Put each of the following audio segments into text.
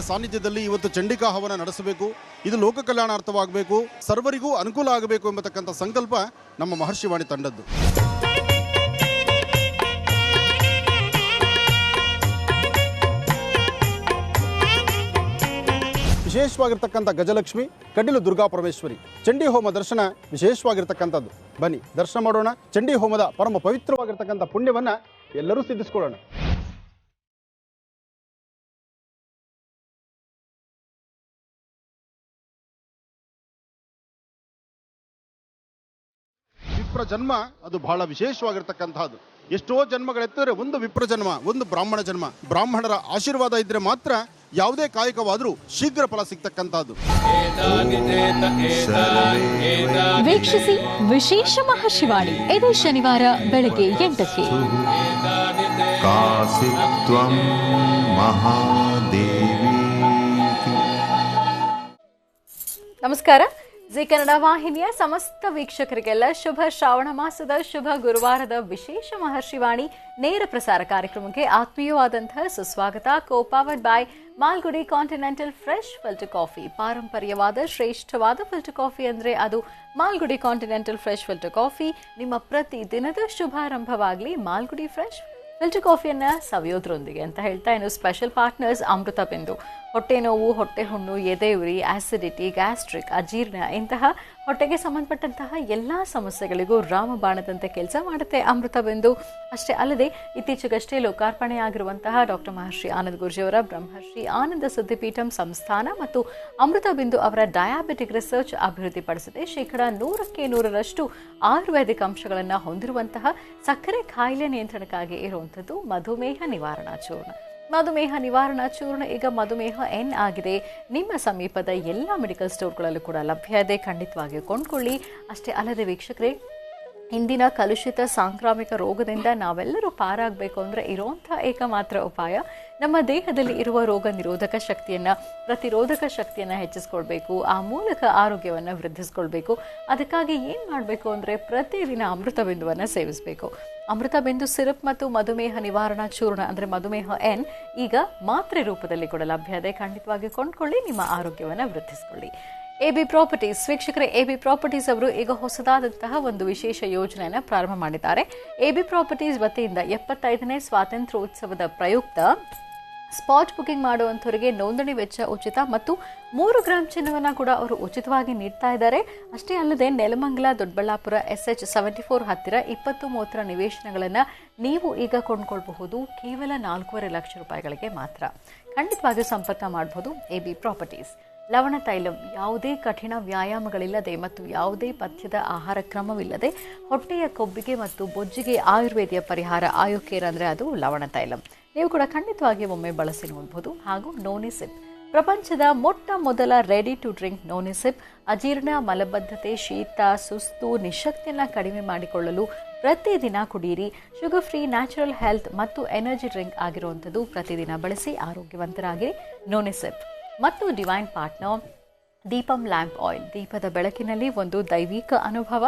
ಸಾನ್ನಿಧ್ಯದಲ್ಲಿ ಇವತ್ತು ಚಂಡಿಕಾ ಹವನ ನಡೆಸಬೇಕು. ಇದು ಲೋಕ ಕಲ್ಯಾಣಾರ್ಥವಾಗಬೇಕು, ಸರ್ವರಿಗೂ ಅನುಕೂಲ ಆಗಬೇಕು ಎಂಬತಕ್ಕಂಥ ಸಂಕಲ್ಪ ನಮ್ಮ ಮಹರ್ಷಿವಾಣಿ ತಂಡದ್ದು. ವಿಶೇಷವಾಗಿರ್ತಕ್ಕಂಥ ಗಜಲಕ್ಷ್ಮಿ, ಕಡ್ಡಿಲು ದುರ್ಗಾ ಪರಮೇಶ್ವರಿ, ಚಂಡಿ ಹೋಮ ದರ್ಶನ ವಿಶೇಷವಾಗಿರ್ತಕ್ಕಂಥದ್ದು. ಬನ್ನಿ ದರ್ಶನ ಮಾಡೋಣ. ಚಂಡಿ ಹೋಮದ ಪರಮ ಪವಿತ್ರವಾಗಿರ್ತಕ್ಕಂಥ ಪುಣ್ಯವನ್ನ ಎಲ್ಲರೂ ಸಿದ್ಧಿಸಿಕೊಳ್ಳೋಣ. ವಿಪ್ರ ಜನ್ಮ ಅದು ಬಹಳ ವಿಶೇಷವಾಗಿರ್ತಕ್ಕಂಥದ್ದು. ಎಷ್ಟೋ ಜನ್ಮಗಳೆತ್ತಿದ್ರೆ ಒಂದು ವಿಪ್ರ ಜನ್ಮ, ಒಂದು ಬ್ರಾಹ್ಮಣ ಜನ್ಮ. ಬ್ರಾಹ್ಮಣರ ಆಶೀರ್ವಾದ ಇದ್ರೆ ಮಾತ್ರ ಯಾವುದೇ ಕಾಯಕವಾದರೂ ಶೀಘ್ರ ಫಲ ಸಿಗ್ತಕ್ಕಂಥದ್ದು. ವೀಕ್ಷಿಸಿ ವಿಶೇಷ ಮಹಾಶಿವಾಣಿ ಇದೇ ಶನಿವಾರ ಬೆಳಗ್ಗೆ 8ಕ್ಕೆ. ನಮಸ್ಕಾರ. ಜಿ ಕನ್ನಡ ವಾಹಿನಿಯ ಸಮಸ್ತ ವೀಕ್ಷಕರಿಗೆಲ್ಲ ಶುಭ ಶ್ರಾವಣ ಮಾಸದ ಶುಭ ಗುರುವಾರದ ವಿಶೇಷ ಮಹರ್ಷಿವಾಣಿ ನೇರ ಪ್ರಸಾರ ಕಾರ್ಯಕ್ರಮಕ್ಕೆ ಆತ್ಮೀಯವಾದಂತಹ ಸುಸ್ವಾಗತ. Copowered by Malgudi continental fresh filter coffee. ಪಾರಂಪರ್ಯವಾದ ಶ್ರೇಷ್ಠವಾದ ಫಿಲ್ಟರ್ ಕಾಫಿ ಅಂದರೆ ಅದು Malgudi continental fresh filter coffee. ನಿಮ್ಮ ಪ್ರತಿ ದಿನದ ಶುಭಾರಂಭವಾಗಲಿ ಮಾಲ್ಗುಡಿ ಫ್ರೆಶ್ ಫಿಲ್ಟರ್ ಕಾಫಿಯನ್ನ ಸವಿಯೋದ್ರೊಂದಿಗೆ ಅಂತ ಹೇಳ್ತಾ, ಇನ್ನು ಸ್ಪೆಷಲ್ ಪಾರ್ಟ್ನರ್ಸ್ ಅಮೃತ ಬಿಂದು. ಹೊಟ್ಟೆ ನೋವು, ಹೊಟ್ಟೆ ಹುಣ್ಣು, ಎದೆ ಉರಿ, ಆಸಿಡಿಟಿ, ಗ್ಯಾಸ್ಟ್ರಿಕ್, ಅಜೀರ್ಣ ಇಂತಹ ಹೊಟ್ಟೆಗೆ ಸಂಬಂಧಪಟ್ಟಂತಹ ಎಲ್ಲ ಸಮಸ್ಯೆಗಳಿಗೂ ರಾಮಬಾಣದಂತೆ ಕೆಲಸ ಮಾಡುತ್ತೆ ಅಮೃತ ಬಿಂದು. ಅಷ್ಟೇ ಅಲ್ಲದೆ ಇತ್ತೀಚೆಗಷ್ಟೇ ಲೋಕಾರ್ಪಣೆಯಾಗಿರುವಂತಹ ಡಾಕ್ಟರ್ ಮಹರ್ಷಿ ಆನಂದ ಗುರೂಜಿಯವರ ಬ್ರಹ್ಮರ್ಷಿ ಆನಂದ ಸಿದ್ಧಿಪೀಠಂ ಸಂಸ್ಥಾನ ಮತ್ತು ಅಮೃತ ಬಿಂದು ಅವರ ಡಯಾಬಿಟಿಕ್ ರಿಸರ್ಚ್ ಅಭಿವೃದ್ಧಿಪಡಿಸಿದೆ 100% ಆಯುರ್ವೇದಿಕ್ ಅಂಶಗಳನ್ನು ಹೊಂದಿರುವಂತಹ ಸಕ್ಕರೆ ಕಾಯಿಲೆ ನಿಯಂತ್ರಣಕ್ಕಾಗಿ ಇರುವಂಥದ್ದು ಮಧುಮೇಹ ನಿವಾರಣಾ ಚೂರ್ಣ. ಮಧುಮೇಹ ನಿವಾರಣಾ ಚೂರ್ಣ ಈಗ ಮಧುಮೇಹ ಎನ್ ಆಗಿದೆ. ನಿಮ್ಮ ಸಮೀಪದ ಎಲ್ಲ ಮೆಡಿಕಲ್ ಸ್ಟೋರ್ಗಳಲ್ಲೂ ಕೂಡ ಲಭ್ಯ ಇದೆ, ಖಂಡಿತವಾಗಿ ಕೊಂಡ್ಕೊಳ್ಳಿ. ಅಷ್ಟೇ ಅಲ್ಲದೆ ವೀಕ್ಷಕರೇ, ಇಂದಿನ ಕಲುಷಿತ ಸಾಂಕ್ರಾಮಿಕ ರೋಗದಿಂದ ನಾವೆಲ್ಲರೂ ಪಾರಾಗಬೇಕು ಅಂದರೆ ಇರುವಂಥ ಏಕಮಾತ್ರ ಉಪಾಯ ನಮ್ಮ ದೇಹದಲ್ಲಿ ಇರುವ ರೋಗ ನಿರೋಧಕ ಶಕ್ತಿಯನ್ನು, ಪ್ರತಿರೋಧಕ ಶಕ್ತಿಯನ್ನು ಹೆಚ್ಚಿಸ್ಕೊಳ್ಬೇಕು. ಆ ಮೂಲಕ ಆರೋಗ್ಯವನ್ನು ವೃದ್ಧಿಸ್ಕೊಳ್ಬೇಕು. ಅದಕ್ಕಾಗಿ ಏನು ಮಾಡಬೇಕು ಅಂದರೆ ಪ್ರತಿದಿನ ಅಮೃತ ಬಿಂದುವನ್ನು ಸೇವಿಸಬೇಕು. ಅಮೃತ ಬಿಂದು ಸಿರಪ್ ಮತ್ತು ಮಧುಮೇಹ ನಿವಾರಣಾ ಚೂರ್ಣ ಅಂದರೆ ಮಧುಮೇಹ ಎನ್ ಈಗ ಮಾತ್ರೆ ರೂಪದಲ್ಲಿ ಕೂಡ ಲಭ್ಯ ಇದೆ. ಖಂಡಿತವಾಗಿ ಕೊಂಡ್ಕೊಳ್ಳಿ, ನಿಮ್ಮ ಆರೋಗ್ಯವನ್ನು ವೃದ್ಧಿಸ್ಕೊಳ್ಳಿ. AB ಪ್ರಾಪರ್ಟೀಸ್ ವೀಕ್ಷಕರೇ, AB ಪ್ರಾಪರ್ಟೀಸ್ ಅವರು ಈಗ ಹೊಸದಾದಂತಹ ಒಂದು ವಿಶೇಷ ಯೋಜನೆಯನ್ನು ಪ್ರಾರಂಭ ಮಾಡಿದ್ದಾರೆ. AB ಪ್ರಾಪರ್ಟೀಸ್ ವತಿಯಿಂದ 75ನೇ ಸ್ವಾತಂತ್ರ್ಯೋತ್ಸವದ ಪ್ರಯುಕ್ತ ಸ್ಪಾಟ್ ಬುಕಿಂಗ್ ಮಾಡುವಂಥವರಿಗೆ ನೋಂದಣಿ ವೆಚ್ಚ ಉಚಿತ ಮತ್ತು 3 ಗ್ರಾಂ ಚಿನ್ನವನ್ನು ಕೂಡ ಅವರು ಉಚಿತವಾಗಿ ನೀಡ್ತಾ ಇದ್ದಾರೆ. ಅಷ್ಟೇ ಅಲ್ಲದೆ ನೆಲಮಂಗಲ, ದೊಡ್ಡಬಳ್ಳಾಪುರ SH 74 ಹತ್ತಿರ 20-30 ನಿವೇಶನಗಳನ್ನು ನೀವು ಈಗ ಕೊಂಡ್ಕೊಳ್ಬಹುದು ಕೇವಲ 4.5 ಲಕ್ಷ ರೂಪಾಯಿಗಳಿಗೆ ಮಾತ್ರ. ಖಂಡಿತವಾಗಿ ಸಂಪರ್ಕ ಮಾಡಬಹುದು. AB properties. ಲವಣ ತೈಲಂ, ಯಾವುದೇ ಕಠಿಣ ವ್ಯಾಯಾಮಗಳಿಲ್ಲದೆ ಮತ್ತು ಯಾವುದೇ ಪಥ್ಯದ ಆಹಾರ ಕ್ರಮವಿಲ್ಲದೆ ಹೊಟ್ಟೆಯ ಕೊಬ್ಬಿಗೆ ಮತ್ತು ಬೊಜ್ಜಿಗೆ ಆಯುರ್ವೇದಿಯ ಪರಿಹಾರ ಆಯುಕೇರ್ ಅಂದರೆ ಅದು ಲವಣ ತೈಲಂ. ನೀವು ಕೂಡ ಖಂಡಿತವಾಗಿ ಒಮ್ಮೆ ಬಳಸಿ ನೋಡಬಹುದು. ಹಾಗೂ ನೋನಿಸಿಪ್, ಪ್ರಪಂಚದ ಮೊಟ್ಟ ಮೊದಲ ರೆಡಿ ಟು ಡ್ರಿಂಕ್ ನೋನಿಸಿಪ್ ಅಜೀರ್ಣ, ಮಲಬದ್ಧತೆ, ಶೀತ, ಸುಸ್ತು, ನಿಶಕ್ತಿಯನ್ನು ಕಡಿಮೆ ಮಾಡಿಕೊಳ್ಳಲು ಪ್ರತಿದಿನ ಕುಡಿಯಿರಿ. ಶುಗರ್ ಫ್ರೀ, ನ್ಯಾಚುರಲ್ ಹೆಲ್ತ್ ಮತ್ತು ಎನರ್ಜಿ ಡ್ರಿಂಕ್ ಆಗಿರುವಂಥದ್ದು. ಪ್ರತಿದಿನ ಬಳಸಿ ಆರೋಗ್ಯವಂತರಾಗಿರಿ. ನೋನಿಸಿಪ್ ಮತ್ತು divine partner Deepam lamp oil, ದೀಪದ ಬೆಳಕಿನಲ್ಲಿ ಒಂದು ದೈವಿಕ ಅನುಭವ.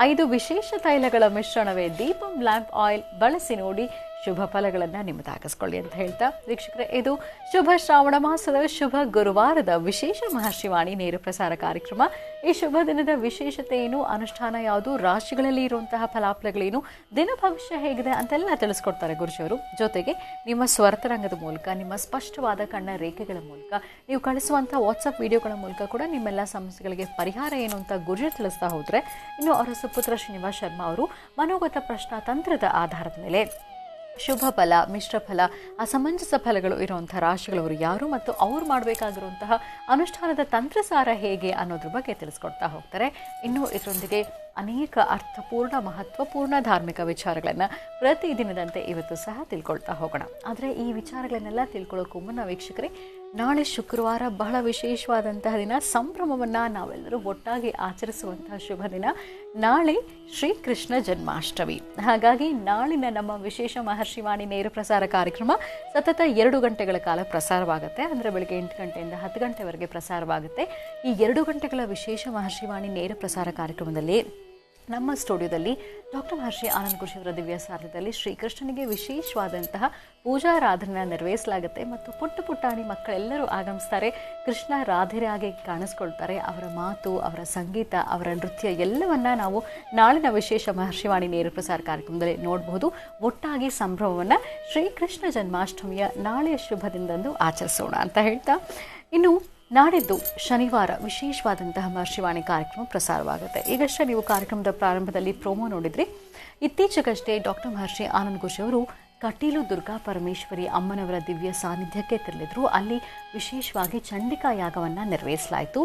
5 ವಿಶೇಷ ತೈಲಗಳ ಮಿಶ್ರಣವೇ ದೀಪಂ ಲ್ಯಾಂಪ್ ಆಯಿಲ್. ಬಳಸಿ ನೋಡಿ, ಶುಭ ಫಲಗಳನ್ನು ನಿಮ್ಮದಾಗಿಸ್ಕೊಳ್ಳಿ ಅಂತ ಹೇಳ್ತಾ ವೀಕ್ಷಕರೇ, ಇದು ಶುಭ ಶ್ರಾವಣ ಮಾಸದ ಶುಭ ಗುರುವಾರದ ವಿಶೇಷ ಮಹರ್ಷಿವಾಣಿ ನೇರ ಪ್ರಸಾರ ಕಾರ್ಯಕ್ರಮ. ಈ ಶುಭ ದಿನದ ವಿಶೇಷತೆ ಏನು, ಅನುಷ್ಠಾನ ಯಾವುದು, ರಾಶಿಗಳಲ್ಲಿ ಇರುವಂತಹ ಫಲಾಫಲಗಳೇನು, ದಿನ ಭವಿಷ್ಯ ಹೇಗಿದೆ ಅಂತೆಲ್ಲ ತಿಳಿಸ್ಕೊಡ್ತಾರೆ ಗುರುಜಿಯವರು. ಜೊತೆಗೆ ನಿಮ್ಮ ಸ್ವರತರಂಗದ ಮೂಲಕ, ನಿಮ್ಮ ಸ್ಪಷ್ಟವಾದ ಕಣ್ಣ ರೇಖೆಗಳ ಮೂಲಕ, ನೀವು ಕಳಿಸುವಂಥ ವಾಟ್ಸಪ್ ವಿಡಿಯೋಗಳ ಮೂಲಕ ಕೂಡ ನಿಮ್ಮೆಲ್ಲ ಸಮಸ್ಯೆಗಳಿಗೆ ಪರಿಹಾರ ಏನು ಅಂತ ಗುರುಜಿ ತಿಳಿಸ್ತಾ ಹೋದರೆ, ಇನ್ನು ಅವರ ಸುಪುತ್ರ ಶ್ರೀನಿವಾಸ್ ಶರ್ಮಾ ಅವರು ಮನೋಗತ ಪ್ರಶ್ನಾತಂತ್ರದ ಆಧಾರದ ಮೇಲೆ ಶುಭ ಫಲ, ಮಿಶ್ರ ಫಲ, ಅಸಮಂಜಸ ಫಲಗಳು ಇರುವಂಥ ರಾಶಿಗಳವರು ಯಾರು ಮತ್ತು ಅವ್ರು ಮಾಡಬೇಕಾಗಿರುವಂತಹ ಅನುಷ್ಠಾನದ ತಂತ್ರಸಾರ ಹೇಗೆ ಅನ್ನೋದ್ರ ಬಗ್ಗೆ ತಿಳಿಸ್ಕೊಡ್ತಾ ಹೋಗ್ತಾರೆ. ಇನ್ನು ಇದರೊಂದಿಗೆ ಅನೇಕ ಅರ್ಥಪೂರ್ಣ, ಮಹತ್ವಪೂರ್ಣ ಧಾರ್ಮಿಕ ವಿಚಾರಗಳನ್ನು ಪ್ರತಿದಿನದಂತೆ ಇವತ್ತು ಸಹ ತಿಳ್ಕೊಳ್ತಾ ಹೋಗೋಣ. ಆದರೆ ಈ ವಿಚಾರಗಳನ್ನೆಲ್ಲ ತಿಳ್ಕೊಳ್ಳೋಕ್ಕೂ ಮುನ್ನ ವೀಕ್ಷಕರೇ, ನಾಳೆ ಶುಕ್ರವಾರ ಬಹಳ ವಿಶೇಷವಾದಂತಹ ದಿನ, ಸಂಭ್ರಮವನ್ನು ನಾವೆಲ್ಲರೂ ಒಟ್ಟಾಗಿ ಆಚರಿಸುವಂತಹ ಶುಭ ದಿನ. ನಾಳೆ ಶ್ರೀಕೃಷ್ಣ ಜನ್ಮಾಷ್ಟಮಿ. ಹಾಗಾಗಿ ನಾಳಿನ ನಮ್ಮ ವಿಶೇಷ ಮಹರ್ಷಿವಾಣಿ ನೇರ ಪ್ರಸಾರ ಕಾರ್ಯಕ್ರಮ ಸತತ 2 ಗಂಟೆಗಳ ಕಾಲ ಪ್ರಸಾರವಾಗುತ್ತೆ. ಅಂದರೆ ಬೆಳಗ್ಗೆ 8 ಗಂಟೆಯಿಂದ 10 ಗಂಟೆವರೆಗೆ ಪ್ರಸಾರವಾಗುತ್ತೆ. ಈ 2 ಗಂಟೆಗಳ ವಿಶೇಷ ಮಹರ್ಷಿವಾಣಿ ನೇರ ಪ್ರಸಾರ ಕಾರ್ಯಕ್ರಮದಲ್ಲಿ ನಮ್ಮ ಸ್ಟುಡಿಯೋದಲ್ಲಿ ಡಾಕ್ಟರ್ ಮಹರ್ಷಿ ಆನಂದ್ ಗುರುಜಿ ಅವರ ದಿವ್ಯ ಸಾರಥ್ಯದಲ್ಲಿ ಶ್ರೀಕೃಷ್ಣನಿಗೆ ವಿಶೇಷವಾದಂತಹ ಪೂಜಾರಾಧನೆ ನೆರವೇರಿಸಲಾಗುತ್ತೆ ಮತ್ತು ಪುಟ್ಟ ಪುಟ್ಟಾಣಿ ಮಕ್ಕಳೆಲ್ಲರೂ ಆಗಮಿಸ್ತಾರೆ. ಕೃಷ್ಣ ರಾಧೆಯಾಗಿ ಕಾಣಿಸ್ಕೊಳ್ತಾರೆ. ಅವರ ಮಾತು, ಅವರ ಸಂಗೀತ, ಅವರ ನೃತ್ಯ ಎಲ್ಲವನ್ನ ನಾವು ನಾಳಿನ ವಿಶೇಷ ಮಹರ್ಷಿವಾಣಿ ನೇರ ಪ್ರಸಾರ ಕಾರ್ಯಕ್ರಮದಲ್ಲಿ ನೋಡಬಹುದು. ಒಟ್ಟಾಗಿ ಸಂಭ್ರಮವನ್ನು ಶ್ರೀಕೃಷ್ಣ ಜನ್ಮಾಷ್ಟಮಿಯ ನಾಳೆಯ ಶುಭ ದಿನದಂದು ಆಚರಿಸೋಣ ಅಂತ ಹೇಳ್ತಾ, ಇನ್ನು ನಾಡಿದ್ದು ಶನಿವಾರ ವಿಶೇಷವಾದಂತಹ ಮಹರ್ಷಿವಾಣಿ ಕಾರ್ಯಕ್ರಮ ಪ್ರಸಾರವಾಗುತ್ತೆ. ಈಗಷ್ಟೇ ನೀವು ಕಾರ್ಯಕ್ರಮದ ಪ್ರಾರಂಭದಲ್ಲಿ ಪ್ರೋಮೋ ನೋಡಿದ್ರಿ. ಇತ್ತೀಚೆಗಷ್ಟೇ ಡಾಕ್ಟರ್ ಮಹರ್ಷಿ ಆನಂದ್ ಗುರುಜಿ ಅವರು ಕಟೀಲು ದುರ್ಗಾ ಪರಮೇಶ್ವರಿ ಅಮ್ಮನವರ ದಿವ್ಯ ಸಾನ್ನಿಧ್ಯಕ್ಕೆ ತೆರಳಿದ್ರು. ಅಲ್ಲಿ ವಿಶೇಷವಾಗಿ ಚಂಡಿಕಾ ಯಾಗವನ್ನು ನೆರವೇರಿಸಲಾಯಿತು.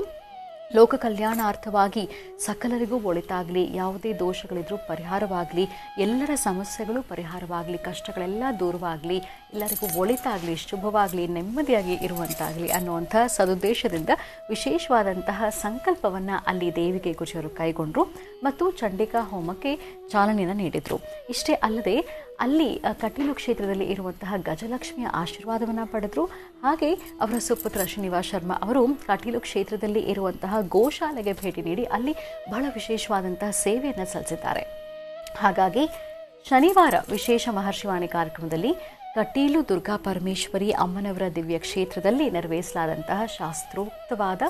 ಲೋಕ ಕಲ್ಯಾಣಾರ್ಥವಾಗಿ ಸಕಲರಿಗೂ ಒಳಿತಾಗಲಿ, ಯಾವುದೇ ದೋಷಗಳಿದ್ರೂ ಪರಿಹಾರವಾಗಲಿ, ಎಲ್ಲರ ಸಮಸ್ಯೆಗಳು ಪರಿಹಾರವಾಗಲಿ, ಕಷ್ಟಗಳೆಲ್ಲ ದೂರವಾಗಲಿ, ಎಲ್ಲರಿಗೂ ಒಳಿತಾಗಲಿ, ಶುಭವಾಗಲಿ, ನೆಮ್ಮದಿಯಾಗಿ ಇರುವಂತಾಗಲಿ ಅನ್ನುವಂಥ ಸದುದ್ದೇಶದಿಂದ ವಿಶೇಷವಾದಂತಹ ಸಂಕಲ್ಪವನ್ನು ಅಲ್ಲಿ ದೇವಿಗೆ ಗುರುಜಿಯವರು ಕೈಗೊಂಡರು ಮತ್ತು ಚಂಡಿಕಾ ಹೋಮಕ್ಕೆ ಚಾಲನೆಯನ್ನು ನೀಡಿದರು. ಇಷ್ಟೇ ಅಲ್ಲದೆ ಅಲ್ಲಿ ಕಟೀಲು ಕ್ಷೇತ್ರದಲ್ಲಿ ಇರುವಂತಹ ಗಜಲಕ್ಷ್ಮಿಯ ಆಶೀರ್ವಾದವನ್ನು ಪಡೆದರು. ಹಾಗೆ ಅವರ ಸುಪುತ್ರ ಶ್ರೀನಿವಾಸ್ ಶರ್ಮಾ ಅವರು ಕಟೀಲು ಕ್ಷೇತ್ರದಲ್ಲಿ ಇರುವಂತಹ ಗೋಶಾಲೆಗೆ ಭೇಟಿ ನೀಡಿ ಅಲ್ಲಿ ಬಹಳ ವಿಶೇಷವಾದಂತಹ ಸೇವೆಯನ್ನು ಸಲ್ಲಿಸಿದ್ದಾರೆ. ಹಾಗಾಗಿ ಶನಿವಾರ ವಿಶೇಷ ಮಹರ್ಷಿವಾಣಿ ಕಾರ್ಯಕ್ರಮದಲ್ಲಿ ಕಟೀಲು ದುರ್ಗಾ ಪರಮೇಶ್ವರಿ ಅಮ್ಮನವರ ದಿವ್ಯ ಕ್ಷೇತ್ರದಲ್ಲಿ ನೆರವೇರಿಸಲಾದಂತಹ ಶಾಸ್ತ್ರೋಕ್ತವಾದ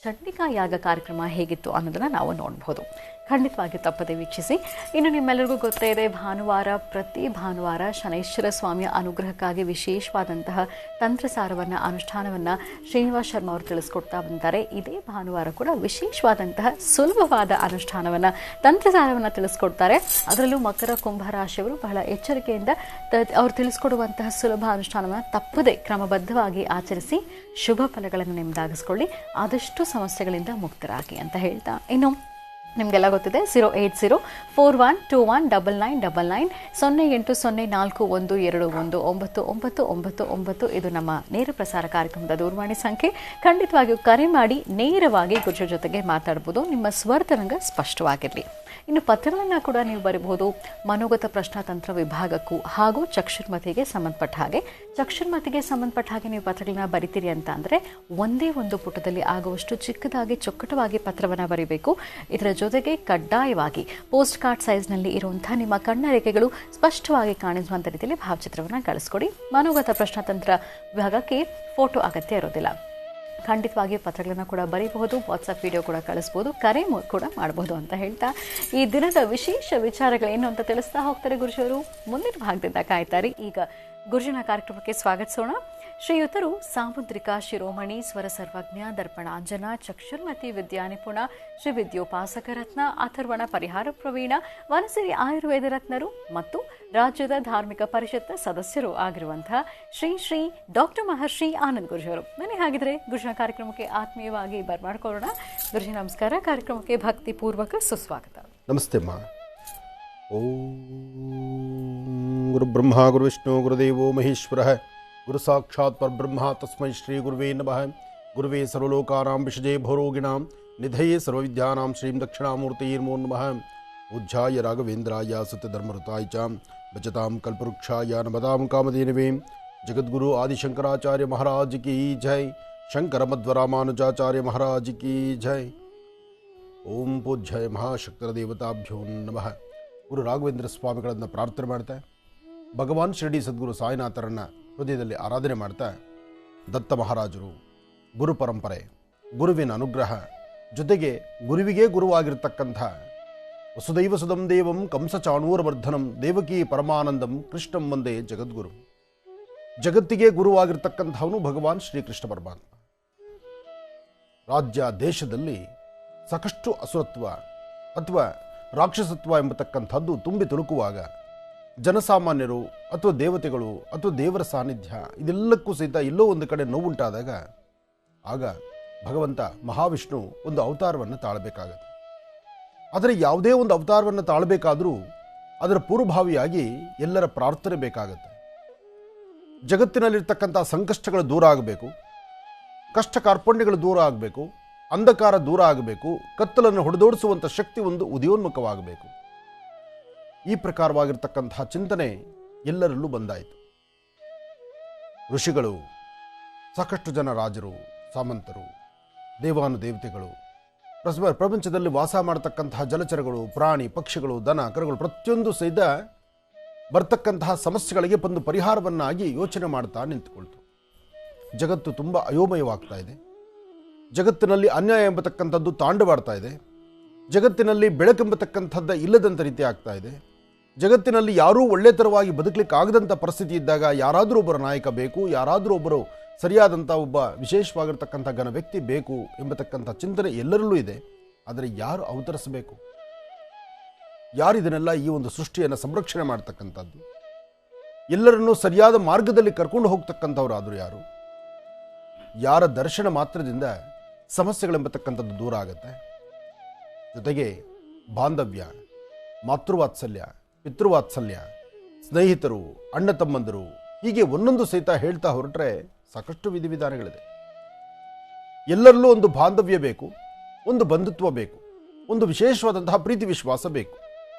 ಚಂಡಿಕಾ ಯಾಗ ಕಾರ್ಯಕ್ರಮ ಹೇಗಿತ್ತು ಅನ್ನೋದನ್ನು ನಾವು ನೋಡಬಹುದು. ಖಂಡಿತವಾಗಿ ತಪ್ಪದೆ ವೀಕ್ಷಿಸಿ. ಇನ್ನು ನಿಮ್ಮೆಲ್ಲರಿಗೂ ಗೊತ್ತೇ ಇದೆ, ಪ್ರತಿ ಭಾನುವಾರ ಶನೈಶ್ವರ ಸ್ವಾಮಿಯ ಅನುಗ್ರಹಕ್ಕಾಗಿ ವಿಶೇಷವಾದಂತಹ ತಂತ್ರಸಾರವನ್ನು, ಅನುಷ್ಠಾನವನ್ನು ಶ್ರೀನಿವಾಸ್ ಶರ್ಮಾ ಅವರು ತಿಳಿಸ್ಕೊಡ್ತಾ ಬಂದಿದ್ದಾರೆ. ಇದೇ ಭಾನುವಾರ ಕೂಡ ವಿಶೇಷವಾದಂತಹ ಸುಲಭವಾದ ಅನುಷ್ಠಾನವನ್ನು, ತಂತ್ರಸಾರವನ್ನು ತಿಳಿಸ್ಕೊಡ್ತಾರೆ. ಅದರಲ್ಲೂ ಮಕರ ಕುಂಭ ರಾಶಿಯವರು ಬಹಳ ಎಚ್ಚರಿಕೆಯಿಂದ ಅವರು ತಿಳಿಸ್ಕೊಡುವಂತಹ ಸುಲಭ ಅನುಷ್ಠಾನವನ್ನು ತಪ್ಪದೆ ಕ್ರಮಬದ್ಧವಾಗಿ ಆಚರಿಸಿ ಶುಭ ಫಲಗಳನ್ನು ನಿಮ್ಮದಾಗಿಸ್ಕೊಳ್ಳಿ, ಆದಷ್ಟು ಸಮಸ್ಯೆಗಳಿಂದ ಮುಕ್ತರಾಗಿ ಅಂತ ಹೇಳ್ತಾ, ಇನ್ನು ನಿಮಗೆಲ್ಲ ಗೊತ್ತಿದೆ 08041219999 08041219999 ಇದು ನಮ್ಮ ನೇರ ಪ್ರಸಾರ ಕಾರ್ಯಕ್ರಮದ ದೂರವಾಣಿ ಸಂಖ್ಯೆ. ಖಂಡಿತವಾಗಿಯೂ ಕರೆ ಮಾಡಿ ನೇರವಾಗಿ ಗುರುಜಿ ಜೊತೆಗೆ ಮಾತಾಡ್ಬೋದು. ನಿಮ್ಮ ಸ್ವರತರಂಗ ಸ್ಪಷ್ಟವಾಗಿರಲಿ. ಇನ್ನು ಪತ್ರಗಳನ್ನು ಕೂಡ ನೀವು ಬರೀಬಹುದು ಮನೋಗತ ಪ್ರಶ್ನಾತಂತ್ರ ವಿಭಾಗಕ್ಕೂ ಹಾಗೂ ಚಕ್ಷುರ್ಮತಿಗೆ ಸಂಬಂಧಪಟ್ಟ ಹಾಗೆ ನೀವು ಪತ್ರಗಳನ್ನ ಬರಿತೀರಿ ಅಂತ ಅಂದರೆ ಒಂದೇ ಒಂದು ಪುಟದಲ್ಲಿ ಆಗುವಷ್ಟು ಚಿಕ್ಕದಾಗಿ ಚೊಕ್ಕಟವಾಗಿ ಪತ್ರವನ್ನು ಬರೀಬೇಕು. ಇದರ ಜೊತೆಗೆ ಕಡ್ಡಾಯವಾಗಿ ಪೋಸ್ಟ್ ಕಾರ್ಡ್ ಸೈಜ್ನಲ್ಲಿ ಇರುವಂತಹ ನಿಮ್ಮ ಕಣ್ಣರೇಖೆಗಳು ಸ್ಪಷ್ಟವಾಗಿ ಕಾಣಿಸುವಂಥ ರೀತಿಯಲ್ಲಿ ಭಾವಚಿತ್ರವನ್ನು ಕಳಿಸ್ಕೊಡಿ. ಮನೋಗತ ಪ್ರಶ್ನಾತಂತ್ರ ವಿಭಾಗಕ್ಕೆ ಫೋಟೋ ಅಗತ್ಯ ಇರೋದಿಲ್ಲ. ಖಂಡಿತವಾಗಿ ಪತ್ರಗಳನ್ನು ಕೂಡ ಬರೀಬಹುದು, ವಾಟ್ಸಪ್ ವಿಡಿಯೋ ಕೂಡ ಕಳಿಸ್ಬೋದು, ಕರೆ ಕೂಡ ಮಾಡಬಹುದು ಅಂತ ಹೇಳ್ತಾ, ಈ ದಿನದ ವಿಶೇಷ ವಿಚಾರಗಳೇನು ಅಂತ ತಿಳಿಸ್ತಾ ಹೋಗ್ತಾರೆ ಗುರುಜಿಯವರು. ಮುಂದಿನ ಭಾಗದಿಂದ ಕಾಯ್ತಾರೆ. ಈಗ ಗುರುಜಿನ ಕಾರ್ಯಕ್ರಮಕ್ಕೆ ಸ್ವಾಗತಿಸೋಣ. ಶ್ರೀಯುತರು ಸಾಮುದ್ರಿಕ ಶಿರೋಮಣಿ, ಸ್ವರ ಸರ್ವಜ್ಞ, ದರ್ಪಣಾಂಜನ, ಚಕ್ಷುರ್ಮತಿ ವಿದ್ಯಾನಿಪುಣ, ಶ್ರೀ ವಿದ್ಯೋಪಾಸಕ ರತ್ನ, ಅಥರ್ವಣ ಪರಿಹಾರ ಪ್ರವೀಣ, ವನಸಿರಿ ಆಯುರ್ವೇದ ರತ್ನರು ಮತ್ತು ರಾಜ್ಯದ ಧಾರ್ಮಿಕ ಪರಿಷತ್ ಸದಸ್ಯರು ಆಗಿರುವಂತಹ ಶ್ರೀ ಡಾಕ್ಟರ್ ಮಹರ್ಷಿ ಆನಂದ್ ಗುರುಜಿಯವರು. ಬನ್ನಿ ಹಾಗಿದ್ರೆ ಗುರುಜಿನ ಕಾರ್ಯಕ್ರಮಕ್ಕೆ ಆತ್ಮೀಯವಾಗಿ ಬರ್ಮಾಡ್ಕೊಳ್ಳೋಣ. ಗುರುಜಿ ನಮಸ್ಕಾರ. ಕಾರ್ಯಕ್ರಮಕ್ಕೆ ಭಕ್ತಿ ಪೂರ್ವಕ ಸುಸ್ವಾಗತ. ನಮಸ್ತೆ ಅಮ್ಮ. ಓಂ ಗುರು ಬ್ರಹ್ಮ ಗುರು ವಿಷ್ಣು ಗುರುದೇವೋ ಮಹೇಶ್ವರ ಗುರು ಸಾಕ್ಷಾತ್ ಪರಬ್ರಹ್ಮ ತಸ್ಮೈ ಶ್ರೀ ಗುರುವೇ ನಮಃ. ಗುರುವೇ ಸರ್ವಲೋಕಾನಾಂ ವಿಷಜೇ ಭವರೋಗಿಣಾಂ ನಿಧಯೇ ಸರ್ವವಿದ್ಯಾನಾಂ ಶ್ರೀಂ ದಕ್ಷಿಣಾಮೂರ್ತಯೇ ನಮಃ. ಉಜ್ಜಾಯ ರಾಘವೇಂದ್ರಾಯ ಸತ್ಯಧರ್ಮರತಾಯ ಚ ಭಜತಾಂ ಕಲ್ಪವೃಕ್ಷಾಯ ನಮತಾಂ ಕಾಮಧೇನವೇ. ಜಗದ್ಗುರು ಆದಿಶಂಕರಾಚಾರ್ಯ ಮಹಾರಾಜ್ ಕಿ ಜೈ. ಶಂಕರ ಮಧ್ವರಾಮಾನುಜಾಚಾರ್ಯ ಮಹಾರಾಜ್ ಕಿ ಜೈ. ಓಂ ಪೂಜ್ಯಾಯ ಮಹಾಶಕ್ತರ ದೇವತಾಭ್ಯೋ ನಮಃ. ಗುರು ರಾಘವೇಂದ್ರ ಸ್ವಾಮಿಗಳನ್ನು ಪ್ರಾರ್ಥನೆ ಮಾಡ್ತಾ, ಭಗವಾನ್ ಶಿರಡಿ ಸದ್ಗುರು ಸಾಯಿನಾಥರನ್ನು ಹೃದಯದಲ್ಲಿ ಆರಾಧನೆ ಮಾಡ್ತಾ, ದತ್ತ ಮಹಾರಾಜರು, ಗುರು ಪರಂಪರೆ, ಗುರುವಿನ ಅನುಗ್ರಹ, ಜೊತೆಗೆ ಗುರುವಿಗೆ ಗುರುವಾಗಿರ್ತಕ್ಕಂಥ ವಸುದೈವ ಸುದಂ ದೇವಂ ಕಂಸ ಚಾಣೂರವರ್ಧನಂ ದೇವಕಿ ಪರಮಾನಂದಂ ಕೃಷ್ಣಂ ವಂದೇ ಜಗದ್ಗುರು. ಜಗತ್ತಿಗೆ ಗುರುವಾಗಿರ್ತಕ್ಕಂಥವನು ಭಗವಾನ್ ಶ್ರೀಕೃಷ್ಣ ಪರಮಾತ್ಮ. ರಾಜ್ಯ ದೇಶದಲ್ಲಿ ಸಾಕಷ್ಟು ಅಸುರತ್ವ ಅಥವಾ ರಾಕ್ಷಸತ್ವ ಎಂಬತಕ್ಕಂಥದ್ದು ತುಂಬಿ ತುಳುಕುವಾಗ ಜನಸಾಮಾನ್ಯರು ಅಥವಾ ದೇವತೆಗಳು ಅಥವಾ ದೇವರ ಸಾನ್ನಿಧ್ಯ ಇದೆಲ್ಲಕ್ಕೂ ಸಹಿತ ಎಲ್ಲೋ ಒಂದು ಕಡೆ ನೋವುಂಟಾದಾಗ ಆಗ ಭಗವಂತ ಮಹಾವಿಷ್ಣು ಒಂದು ಅವತಾರವನ್ನು ತಾಳಬೇಕಾಗತ್ತೆ. ಆದರೆ ಯಾವುದೇ ಒಂದು ಅವತಾರವನ್ನು ತಾಳಬೇಕಾದರೂ ಅದರ ಪೂರ್ವಭಾವಿಯಾಗಿ ಎಲ್ಲರ ಪ್ರಾರ್ಥನೆ ಬೇಕಾಗತ್ತೆ. ಜಗತ್ತಿನಲ್ಲಿರ್ತಕ್ಕಂಥ ಸಂಕಷ್ಟಗಳು ದೂರ ಆಗಬೇಕು, ಕಷ್ಟ ಕಾರ್ಪಣ್ಯಗಳು ದೂರ ಆಗಬೇಕು, ಅಂಧಕಾರ ದೂರ ಆಗಬೇಕು, ಕತ್ತಲನ್ನು ಹೊಡೆದೋಡಿಸುವಂಥ ಶಕ್ತಿ ಒಂದು ಉದಯೋನ್ಮುಖವಾಗಬೇಕು. ಈ ಪ್ರಕಾರವಾಗಿರ್ತಕ್ಕಂತಹ ಚಿಂತನೆ ಎಲ್ಲರಲ್ಲೂ ಬಂದಾಯಿತು. ಋಷಿಗಳು, ಸಾಕಷ್ಟು ಜನ ರಾಜರು, ಸಾಮಂತರು, ದೇವಾನುದೇವತೆಗಳು ಪ್ರಪಂಚದಲ್ಲಿ ವಾಸ ಮಾಡತಕ್ಕಂತಹ ಜಲಚರಗಳು, ಪ್ರಾಣಿ, ಪಕ್ಷಿಗಳು, ದನ, ಕರುಗಳು ಪ್ರತಿಯೊಂದು ಸಹಿತ ಬರ್ತಕ್ಕಂತಹ ಸಮಸ್ಯೆಗಳಿಗೆ ಒಂದು ಪರಿಹಾರವನ್ನಾಗಿ ಯೋಚನೆ ಮಾಡ್ತಾ ನಿಂತುಕೊಳ್ತು. ಜಗತ್ತು ತುಂಬ ಅಯೋಮಯವಾಗ್ತಾ ಇದೆ. ಜಗತ್ತಿನಲ್ಲಿ ಅನ್ಯಾಯ ಎಂಬತಕ್ಕಂಥದ್ದು ತಾಂಡವಾಡ್ತಾ ಇದೆ. ಜಗತ್ತಿನಲ್ಲಿ ಬೆಳಕೆಂಬತಕ್ಕಂಥದ್ದು ಇಲ್ಲದಂಥ ರೀತಿ ಆಗ್ತಾ ಇದೆ. ಜಗತ್ತಿನಲ್ಲಿ ಯಾರೂ ಒಳ್ಳೆತರವಾಗಿ ಬದುಕಲಿಕ್ಕೆ ಆಗದಂಥ ಪರಿಸ್ಥಿತಿ ಇದ್ದಾಗ ಯಾರಾದರೂ ಒಬ್ಬರ ನಾಯಕ ಬೇಕು, ಯಾರಾದರೂ ಒಬ್ಬರು ಸರಿಯಾದಂಥ ಒಬ್ಬ ವಿಶೇಷವಾಗಿರ್ತಕ್ಕಂಥ ಘನ ವ್ಯಕ್ತಿ ಬೇಕು ಎಂಬತಕ್ಕಂಥ ಚಿಂತನೆ ಎಲ್ಲರಲ್ಲೂ ಇದೆ. ಆದರೆ ಯಾರು ಅವತರಿಸಬೇಕು? ಯಾರು ಇದನ್ನೆಲ್ಲ ಈ ಒಂದು ಸೃಷ್ಟಿಯನ್ನು ಸಂರಕ್ಷಣೆ ಮಾಡ್ತಕ್ಕಂಥದ್ದು? ಎಲ್ಲರನ್ನೂ ಸರಿಯಾದ ಮಾರ್ಗದಲ್ಲಿ ಕರ್ಕೊಂಡು ಹೋಗ್ತಕ್ಕಂಥವ್ರಾದರೂ ಯಾರು? ಯಾರ ದರ್ಶನ ಮಾತ್ರದಿಂದ ಸಮಸ್ಯೆಗಳೆಂಬತಕ್ಕಂಥದ್ದು ದೂರ ಆಗುತ್ತೆ. ಜೊತೆಗೆ ಬಾಂಧವ್ಯ, ಮಾತೃವಾತ್ಸಲ್ಯ, ಪಿತೃವಾತ್ಸಲ್ಯ, ಸ್ನೇಹಿತರು, ಅಣ್ಣ ತಮ್ಮಂದರು, ಹೀಗೆ ಒಂದೊಂದು ಸಹಿತ ಹೇಳ್ತಾ ಹೊರಟ್ರೆ ಸಾಕಷ್ಟು ವಿಧಿವಿಧಾನಗಳಿದೆ. ಎಲ್ಲರಲ್ಲೂ ಒಂದು ಬಾಂಧವ್ಯ ಬೇಕು, ಒಂದು ಬಂಧುತ್ವ ಬೇಕು, ಒಂದು ವಿಶೇಷವಾದಂತಹ ಪ್ರೀತಿ ವಿಶ್ವಾಸ ಬೇಕು.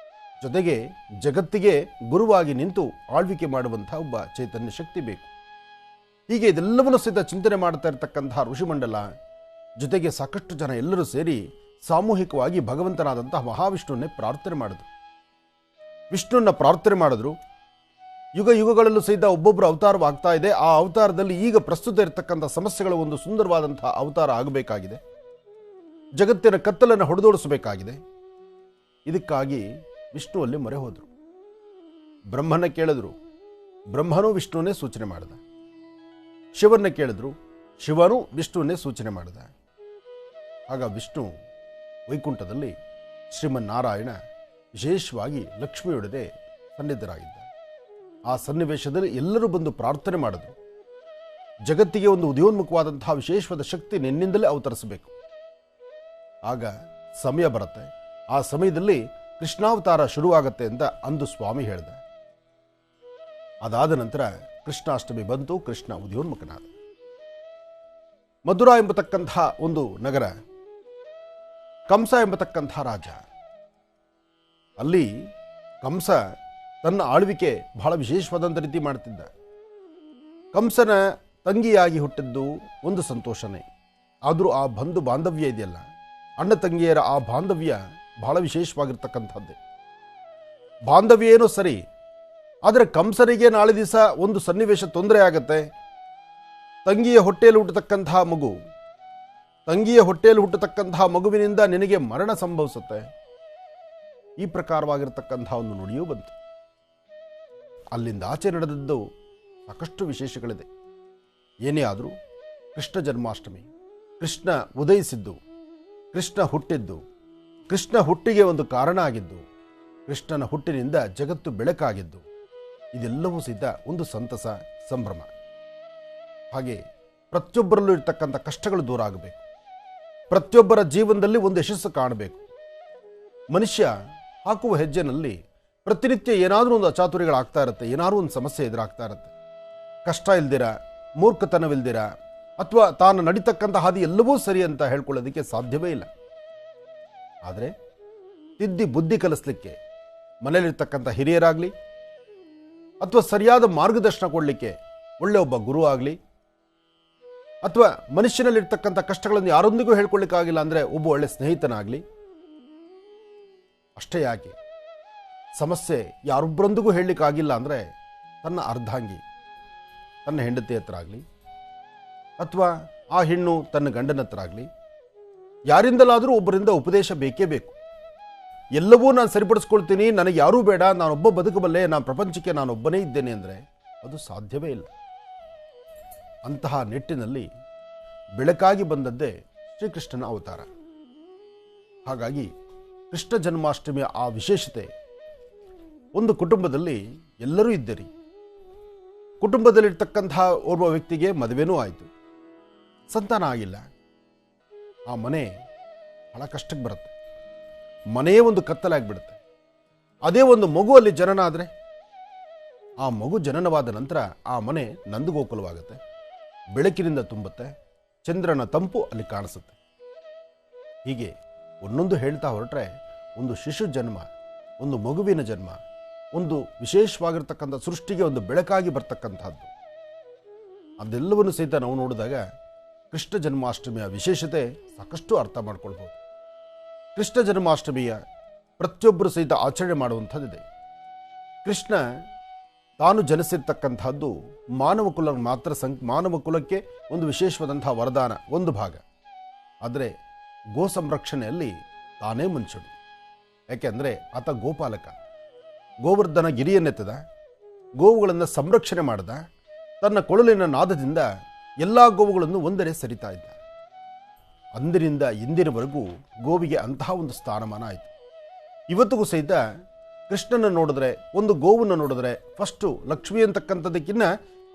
ಜೊತೆಗೆ ಜಗತ್ತಿಗೆ ಗುರುವಾಗಿ ನಿಂತು ಆಳ್ವಿಕೆ ಮಾಡುವಂತಹ ಒಬ್ಬ ಚೈತನ್ಯ ಶಕ್ತಿ ಬೇಕು. ಹೀಗೆ ಇದೆಲ್ಲವನ್ನು ಸಹಿತ ಚಿಂತನೆ ಮಾಡ್ತಾ ಇರತಕ್ಕಂತಹ ಋಷಿಮಂಡಲ, ಜೊತೆಗೆ ಸಾಕಷ್ಟು ಜನ ಎಲ್ಲರೂ ಸೇರಿ ಸಾಮೂಹಿಕವಾಗಿ ಭಗವಂತನಾದಂತಹ ಮಹಾವಿಷ್ಣುವನ್ನೇ ಪ್ರಾರ್ಥನೆ ಮಾಡಿದ್ರು. ವಿಷ್ಣುವನ್ನ ಪ್ರಾರ್ಥನೆ ಮಾಡಿದ್ರು. ಯುಗ ಯುಗಗಳಲ್ಲೂ ಸಹಿತ ಒಬ್ಬೊಬ್ಬರು ಅವತಾರವಾಗ್ತಾ ಇದೆ. ಆ ಅವತಾರದಲ್ಲಿ ಈಗ ಪ್ರಸ್ತುತ ಇರತಕ್ಕಂಥ ಸಮಸ್ಯೆಗಳ ಒಂದು ಸುಂದರವಾದಂತಹ ಅವತಾರ ಆಗಬೇಕಾಗಿದೆ. ಜಗತ್ತಿನ ಕತ್ತಲನ್ನು ಹೊಡೆದೋಡಿಸಬೇಕಾಗಿದೆ. ಇದಕ್ಕಾಗಿ ವಿಷ್ಣುವಲ್ಲಿ ಮೊರೆ ಹೋದರು. ಬ್ರಹ್ಮನ ಕೇಳಿದ್ರು, ಬ್ರಹ್ಮನೂ ವಿಷ್ಣುವನ್ನೇ ಸೂಚನೆ ಮಾಡಿದ. ಶಿವನ್ನ ಕೇಳಿದ್ರು, ಶಿವನು ವಿಷ್ಣುವನ್ನೇ ಸೂಚನೆ ಮಾಡಿದ. ಆಗ ವಿಷ್ಣು ವೈಕುಂಠದಲ್ಲಿ ಶ್ರೀಮನ್ನಾರಾಯಣ ವಿಶೇಷವಾಗಿ ಲಕ್ಷ್ಮಿಯೊಡನೆ ಸನ್ನಿಧರಾಗಿದ್ದ. ಆ ಸನ್ನಿವೇಶದಲ್ಲಿ ಎಲ್ಲರೂ ಬಂದು ಪ್ರಾರ್ಥನೆ ಮಾಡಿದ್ರು. ಜಗತ್ತಿಗೆ ಒಂದು ಉದಯೋನ್ಮುಖವಾದಂತಹ ವಿಶೇಷವಾದ ಶಕ್ತಿ ನಿನ್ನಿಂದಲೇ ಅವತರಿಸಬೇಕು. ಆಗ ಸಮಯ ಬರುತ್ತೆ. ಆ ಸಮಯದಲ್ಲಿ ಕೃಷ್ಣಾವತಾರ ಶುರುವಾಗತ್ತೆ ಅಂತ ಅಂದು ಸ್ವಾಮಿ ಹೇಳಿದ. ಅದಾದ ನಂತರ ಕೃಷ್ಣಾಷ್ಟಮಿ ಬಂತು. ಕೃಷ್ಣ ಉದಯೋನ್ಮುಖನಾದ. ಮಧುರಾ ಎಂಬತಕ್ಕಂಥ ಒಂದು ನಗರ, ಕಂಸ ಎಂಬತಕ್ಕಂಥ ರಾಜ. ಅಲ್ಲಿ ಕಂಸ ತನ್ನ ಆಳ್ವಿಕೆ ಬಹಳ ವಿಶೇಷವಾದಂಥ ರೀತಿ ಮಾಡ್ತಿದ್ದ. ಕಂಸನ ತಂಗಿಯಾಗಿ ಹುಟ್ಟಿದ್ದು ಒಂದು ಸಂತೋಷನೇ. ಆದರೂ ಆ ಬಂಧು ಬಾಂಧವ್ಯ ಇದೆಯಲ್ಲ, ಅಣ್ಣ ತಂಗಿಯರ ಆ ಬಾಂಧವ್ಯ ಬಹಳ ವಿಶೇಷವಾಗಿರ್ತಕ್ಕಂಥದ್ದೇ. ಬಾಂಧವ್ಯ ಏನೋ ಸರಿ, ಆದರೆ ಕಂಸನಿಗೆ ನಾಳೆ ದಿವಸ ಒಂದು ಸನ್ನಿವೇಶ ತೊಂದರೆ ಆಗತ್ತೆ. ತಂಗಿಯ ಹೊಟ್ಟೆಯಲ್ಲಿ ಹುಟ್ಟತಕ್ಕಂತಹ ಮಗುವಿನಿಂದ ನಿನಗೆ ಮರಣ ಸಂಭವಿಸುತ್ತೆ. ಈ ಪ್ರಕಾರವಾಗಿರ್ತಕ್ಕಂತಹ ಒಂದು ನುಡಿಯೂ ಬಂತು. ಅಲ್ಲಿಂದ ಆಚೆ ನಡೆದದ್ದು ಸಾಕಷ್ಟು ವಿಶೇಷಗಳಿದೆ. ಏನೇ ಆದರೂ ಕೃಷ್ಣ ಜನ್ಮಾಷ್ಟಮಿ, ಕೃಷ್ಣ ಉದಯಿಸಿದ್ದು, ಕೃಷ್ಣ ಹುಟ್ಟಿದ್ದು, ಕೃಷ್ಣ ಹುಟ್ಟಿಗೆ ಒಂದು ಕಾರಣ ಆಗಿದ್ದು, ಕೃಷ್ಣನ ಹುಟ್ಟಿನಿಂದ ಜಗತ್ತು ಬೆಳಕಾಗಿದ್ದು, ಇದೆಲ್ಲವೂ ಸಹಿತ ಒಂದು ಸಂತಸ, ಸಂಭ್ರಮ. ಹಾಗೆ ಪ್ರತಿಯೊಬ್ಬರಲ್ಲೂ ಇರ್ತಕ್ಕಂಥ ಕಷ್ಟಗಳು ದೂರ ಆಗಬೇಕು. ಪ್ರತಿಯೊಬ್ಬರ ಜೀವನದಲ್ಲಿ ಒಂದು ಯಶಸ್ಸು ಕಾಣಬೇಕು. ಮನುಷ್ಯ ಹಾಕುವ ಹೆಜ್ಜೆನಲ್ಲಿ ಪ್ರತಿನಿತ್ಯ ಏನಾದರೂ ಒಂದು ಅಚಾತುರ್ಯಗಳಾಗ್ತಾ ಇರುತ್ತೆ, ಏನಾದರೂ ಒಂದು ಸಮಸ್ಯೆ ಎದುರಾಗ್ತಾ ಇರುತ್ತೆ. ಕಷ್ಟ ಇಲ್ದಿರ, ಮೂರ್ಖತನವಿಲ್ದಿರ, ಅಥವಾ ತಾನು ನಡೀತಕ್ಕಂಥ ಹಾದಿ ಎಲ್ಲವೂ ಸರಿ ಅಂತ ಹೇಳ್ಕೊಳ್ಳೋದಕ್ಕೆ ಸಾಧ್ಯವೇ ಇಲ್ಲ. ಆದರೆ ತಿದ್ದಿ ಬುದ್ಧಿ ಕಲಿಸ್ಲಿಕ್ಕೆ ಮನೆಯಲ್ಲಿರ್ತಕ್ಕಂಥ ಹಿರಿಯರಾಗಲಿ, ಅಥವಾ ಸರಿಯಾದ ಮಾರ್ಗದರ್ಶನ ಕೊಡಲಿಕ್ಕೆ ಒಳ್ಳೆ ಒಬ್ಬ ಗುರು ಆಗಲಿ, ಅಥವಾ ಮನುಷ್ಯನಲ್ಲಿರ್ತಕ್ಕಂಥ ಕಷ್ಟಗಳನ್ನು ಯಾರೊಂದಿಗೂ ಹೇಳ್ಕೊಳ್ಳಿಕ್ಕಾಗಿಲ್ಲ ಅಂದರೆ ಒಬ್ಬ ಒಳ್ಳೆ ಸ್ನೇಹಿತನಾಗಲಿ, ಅಷ್ಟೇ ಯಾಕೆ ಸಮಸ್ಯೆ ಯಾರೊಬ್ಬರೊಂದಿಗೂ ಹೇಳಲಿಕ್ಕಾಗಿಲ್ಲ ಅಂದರೆ ತನ್ನ ಅರ್ಧಾಂಗಿ, ತನ್ನ ಹೆಂಡತಿ ಹತ್ರ ಆಗಲಿ, ಅಥವಾ ಆ ಹೆಣ್ಣು ತನ್ನ ಗಂಡನ ಹತ್ರ ಆಗಲಿ, ಯಾರಿಂದಲಾದರೂ ಒಬ್ಬರಿಂದ ಉಪದೇಶ ಬೇಕೇ ಬೇಕು. ಎಲ್ಲವೂ ನಾನು ಸರಿಪಡಿಸ್ಕೊಳ್ತೀನಿ, ನನಗೆ ಯಾರೂ ಬೇಡ, ನಾನೊಬ್ಬ ಬದುಕಬಲ್ಲೆ, ನಾನು ಪ್ರಪಂಚಕ್ಕೆ ನಾನೊಬ್ಬನೇ ಇದ್ದೇನೆ ಅಂದರೆ ಅದು ಸಾಧ್ಯವೇ ಇಲ್ಲ. ಅಂತಹ ನಿಟ್ಟಿನಲ್ಲಿ ಬೆಳಕಾಗಿ ಬಂದದ್ದೇ ಶ್ರೀಕೃಷ್ಣನ ಅವತಾರ. ಹಾಗಾಗಿ ಕೃಷ್ಣ ಜನ್ಮಾಷ್ಟಮಿಯ ಆ ವಿಶೇಷತೆ, ಒಂದು ಕುಟುಂಬದಲ್ಲಿ ಎಲ್ಲರೂ ಇದ್ದೀರಿ. ಕುಟುಂಬದಲ್ಲಿರ್ತಕ್ಕಂತಹ ಓರ್ವ ವ್ಯಕ್ತಿಗೆ ಮದುವೆನೂ ಆಯಿತು, ಸಂತಾನ ಆಗಿಲ್ಲ. ಆ ಮನೆ ಬಹಳ ಕಷ್ಟಕ್ಕೆ ಬರುತ್ತೆ. ಮನೆಯೇ ಒಂದು ಕತ್ತಲಾಗಿಬಿಡುತ್ತೆ. ಅದೇ ಒಂದು ಮಗು ಅಲ್ಲಿ ಜನನ ಆದರೆ, ಆ ಮಗು ಜನನವಾದ ನಂತರ ಆ ಮನೆ ನಂದಗೋಕುಲವಾಗುತ್ತೆ, ಬೆಳಕಿನಿಂದ ತುಂಬುತ್ತೆ, ಚಂದ್ರನ ತಂಪು ಅಲ್ಲಿ ಕಾಣಿಸುತ್ತೆ. ಹೀಗೆ ಒಂದೊಂದು ಹೇಳ್ತಾ ಹೊರಟ್ರೆ ಒಂದು ಶಿಶು ಜನ್ಮ, ಒಂದು ಮಗುವಿನ ಜನ್ಮ, ಒಂದು ವಿಶೇಷವಾಗಿರ್ತಕ್ಕಂಥ ಸೃಷ್ಟಿಗೆ ಒಂದು ಬೆಳಕಾಗಿ ಬರ್ತಕ್ಕಂಥದ್ದು. ಅದೆಲ್ಲವನ್ನು ಸಹಿತ ನಾವು ನೋಡಿದಾಗ ಕೃಷ್ಣ ಜನ್ಮಾಷ್ಟಮಿಯ ವಿಶೇಷತೆ ಸಾಕಷ್ಟು ಅರ್ಥ ಮಾಡ್ಕೊಳ್ಬೋದು. ಕೃಷ್ಣ ಜನ್ಮಾಷ್ಟಮಿಯ ಪ್ರತಿಯೊಬ್ಬರು ಸಹಿತ ಆಚರಣೆ ಮಾಡುವಂಥದ್ದಿದೆ. ಕೃಷ್ಣ ತಾನು ಜನಿಸಿರ್ತಕ್ಕಂಥದ್ದು ಮಾನವ ಕುಲಕ್ಕೆ ಒಂದು ವಿಶೇಷವಾದಂಥ ವರದಾನ ಒಂದು ಭಾಗ. ಆದರೆ ಗೋ ಸಂರಕ್ಷಣೆಯಲ್ಲಿ ತಾನೇ ಮುಂಚೂಣಿ. ಯಾಕೆಂದರೆ ಆತ ಗೋಪಾಲಕ. ಗೋವರ್ಧನ ಗಿರಿಯನ್ನೆತ್ತದ, ಗೋವುಗಳನ್ನು ಸಂರಕ್ಷಣೆ ಮಾಡಿದ, ತನ್ನ ಕೊಳಲಿನ ನಾದದಿಂದ ಎಲ್ಲ ಗೋವುಗಳನ್ನು ಒಂದೆಡೆ ಸರಿತಾ ಇದ್ದ. ಅಂದಿನಿಂದ ಇಂದಿನವರೆಗೂ ಗೋವಿಗೆ ಅಂತಹ ಒಂದು ಸ್ಥಾನಮಾನ ಆಯಿತು. ಇವತ್ತಿಗೂ ಸಹಿತ ಕೃಷ್ಣನ ನೋಡಿದ್ರೆ, ಒಂದು ಗೋವನ್ನು ನೋಡಿದ್ರೆ ಫಸ್ಟು ಲಕ್ಷ್ಮಿ ಅಂತಕ್ಕಂಥದ್ದಕ್ಕಿಂತ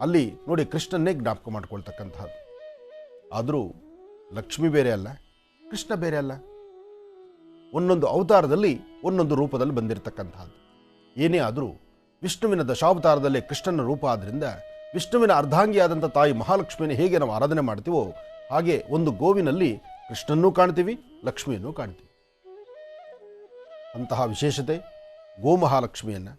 ಅಲ್ಲಿ ನೋಡಿ ಕೃಷ್ಣನ್ನೇ ಜ್ಞಾಪಕ ಮಾಡ್ಕೊಳ್ತಕ್ಕಂಥದ್ದು. ಆದರೂ ಲಕ್ಷ್ಮಿ ಬೇರೆ ಅಲ್ಲ, ಕೃಷ್ಣ ಬೇರೆ ಅಲ್ಲ. ಒಂದೊಂದು ಅವತಾರದಲ್ಲಿ ಒಂದೊಂದು ರೂಪದಲ್ಲಿ ಬಂದಿರತಕ್ಕಂಥದ್ದು. ಏನೇ ಆದರೂ ವಿಷ್ಣುವಿನ ದಶಾವತಾರದಲ್ಲೇ ಕೃಷ್ಣನ ರೂಪ ಆದ್ದರಿಂದ ವಿಷ್ಣುವಿನ ಅರ್ಧಾಂಗಿಯಾದಂಥ ತಾಯಿ ಮಹಾಲಕ್ಷ್ಮಿಯನ್ನು ಹೇಗೆ ನಾವು ಆರಾಧನೆ ಮಾಡ್ತೀವೋ ಹಾಗೆ ಒಂದು ಗೋವಿನಲ್ಲಿ ಕೃಷ್ಣನ್ನೂ ಕಾಣ್ತೀವಿ, ಲಕ್ಷ್ಮಿಯನ್ನೂ ಕಾಣ್ತೀವಿ. ಅಂತಹ ವಿಶೇಷತೆ ಗೋಮಹಾಲಕ್ಷ್ಮಿಯನ್ನು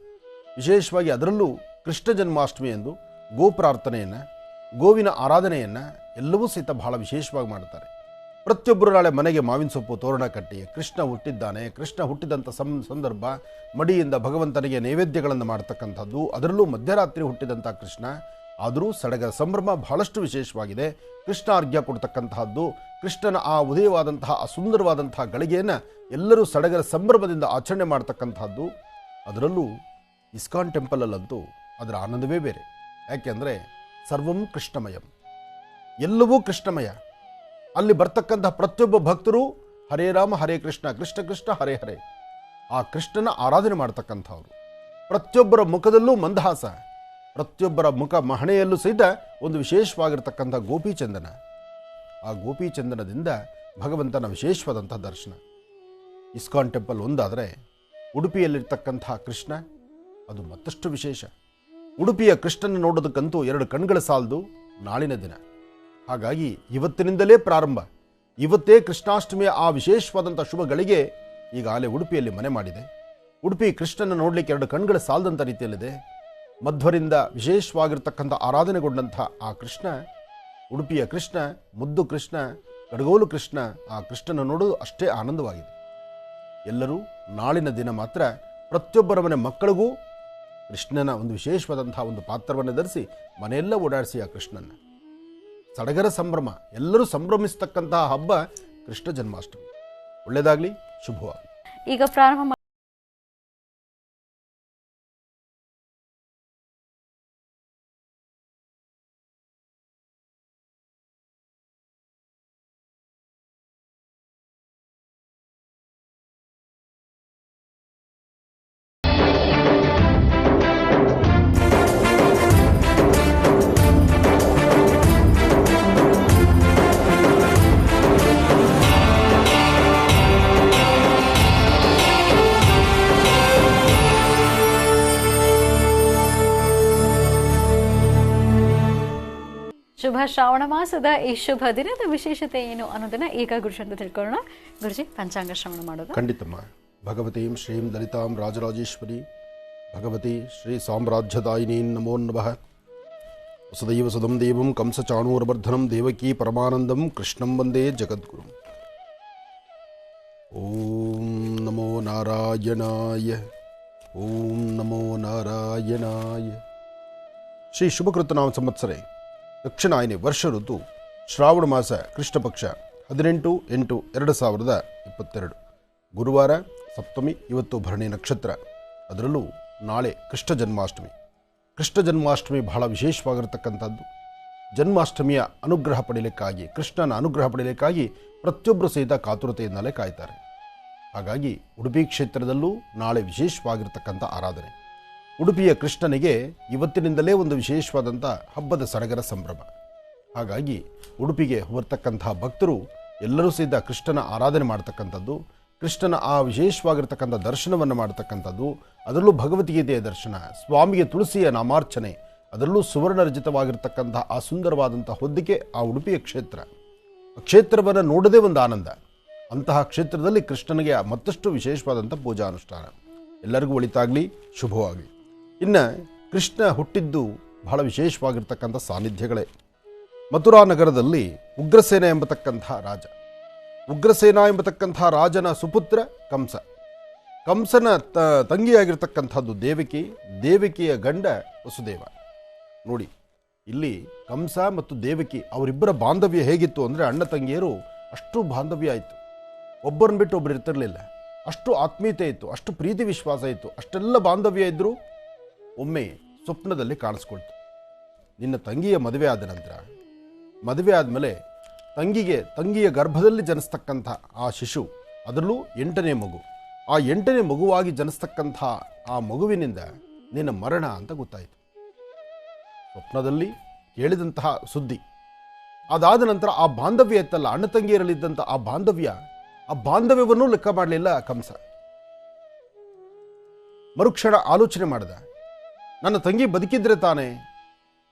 ವಿಶೇಷವಾಗಿ ಅದರಲ್ಲೂ ಕೃಷ್ಣ ಜನ್ಮಾಷ್ಟಮಿ ಎಂದು ಗೋ ಪ್ರಾರ್ಥನೆಯನ್ನು, ಗೋವಿನ ಆರಾಧನೆಯನ್ನು ಎಲ್ಲವೂ ಸಹಿತ ಬಹಳ ವಿಶೇಷವಾಗಿ ಮಾಡುತ್ತಾರೆ. ಪ್ರತಿಯೊಬ್ಬರು ನಾಳೆ ಮನೆಗೆ ಮಾವಿನ ಸೊಪ್ಪು ತೋರಣ ಕಟ್ಟಿ ಕೃಷ್ಣ ಹುಟ್ಟಿದ್ದಾನೆ, ಕೃಷ್ಣ ಹುಟ್ಟಿದಂಥ ಸಂದರ್ಭ ಮಡಿಯಿಂದ ಭಗವಂತನಿಗೆ ನೈವೇದ್ಯಗಳನ್ನು ಮಾಡ್ತಕ್ಕಂಥದ್ದು, ಅದರಲ್ಲೂ ಮಧ್ಯರಾತ್ರಿ ಹುಟ್ಟಿದಂಥ ಕೃಷ್ಣ. ಆದರೂ ಸಡಗರ ಸಂಭ್ರಮ ಬಹಳಷ್ಟು ವಿಶೇಷವಾಗಿದೆ. ಕೃಷ್ಣ ಅರ್ಘ್ಯ ಕೊಡ್ತಕ್ಕಂತಹದ್ದು, ಕೃಷ್ಣನ ಆ ಉದಯವಾದಂತಹ ಆ ಸುಂದರವಾದಂತಹ ಗಳಿಗೆಯನ್ನು ಎಲ್ಲರೂ ಸಡಗರ ಸಂಭ್ರಮದಿಂದ ಆಚರಣೆ ಮಾಡ್ತಕ್ಕಂಥದ್ದು. ಅದರಲ್ಲೂ ಇಸ್ಕಾನ್ ಟೆಂಪಲಲ್ಲಂತೂ ಅದರ ಆನಂದವೇ ಬೇರೆ. ಯಾಕೆಂದರೆ ಸರ್ವಂ ಕೃಷ್ಣಮಯಂ, ಎಲ್ಲವೂ ಕೃಷ್ಣಮಯ. ಅಲ್ಲಿ ಬರ್ತಕ್ಕಂಥ ಪ್ರತಿಯೊಬ್ಬ ಭಕ್ತರು ಹರೇ ರಾಮ ಹರೇ ಕೃಷ್ಣ, ಕೃಷ್ಣ ಕೃಷ್ಣ ಹರೇ ಹರೇ, ಆ ಕೃಷ್ಣನ ಆರಾಧನೆ ಮಾಡ್ತಕ್ಕಂಥವ್ರು. ಪ್ರತಿಯೊಬ್ಬರ ಮುಖದಲ್ಲೂ ಮಂದಹಾಸ, ಪ್ರತಿಯೊಬ್ಬರ ಹಣೆಯಲ್ಲೂ ಸಹಿತ ಒಂದು ವಿಶೇಷವಾಗಿರ್ತಕ್ಕಂಥ ಗೋಪಿಚಂದನ. ಆ ಗೋಪಿಚಂದನದಿಂದ ಭಗವಂತನ ವಿಶೇಷವಾದಂಥ ದರ್ಶನ. ಇಸ್ಕಾನ್ ಟೆಂಪಲ್ ಒಂದಾದರೆ ಉಡುಪಿಯಲ್ಲಿರ್ತಕ್ಕಂಥ ಕೃಷ್ಣ ಅದು ಮತ್ತಷ್ಟು ವಿಶೇಷ. ಉಡುಪಿಯ ಕೃಷ್ಣನ ನೋಡೋದಕ್ಕಂತೂ 2 ಕಣ್ಗಳ ಸಾಲದು ನಾಳಿನ ದಿನ. ಹಾಗಾಗಿ ಇವತ್ತಿನಿಂದಲೇ ಪ್ರಾರಂಭ. ಇವತ್ತೇ ಕೃಷ್ಣಾಷ್ಟಮಿಯ ಆ ವಿಶೇಷವಾದಂಥ ಶುಭಗಳಿಗೆ ಈಗಾಗಲೇ ಉಡುಪಿಯಲ್ಲಿ ಮನೆ ಮಾಡಿದೆ. ಉಡುಪಿ ಕೃಷ್ಣನ ನೋಡಲಿಕ್ಕೆ 2 ಕಣ್ಗಳ ಸಾಲದಂಥ ರೀತಿಯಲ್ಲಿದೆ. ಮಧ್ವರಿಂದ ವಿಶೇಷವಾಗಿರ್ತಕ್ಕಂಥ ಆರಾಧನೆಗೊಂಡಂಥ ಆ ಕೃಷ್ಣ, ಉಡುಪಿಯ ಕೃಷ್ಣ, ಮುದ್ದು ಕೃಷ್ಣ, ಕಡಗೋಲು ಕೃಷ್ಣ, ಆ ಕೃಷ್ಣನ ನೋಡೋದು ಅಷ್ಟೇ ಆನಂದವಾಗಿದೆ. ಎಲ್ಲರೂ ನಾಳಿನ ದಿನ ಮಾತ್ರ ಪ್ರತಿಯೊಬ್ಬರ ಮನೆ ಮಕ್ಕಳಿಗೂ ಕೃಷ್ಣನ ಒಂದು ವಿಶೇಷವಾದಂತಹ ಒಂದು ಪಾತ್ರವನ್ನು ಧರಿಸಿ ಮನೆಯೆಲ್ಲ ಓಡಾಡಿಸಿ ಆ ಕೃಷ್ಣನ ಸಡಗರ ಸಂಭ್ರಮ, ಎಲ್ಲರೂ ಸಂಭ್ರಮಿಸ್ತಕ್ಕಂತಹ ಹಬ್ಬ ಕೃಷ್ಣ ಜನ್ಮಾಷ್ಟಮಿ. ಒಳ್ಳೆಯದಾಗಲಿ, ಶುಭವಾಗಲಿ. ಈಗ ಪ್ರಾರಂಭ ಶುಭ ಶ್ರಾವಣ ಮಾಸದ ಈ ಶುಭ ದಿನದ ವಿಶೇಷತೆ ಏನು ಅನ್ನೋದನ್ನ ಈಗ ಗುರುಜಂತ ತಿಳ್ಕೊಳ್ಳೋಣ. ಗುರುಜಿ, ಪಂಚಾಂಗ ಶ್ರವಣ ಮಾಡೋದು ಖಂಡಿತಮ್ಮ. ಭಗವತೀಂ ಶ್ರೀಂ ಲಲಿತಾಂ ರಾಜರಾಜೇಶ್ವರಿ ಭಗವತಿ ಶ್ರೀ ಸಾಮ್ರಾಜ್ಯದಾಯಿನೀ ನಮೋ ನಮಃ. ವಸುದೈವ ಸುದಂ ದೇವಂ ಕಂಸಚಾಣೂರವರ್ಧನಂ ದೇವಕೀ ಪರಮಾನಂದಂ ಕೃಷ್ಣಂ ವಂದೇ ಜಗದ್ಗುರುಂ. ಓಂ ನಮೋ ನಾರಾಯಣಾಯ, ಓಂ ನಮೋ ನಾರಾಯಣಾಯ. ಶ್ರೀ ಶುಭಕೃತನಾಮ ಸಂವತ್ಸರೆ ದಕ್ಷಿಣಾಯನಿ ವರ್ಷ ಋತು ಶ್ರಾವಣ ಮಾಸ ಕೃಷ್ಣ ಪಕ್ಷ 18/8/2022 ಗುರುವಾರ ಸಪ್ತಮಿ. ಇವತ್ತು ಭರಣಿ ನಕ್ಷತ್ರ. ಅದರಲ್ಲೂ ನಾಳೆ ಕೃಷ್ಣ ಜನ್ಮಾಷ್ಟಮಿ. ಕೃಷ್ಣ ಜನ್ಮಾಷ್ಟಮಿ ಬಹಳ ವಿಶೇಷವಾಗಿರತಕ್ಕಂಥದ್ದು. ಜನ್ಮಾಷ್ಟಮಿಯ ಅನುಗ್ರಹ ಪಡೆಯಲಿಕ್ಕಾಗಿ, ಕೃಷ್ಣನ ಅನುಗ್ರಹ ಪಡೆಯಲಿಕ್ಕಾಗಿ ಪ್ರತಿಯೊಬ್ಬರು ಸಹಿತ ಕಾತುರತೆಯಿಂದಲೇ ಕಾಯ್ತಾರೆ. ಹಾಗಾಗಿ ಉಡುಪಿ ಕ್ಷೇತ್ರದಲ್ಲೂ ನಾಳೆ ವಿಶೇಷವಾಗಿರ್ತಕ್ಕಂಥ ಆರಾಧನೆ. ಉಡುಪಿಯ ಕೃಷ್ಣನಿಗೆ ಇವತ್ತಿನಿಂದಲೇ ಒಂದು ವಿಶೇಷವಾದಂಥ ಹಬ್ಬದ ಸಡಗರ ಸಂಭ್ರಮ. ಹಾಗಾಗಿ ಉಡುಪಿಗೆ ಬರ್ತಕ್ಕಂಥ ಭಕ್ತರು ಎಲ್ಲರೂ ಸಹಿತ ಕೃಷ್ಣನ ಆರಾಧನೆ ಮಾಡ್ತಕ್ಕಂಥದ್ದು, ಕೃಷ್ಣನ ಆ ವಿಶೇಷವಾಗಿರ್ತಕ್ಕಂಥ ದರ್ಶನವನ್ನು ಮಾಡ್ತಕ್ಕಂಥದ್ದು, ಅದರಲ್ಲೂ ಭಗವದ್ಗೀತೆಯ ದರ್ಶನ, ಸ್ವಾಮಿಗೆ ತುಳಸಿಯ ನಾಮಾರ್ಚನೆ, ಅದರಲ್ಲೂ ಸುವರ್ಣರಚಿತವಾಗಿರ್ತಕ್ಕಂಥ ಆ ಸುಂದರವಾದಂಥ ಹೊದ್ದಿಕೆ ಆ ಉಡುಪಿಯ ಕ್ಷೇತ್ರ. ಕ್ಷೇತ್ರವನ್ನು ನೋಡೋದೇ ಒಂದು ಆನಂದ. ಅಂತಹ ಕ್ಷೇತ್ರದಲ್ಲಿ ಕೃಷ್ಣನಿಗೆ ಮತ್ತಷ್ಟು ವಿಶೇಷವಾದಂಥ ಪೂಜಾ ಅನುಷ್ಠಾನ. ಎಲ್ಲರಿಗೂ ಒಳಿತಾಗಲಿ, ಶುಭವಾಗಲಿ. ಇನ್ನು ಕೃಷ್ಣ ಹುಟ್ಟಿದ್ದು ಬಹಳ ವಿಶೇಷವಾಗಿರ್ತಕ್ಕಂಥ ಸಾನ್ನಿಧ್ಯಗಳೇ. ಮಥುರಾ ನಗರದಲ್ಲಿ ಉಗ್ರಸೇನ ಎಂಬತಕ್ಕಂಥ ರಾಜ, ಉಗ್ರಸೇನ ಎಂಬತಕ್ಕಂಥ ರಾಜನ ಸುಪುತ್ರ ಕಂಸ. ಕಂಸನ ತಂಗಿಯಾಗಿರ್ತಕ್ಕಂಥದ್ದು ದೇವಕಿ, ದೇವಕಿಯ ಗಂಡ ವಸುದೇವ. ನೋಡಿ, ಇಲ್ಲಿ ಕಂಸ ಮತ್ತು ದೇವಕಿ ಅವರಿಬ್ಬರ ಬಾಂಧವ್ಯ ಹೇಗಿತ್ತು ಅಂದರೆ ಅಣ್ಣ ತಂಗಿಯರು ಅಷ್ಟು ಬಾಂಧವ್ಯ ಆಯಿತು. ಒಬ್ಬರನ್ನ ಬಿಟ್ಟು ಒಬ್ಬರು ಇರ್ತಿರಲಿಲ್ಲ. ಅಷ್ಟು ಆತ್ಮೀಯತೆ ಇತ್ತು, ಅಷ್ಟು ಪ್ರೀತಿ ವಿಶ್ವಾಸ ಇತ್ತು. ಅಷ್ಟೆಲ್ಲ ಬಾಂಧವ್ಯ ಇದ್ದರೂ ಒಮ್ಮೆ ಸ್ವಪ್ನದಲ್ಲಿ ಕಾಣಿಸ್ಕೊಳ್ತು. ನಿನ್ನ ತಂಗಿಯ ಮದುವೆ ಆದ ನಂತರ, ಮದುವೆ ಆದಮೇಲೆ ತಂಗಿಯ ಗರ್ಭದಲ್ಲಿ ಜನಿಸ್ತಕ್ಕಂಥ ಆ ಶಿಶು, ಅದರಲ್ಲೂ 8ನೇ ಮಗು, ಆ 8ನೇ ಮಗುವಾಗಿ ಜನಿಸ್ತಕ್ಕಂಥ ಆ ಮಗುವಿನಿಂದ ನಿನ್ನ ಮರಣ ಅಂತ ಗೊತ್ತಾಯಿತು. ಸ್ವಪ್ನದಲ್ಲಿ ಕೇಳಿದಂತಹ ಸುದ್ದಿ. ಅದಾದ ನಂತರ ಆ ಬಾಂಧವ್ಯ ಇತ್ತಲ್ಲ, ಅಣ್ಣ ತಂಗಿಯರಲ್ಲಿದ್ದಂಥ ಆ ಬಾಂಧವ್ಯವನ್ನು ಲೆಕ್ಕ ಮಾಡಲಿಲ್ಲ ಕಂಸ. ಮರುಕ್ಷಣ ಆಲೋಚನೆ ಮಾಡಿದ, ನನ್ನ ತಂಗಿ ಬದುಕಿದ್ರೆ ತಾನೇ,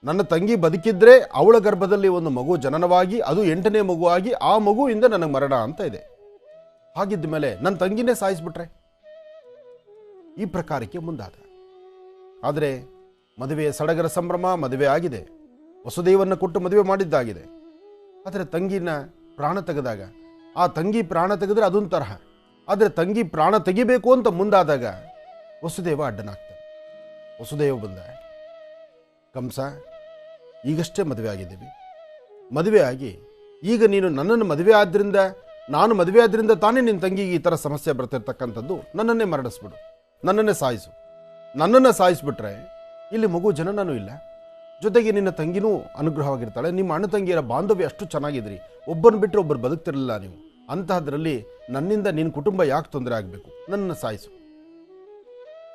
ನನ್ನ ತಂಗಿ ಬದುಕಿದ್ರೆ ಅವಳ ಗರ್ಭದಲ್ಲಿ ಒಂದು ಮಗು ಜನನವಾಗಿ, ಅದು 8ನೇ ಮಗುವಾಗಿ, ಆ ಮಗುವಿಂದ ನನಗೆ ಮರಣ ಅಂತ ಇದೆ. ಹಾಗಿದ್ದ ಮೇಲೆ ನನ್ನ ತಂಗಿನೇ ಸಾಯಿಸ್ಬಿಟ್ರೆ? ಈ ಪ್ರಕಾರಕ್ಕೆ ಮುಂದಾದ. ಆದರೆ ಮದುವೆಯ ಸಡಗರ ಸಂಭ್ರಮ, ಮದುವೆ ಆಗಿದೆ, ವಸುದೇವನ್ನ ಕೊಟ್ಟು ಮದುವೆ ಮಾಡಿದ್ದಾಗಿದೆ. ಆದರೆ ತಂಗಿನ ಪ್ರಾಣ ತೆಗೆದಾಗ, ಆ ತಂಗಿ ಪ್ರಾಣ ತೆಗೆದ್ರೆ ಅದೊಂದು ತರಹ. ಆದರೆ ತಂಗಿ ಪ್ರಾಣ ತೆಗಿಬೇಕು ಅಂತ ಮುಂದಾದಾಗ ವಸುದೇವ ಅಡ್ಡನಾಗ್ತಾನೆ. ವಸುದೇವ ಬಂದ, ಕಂಸ, ಈಗಷ್ಟೇ ಮದುವೆ ಆಗಿದ್ದೀವಿ, ಮದುವೆ ಆಗಿ ಈಗ ನೀನು ನನ್ನನ್ನು ಮದುವೆ ಆದ್ರಿಂದ, ನಾನು ಮದುವೆ ಆದ್ರಿಂದ ತಾನೇ ನಿನ್ನ ತಂಗಿಗೆ ಈ ಥರ ಸಮಸ್ಯೆ ಬರ್ತಿರ್ತಕ್ಕಂಥದ್ದು. ನನ್ನನ್ನೇ ಮರಣಿಸ್ಬಿಡು, ನನ್ನನ್ನೇ ಸಾಯಿಸು. ನನ್ನನ್ನು ಸಾಯಿಸ್ಬಿಟ್ರೆ ಇಲ್ಲಿ ಮಗು ಜನನೂ ಇಲ್ಲ, ಜೊತೆಗೆ ನಿನ್ನ ತಂಗಿನೂ ಅನುಗ್ರಹವಾಗಿರ್ತಾಳೆ. ನಿಮ್ಮ ಅಣ್ಣ ತಂಗಿಯರ ಬಾಂಧವ್ಯ ಅಷ್ಟು ಚೆನ್ನಾಗಿದ್ರಿ, ಒಬ್ಬರನ್ನ ಬಿಟ್ಟರೆ ಒಬ್ಬರು ಬದುಕ್ತಿರಲಿಲ್ಲ ನೀವು. ಅಂತಹದ್ರಲ್ಲಿ ನನ್ನಿಂದ ನಿನ್ನ ಕುಟುಂಬ ಯಾಕೆ ತೊಂದರೆ ಆಗಬೇಕು? ನನ್ನನ್ನು ಸಾಯಿಸು.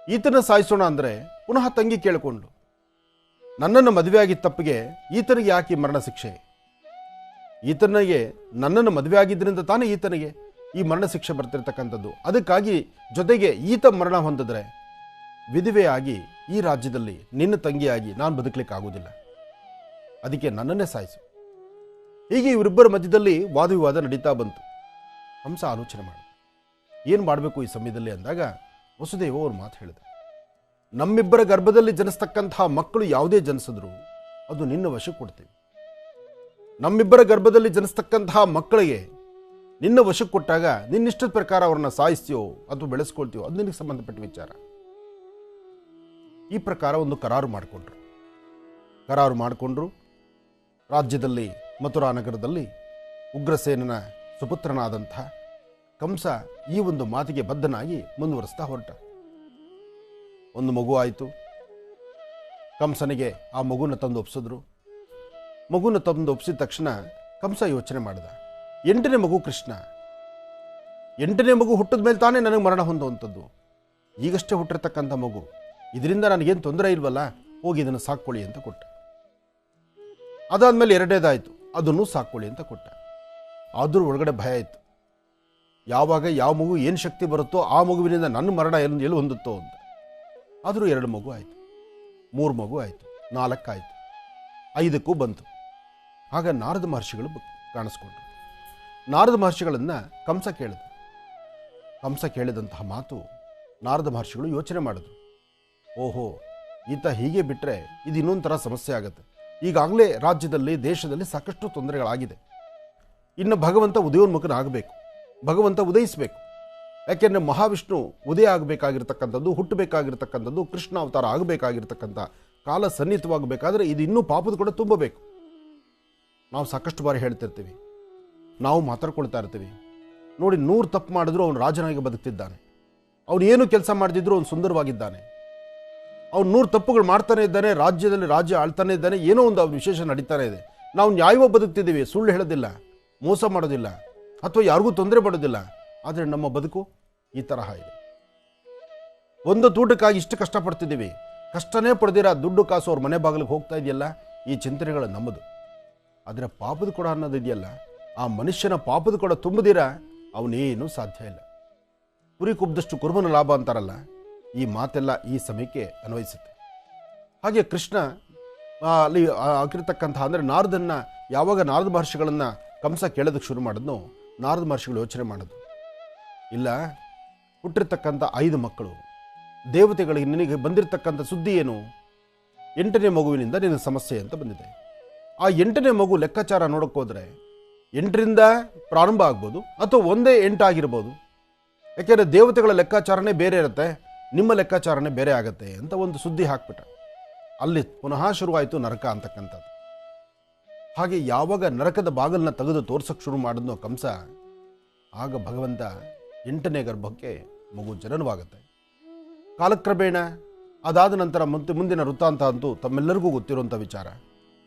ಈತನ ಸಾಯಿಸೋಣ ಅಂದರೆ ಪುನಃ ತಂಗಿ ಕೇಳಿಕೊಂಡು, ನನ್ನನ್ನು ಮದುವೆ ಆಗಿದ್ದ ತಪ್ಪಿಗೆ ಈತನಿಗೆ ಯಾಕೆ ಮರಣ ಶಿಕ್ಷೆ? ಈತನಿಗೆ ನನ್ನನ್ನು ಮದುವೆ ಆಗಿದ್ದರಿಂದ ತಾನೇ ಈತನಿಗೆ ಈ ಮರಣ ಶಿಕ್ಷೆ ಬರ್ತಿರ್ತಕ್ಕಂಥದ್ದು. ಅದಕ್ಕಾಗಿ ಜೊತೆಗೆ ಈತ ಮರಣ ಹೊಂದಿದ್ರೆ ವಿಧವೆಯಾಗಿ ಈ ರಾಜ್ಯದಲ್ಲಿ ನಿನ್ನ ತಂಗಿಯಾಗಿ ನಾನು ಬದುಕಲಿಕ್ಕೆ ಆಗೋದಿಲ್ಲ, ಅದಕ್ಕೆ ನನ್ನನ್ನೇ ಸಾಯಿಸು. ಹೀಗೆ ಇವರಿಬ್ಬರ ಮಧ್ಯದಲ್ಲಿ ವಾದವಿವಾದ ನಡೀತಾ ಬಂತು. ಹಂಸ ಆಲೋಚನೆ ಮಾಡ, ಏನು ಮಾಡಬೇಕು ಈ ಸಮಯದಲ್ಲಿ ಅಂದಾಗ ವಸುದೇವ ಅವ್ರ ಮಾತು ಹೇಳಿದ, ನಮ್ಮಿಬ್ಬರ ಗರ್ಭದಲ್ಲಿ ಜನಿಸ್ತಕ್ಕಂತಹ ಮಕ್ಕಳು ಯಾವುದೇ ಜನಿಸಿದ್ರು ಅದು ನಿನ್ನ ವಶಕ್ಕೆ ಕೊಡ್ತೇವೆ. ನಮ್ಮಿಬ್ಬರ ಗರ್ಭದಲ್ಲಿ ಜನಿಸ್ತಕ್ಕಂತಹ ಮಕ್ಕಳಿಗೆ ನಿನ್ನ ವಶಕ್ಕೆ ಕೊಟ್ಟಾಗ ನಿನ್ನಿಷ್ಟದ ಪ್ರಕಾರ ಅವ್ರನ್ನ ಸಾಯಿಸ್ತೀಯೋ ಅಥವಾ ಬೆಳೆಸ್ಕೊಳ್ತೀಯೋ ಅದು ನಿನಗೆ ಸಂಬಂಧಪಟ್ಟ ವಿಚಾರ. ಈ ಪ್ರಕಾರ ಒಂದು ಕರಾರು ಮಾಡಿಕೊಂಡ್ರು. ರಾಜ್ಯದಲ್ಲಿ ಮಥುರಾ ನಗರದಲ್ಲಿ ಉಗ್ರಸೇನನ ಸುಪುತ್ರನಾದಂಥ ಕಂಸ ಈ ಒಂದು ಮಾತಿಗೆ ಬದ್ಧನಾಗಿ ಮುಂದುವರಿಸ್ತಾ ಹೊರಟ. ಒಂದು ಮಗು ಆಯಿತು. ಕಂಸನಿಗೆ ಆ ಮಗುನ ತಂದು ಒಪ್ಸಿದ್ರು. ಮಗುನ ತಂದು ಒಪ್ಸಿದ ತಕ್ಷಣ ಕಂಸ ಯೋಚನೆ ಮಾಡಿದ, 8ನೇ ಮಗು ಕೃಷ್ಣ, 8ನೇ ಮಗು ಹುಟ್ಟಿದ ಮೇಲೆ ತಾನೇ ನನಗೆ ಮರಣ ಹೊಂದುವಂಥದ್ದು. ಈಗಷ್ಟೇ ಹುಟ್ಟಿರ್ತಕ್ಕಂಥ ಮಗು, ಇದರಿಂದ ನನಗೇನು ತೊಂದರೆ ಇಲ್ವಲ್ಲ, ಹೋಗಿ ಇದನ್ನು ಸಾಕ್ಕೊಳ್ಳಿ ಅಂತ ಕೊಟ್ಟ. ಅದಾದಮೇಲೆ 2ನೇದಾಯಿತು, ಅದನ್ನು ಸಾಕ್ಕೊಳ್ಳಿ ಅಂತ ಕೊಟ್ಟ. ಆದರೂ ಒಳಗಡೆ ಭಯ ಇತ್ತು, ಯಾವಾಗ ಯಾವ ಮಗು ಏನು ಶಕ್ತಿ ಬರುತ್ತೋ ಆ ಮಗುವಿನಿಂದ ನನ್ನ ಮರಣ ಎಲ್ಲಿ ಹೊಂದುತ್ತೋ ಅಂತ. ಆದರೂ 2 ಮಗು ಆಯಿತು, 3 ಮಗು ಆಯಿತು, 4 ಆಯಿತು, 5ಕ್ಕೂ ಬಂತು. ಆಗ ನಾರದ ಮಹರ್ಷಿಗಳು ಕಾಣಿಸ್ಕೊಂಡ್ರು. ನಾರದ ಮಹರ್ಷಿಗಳನ್ನು ಕಂಸ ಕೇಳಿದಂತಹ ಮಾತು ನಾರದ ಮಹರ್ಷಿಗಳು ಯೋಚನೆ ಮಾಡಿದ್ರು. ಓಹೋ, ಈತ ಹೀಗೆ ಬಿಟ್ಟರೆ ಇದು ಇನ್ನೊಂದು ಥರ ಸಮಸ್ಯೆ ಆಗುತ್ತೆ. ಈಗಾಗಲೇ ರಾಜ್ಯದಲ್ಲಿ ದೇಶದಲ್ಲಿ ಸಾಕಷ್ಟು ತೊಂದರೆಗಳಾಗಿದೆ. ಇನ್ನು ಭಗವಂತ ಉದಯೋನ್ಮುಖನಾಗಬೇಕು, ಭಗವಂತ ಉದಯಿಸಬೇಕು. ಯಾಕೆಂದರೆ ಮಹಾವಿಷ್ಣು ಉದಯ ಆಗಬೇಕಾಗಿರ್ತಕ್ಕಂಥದ್ದು, ಹುಟ್ಟಬೇಕಾಗಿರ್ತಕ್ಕಂಥದ್ದು, ಕೃಷ್ಣ ಅವತಾರ ಆಗಬೇಕಾಗಿರ್ತಕ್ಕಂಥ ಕಾಲ ಸನ್ನಿಹಿತವಾಗಬೇಕಾದ್ರೆ ಇದು ಇನ್ನೂ ಪಾಪದ ಕೂಡ ತುಂಬಬೇಕು. ನಾವು ಸಾಕಷ್ಟು ಬಾರಿ ಹೇಳ್ತಿರ್ತೀವಿ, ನಾವು ಮಾತಾಡ್ಕೊಳ್ತಾ ಇರ್ತೀವಿ, ನೋಡಿ 100 ತಪ್ಪು ಮಾಡಿದ್ರು ಅವನು ರಾಜನಾಗಿ ಬದುಕ್ತಿದ್ದಾನೆ, ಅವನು ಏನು ಕೆಲಸ ಮಾಡ್ತಿದ್ರು ಅವನು ಸುಂದರವಾಗಿದ್ದಾನೆ, ಅವನು 100 ತಪ್ಪುಗಳು ಮಾಡ್ತಾನೆ ಇದ್ದಾನೆ, ರಾಜ್ಯದಲ್ಲಿ ರಾಜ್ಯ ಆಳ್ತಾನೆ ಇದ್ದಾನೆ, ಏನೋ ಒಂದು ಅವ್ರ ವಿಶೇಷ ನಡೀತಾನೆ ಇದೆ. ನಾವು ನ್ಯಾಯವಾಗಿ ಬದುಕ್ತಿದ್ದೀವಿ, ಸುಳ್ಳು ಹೇಳೋದಿಲ್ಲ, ಮೋಸ ಮಾಡೋದಿಲ್ಲ, ಅಥವಾ ಯಾರಿಗೂ ತೊಂದರೆ ಮಾಡೋದಿಲ್ಲ. ಆದರೆ ನಮ್ಮ ಬದುಕು ಈ ತರಹ ಇದೆ. ಒಂದು ತೂಟಕ್ಕಾಗಿ ಇಷ್ಟು ಕಷ್ಟಪಡ್ತಿದ್ದೀವಿ, ಕಷ್ಟನೇ ಪಡೆದಿರ ದುಡ್ಡು ಕಾಸು ಅವ್ರ ಮನೆ ಬಾಗಿಲಿಗೆ ಹೋಗ್ತಾ ಇದೆಯಲ್ಲ, ಈ ಚಿಂತನೆಗಳು ನಮ್ಮದು. ಆದರೆ ಪಾಪದ ಕೊಡ ಅನ್ನೋದಿದೆಯಲ್ಲ, ಆ ಮನುಷ್ಯನ ಪಾಪದ ಕೊಡ ತುಂಬದಿರ ಅವನೇನೂ ಸಾಧ್ಯ ಇಲ್ಲ. ಕುರಿ ಕುಬ್ದಷ್ಟು ಕುರುಬನ ಲಾಭ ಅಂತಾರಲ್ಲ, ಈ ಮಾತೆಲ್ಲ ಈ ಸಮಯಕ್ಕೆ ಅನ್ವಯಿಸುತ್ತೆ. ಹಾಗೆ ಕೃಷ್ಣ ಅಲ್ಲಿ ಆಗಿರ್ತಕ್ಕಂಥ ಅಂದರೆ ನಾರದನ್ನ ಯಾವಾಗ ನಾರದ ಮಹರ್ಷಿಗಳನ್ನು ಕಂಸ ಕೇಳೋದಕ್ಕೆ ಶುರು ಮಾಡಿದ್ನೋ, ನಾರದ ಮಹರ್ಷಿಗಳು ಯೋಚನೆ ಮಾಡೋದು, ಇಲ್ಲ ಹುಟ್ಟಿರ್ತಕ್ಕಂಥ 5 ಮಕ್ಕಳು ದೇವತೆಗಳಿಗೆ ನಿನಗೆ ಬಂದಿರತಕ್ಕಂಥ ಸುದ್ದಿ ಏನು? 8ನೇ ಮಗುವಿನಿಂದ ನಿನಗೆ ಸಮಸ್ಯೆ ಅಂತ ಬಂದಿದೆ. ಆ 8ನೇ ಮಗು ಲೆಕ್ಕಾಚಾರ ನೋಡೋಕ್ಕೋದ್ರೆ 8ರಿಂದ ಪ್ರಾರಂಭ ಆಗ್ಬೋದು ಅಥವಾ 8 ಆಗಿರ್ಬೋದು. ಯಾಕೆಂದರೆ ದೇವತೆಗಳ ಲೆಕ್ಕಾಚಾರನೇ ಬೇರೆ ಇರುತ್ತೆ, ನಿಮ್ಮ ಲೆಕ್ಕಾಚಾರನೇ ಬೇರೆ ಆಗುತ್ತೆ ಅಂತ ಒಂದು ಸುದ್ದಿ ಹಾಕ್ಬಿಟ್ಟ. ಅಲ್ಲಿ ಪುನಃ ಶುರುವಾಯಿತು ನರಕ ಅಂತಕ್ಕಂಥದ್ದು. ಹಾಗೆ ಯಾವಾಗ ನರಕದ ಬಾಗಲನ್ನ ತೆಗೆದು ತೋರ್ಸಕ್ಕೆ ಶುರು ಮಾಡಿದ್ನೋ ಕಂಸ, ಆಗ ಭಗವಂತ 8ನೇ ಗರ್ಭಕ್ಕೆ ಮಗು ಜನನವಾಗುತ್ತೆ. ಕಾಲಕ್ರಮೇಣ ಅದಾದ ನಂತರ ಮುಂದಿನ ವೃತ್ತಾಂತ ಅಂತೂ ತಮ್ಮೆಲ್ಲರಿಗೂ ಗೊತ್ತಿರುವಂಥ ವಿಚಾರ.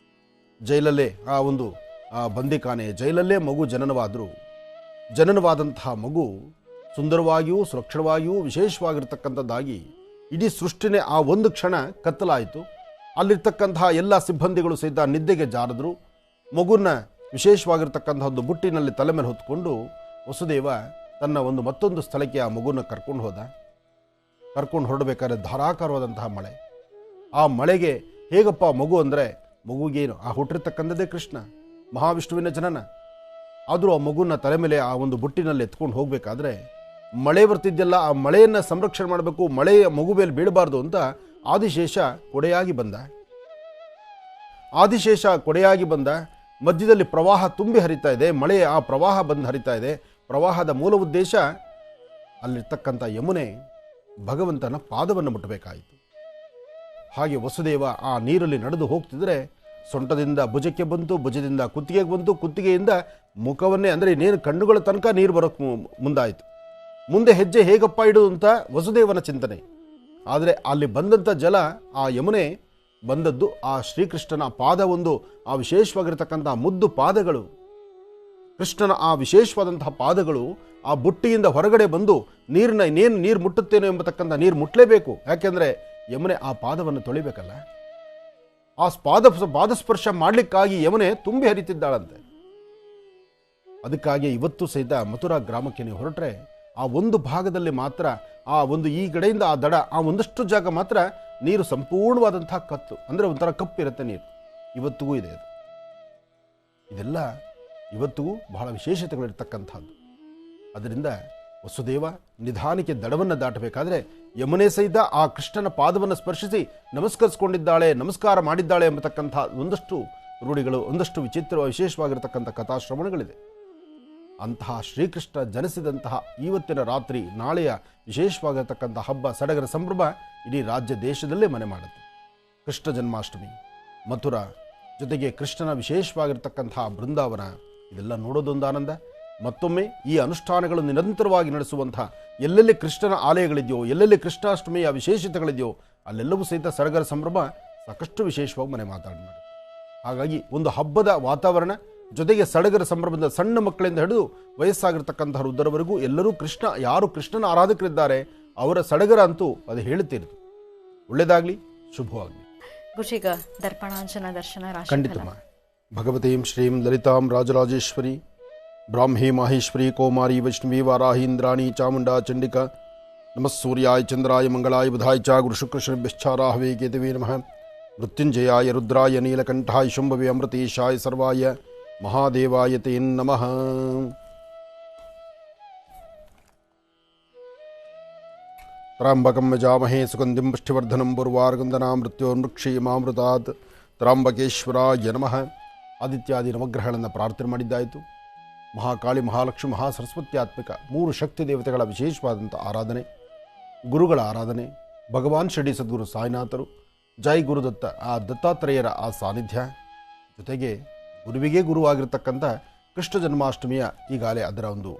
ಜೈಲಲ್ಲೇ ಬಂದಿಖಾನೆ ಜೈಲಲ್ಲೇ ಮಗು ಜನನವಾದರೂ ಜನನವಾದಂತಹ ಮಗು ಸುಂದರವಾಗಿಯೂ ಸುರಕ್ಷಿತವಾಗಿಯೂ ವಿಶೇಷವಾಗಿರ್ತಕ್ಕಂಥದ್ದಾಗಿ ಇಡೀ ಸೃಷ್ಟಿನೇ ಆ ಒಂದು ಕ್ಷಣ ಕತ್ತಲಾಯಿತು. ಅಲ್ಲಿರ್ತಕ್ಕಂತಹ ಎಲ್ಲ ಸಿಬ್ಬಂದಿಗಳು ಸಹಿತ ನಿದ್ದೆಗೆ ಜಾರಿದ್ರು. ಮಗುನ ವಿಶೇಷವಾಗಿರ್ತಕ್ಕಂಥ ಒಂದು ಬುಟ್ಟಿನಲ್ಲಿ ತಲೆ ಮೇಲೆ ಹೊತ್ಕೊಂಡು ವಸುದೇವ ತನ್ನ ಮತ್ತೊಂದು ಸ್ಥಳಕ್ಕೆ ಆ ಮಗುನ ಕರ್ಕೊಂಡು ಹೋದ. ಕರ್ಕೊಂಡು ಹೊರಡಬೇಕಾದ್ರೆ ಧಾರಾಕಾರವಾದಂತಹ ಮಳೆ. ಆ ಮಳೆಗೆ ಹೇಗಪ್ಪ ಮಗು ಅಂದರೆ, ಮಗುಗೇನು ಆ ಹುಟ್ಟಿರ್ತಕ್ಕಂಥದ್ದೇ ಕೃಷ್ಣ, ಮಹಾವಿಷ್ಣುವಿನ ಜನನ. ಆದರೂ ಆ ಮಗುನ ತಲೆ ಮೇಲೆ ಆ ಒಂದು ಬುಟ್ಟಿನಲ್ಲಿ ಎತ್ಕೊಂಡು ಹೋಗಬೇಕಾದ್ರೆ ಮಳೆ ಬರ್ತಿದ್ದೆಲ್ಲ, ಆ ಮಳೆಯನ್ನು ಸಂರಕ್ಷಣೆ ಮಾಡಬೇಕು, ಮಳೆಯ ಮಗು ಮೇಲೆ ಬೀಳಬಾರ್ದು ಅಂತ ಆದಿಶೇಷ ಕೊಡೆಯಾಗಿ ಬಂದ. ಮಧ್ಯದಲ್ಲಿ ಪ್ರವಾಹ ತುಂಬಿ ಹರಿತಾ ಇದೆ, ಮಳೆ ಆ ಪ್ರವಾಹ ಬಂದು ಹರಿತಾ ಇದೆ. ಪ್ರವಾಹದ ಮೂಲ ಉದ್ದೇಶ ಅಲ್ಲಿರ್ತಕ್ಕಂಥ ಯಮುನೆ ಭಗವಂತನ ಪಾದವನ್ನು ಮುಟ್ಟಬೇಕಾಯಿತು. ಹಾಗೆ ವಸುದೇವ ಆ ನೀರಲ್ಲಿ ನಡೆದು ಹೋಗ್ತಿದ್ರೆ ಸೊಂಟದಿಂದ ಭುಜಕ್ಕೆ ಬಂತು, ಭುಜದಿಂದ ಕುತ್ತಿಗೆಗೆ ಬಂತು, ಕುತ್ತಿಗೆಯಿಂದ ಮುಖವನ್ನೇ ಅಂದರೆ ಇನ್ನೇನು ಕಣ್ಣುಗಳ ತನಕ ನೀರು ಬರೋಕ್ಕೆ ಮುಂದಾಯಿತು. ಮುಂದೆ ಹೆಜ್ಜೆ ಹೇಗಪ್ಪ ಇಡೋದು ಅಂತ ವಸುದೇವನ ಚಿಂತನೆ. ಆದರೆ ಅಲ್ಲಿ ಬಂದಂಥ ಜಲ, ಆ ಯಮುನೆ ಬಂದದ್ದು ಆ ಶ್ರೀಕೃಷ್ಣನ ಪಾದ, ಆ ವಿಶೇಷವಾಗಿರ್ತಕ್ಕಂಥ ಮುದ್ದು ಪಾದಗಳು, ಕೃಷ್ಣನ ಆ ವಿಶೇಷವಾದಂತಹ ಪಾದಗಳು ಆ ಬುಟ್ಟಿಯಿಂದ ಹೊರಗಡೆ ಬಂದು ಇನ್ನೇನು ನೀರು ಮುಟ್ಟುತ್ತೇನೋ ಎಂಬತಕ್ಕಂಥ ನೀರು ಮುಟ್ಟಲೇಬೇಕು. ಯಾಕೆಂದರೆ ಯಮುನೆ ಆ ಪಾದವನ್ನು ತೊಳಿಬೇಕಲ್ಲ. ಆ ಪಾದಸ್ಪರ್ಶ ಮಾಡಲಿಕ್ಕಾಗಿ ಯಮುನೆ ತುಂಬಿ ಹರಿತಿದ್ದಾಳಂತೆ. ಅದಕ್ಕಾಗಿ ಇವತ್ತು ಸಹಿತ ಮಥುರಾ ಗ್ರಾಮಕ್ಕೆ ನೀವು ಹೊರಟ್ರೆ ಆ ಒಂದು ಭಾಗದಲ್ಲಿ ಮಾತ್ರ ಈ ಕಡೆಯಿಂದ ಆ ದಡ, ಆ ಒಂದಷ್ಟು ಜಾಗ ಮಾತ್ರ ನೀರು ಸಂಪೂರ್ಣವಾದಂತಹ ಕತ್ತು, ಅಂದರೆ ಒಂಥರ ಕಪ್ಪಿರುತ್ತೆ ನೀರು. ಇವತ್ತಿಗೂ ಇದೆ ಅದು. ಇದೆಲ್ಲ ಇವತ್ತಿಗೂ ಬಹಳ ವಿಶೇಷತೆಗಳಿರ್ತಕ್ಕಂಥದ್ದು. ಅದರಿಂದ ವಸುದೇವ ನಿಧಾನಕ್ಕೆ ದಡವನ್ನು ದಾಟಬೇಕಾದ್ರೆ ಯಮುನೆ ಸಹಿತ ಆ ಕೃಷ್ಣನ ಪಾದವನ್ನು ಸ್ಪರ್ಶಿಸಿ ನಮಸ್ಕಾರ ಮಾಡಿದ್ದಾಳೆ ಎಂಬತಕ್ಕಂಥ ಒಂದಷ್ಟು ರೂಢಿಗಳು, ಒಂದಷ್ಟು ವಿಶೇಷವಾಗಿರತಕ್ಕಂಥ ಕಥಾಶ್ರವಣಗಳಿದೆ. ಅಂತಹ ಶ್ರೀಕೃಷ್ಣ ಜನಿಸಿದಂತಹ ಇವತ್ತಿನ ರಾತ್ರಿ, ನಾಳೆಯ ವಿಶೇಷವಾಗಿರತಕ್ಕಂಥ ಹಬ್ಬ ಸಡಗರ ಸಂಭ್ರಮ ಇಡೀ ರಾಜ್ಯ ದೇಶದಲ್ಲೇ ಮನೆ ಮಾಡುತ್ತೆ. ಕೃಷ್ಣ ಜನ್ಮಾಷ್ಟಮಿ, ಮಥುರಾ, ಜೊತೆಗೆ ಕೃಷ್ಣನ ವಿಶೇಷವಾಗಿರ್ತಕ್ಕಂತಹ ಬೃಂದಾವನ, ಇದೆಲ್ಲ ನೋಡೋದೊಂದು ಆನಂದ. ಮತ್ತೊಮ್ಮೆ ಈ ಅನುಷ್ಠಾನಗಳು ನಿರಂತರವಾಗಿ ನಡೆಸುವಂತಹ ಎಲ್ಲೆಲ್ಲಿ ಕೃಷ್ಣನ ಆಲಯಗಳಿದೆಯೋ, ಎಲ್ಲೆಲ್ಲಿ ಕೃಷ್ಣಾಷ್ಟಮಿಯ ವಿಶೇಷತೆಗಳಿದೆಯೋ ಅಲ್ಲೆಲ್ಲವೂ ಸಹಿತ ಸಡಗರ ಸಂಭ್ರಮ ಸಾಕಷ್ಟು ವಿಶೇಷವಾಗಿ ಮನೆ ಮಾತಾಡಿ. ಹಾಗಾಗಿ ಒಂದು ಹಬ್ಬದ ವಾತಾವರಣ, ಜೊತೆಗೆ ಸಡಗರ ಸಂಭ್ರಮದ ಸಣ್ಣ ಮಕ್ಕಳಿಂದ ಹಿಡಿದು ವಯಸ್ಸಾಗಿರ್ತಕ್ಕಂಥ ವೃದ್ಧರವರೆಗೂ ಎಲ್ಲರೂ ಯಾರು ಕೃಷ್ಣನ ಆರಾಧಕರಿದ್ದಾರೆ ಅವರ ಸಡಗರ ಅಂತೂ ಅದು ಹೇಳುತ್ತಿರುವುದು. ಒಳ್ಳೆಯದಾಗಲಿ, ಶುಭವಾಗಲಿ. ಗುರುಜೀಗ ದರ್ಪಣಾಂಜನ ದರ್ಶನ ಖಂಡಿತಮ್ಮ. ಭಗವತೀಂ ಶ್ರೀಂ ಲಲಿತಾಂ ರಾಜರಾಜೇಶ್ವರಿ ಬ್ರಾಹ್ಮೀ ಮಾಹೇಶ್ವರಿ ಕೌಮಾರಿ ವೈಷ್ಣವಿ ವಾರಾಹಿ ಇಂದ್ರಾಣಿ ಚಾಮುಂಡಾ ಚಂಡಿಕಾ ನಮಃ ಸೂರ್ಯಾಯ ಚಂದ್ರಾಯ ಮಂಗಳಾಯ ಬುಧಾಯ ಚ ಗುರು ಶುಕ್ರಶನಿಭ್ಯಶ್ಚಾರಾಹವೇ ಕೇತವೇ ನಮಃ ಮೃತ್ಯುಂಜಯಾಯ ರುದ್ರಾಯ ನೀಲಕಂಠಾಯ ಶಂಭವೇ ಅಮೃತೇಶಾಯ ಸರ್ವಾಯ ಮಹಾದೇವಾಯ ತೇ ನಮಃ. ತ್ರ್ಯಂಬಕಂ ಯಜಾಮಹೇ ಸುಗಂಧಿಂ ಪುಷ್ಟಿವರ್ಧನಂ ಪೂರ್ವಾರ್ಗಂಧನಾಂ ಮೃತ್ಯೋರ್ಮೃಕ್ಷೀಮಾಮೃತಾತ್ ತ್ರ್ಯಂಬಕೇಶ್ವರಾಯ ನಮಃ. ಆದಿತ್ಯಾದಿ ನವಗ್ರಹಗಳನ್ನು ಪ್ರಾರ್ಥನೆ ಮಾಡಿದ್ದಾಯಿತು. ಮಹಾಕಾಳಿ, ಮಹಾಲಕ್ಷ್ಮಿ, ಮಹಾಸರಸ್ವತ್ಯಾತ್ಮಕ 3 ಶಕ್ತಿ ದೇವತೆಗಳ ವಿಶೇಷವಾದಂಥ ಆರಾಧನೆ, ಗುರುಗಳ ಆರಾಧನೆ, ಭಗವಾನ್ ಶಿರಡಿ ಸದ್ಗುರು ಸಾಯಿನಾಥರು, ಜೈ ಗುರುದತ್ತ ಆ ದತ್ತಾತ್ರೇಯರ ಆ ಸಾನ್ನಿಧ್ಯ, ಜೊತೆಗೆ ಗುರುವಿಗೆ ಗುರುವಾಗಿರ್ತಕ್ಕಂಥ ಕೃಷ್ಣ ಜನ್ಮಾಷ್ಟಮಿಯ ಈಗಾಗಲೇ ಅದರ ಒಂದು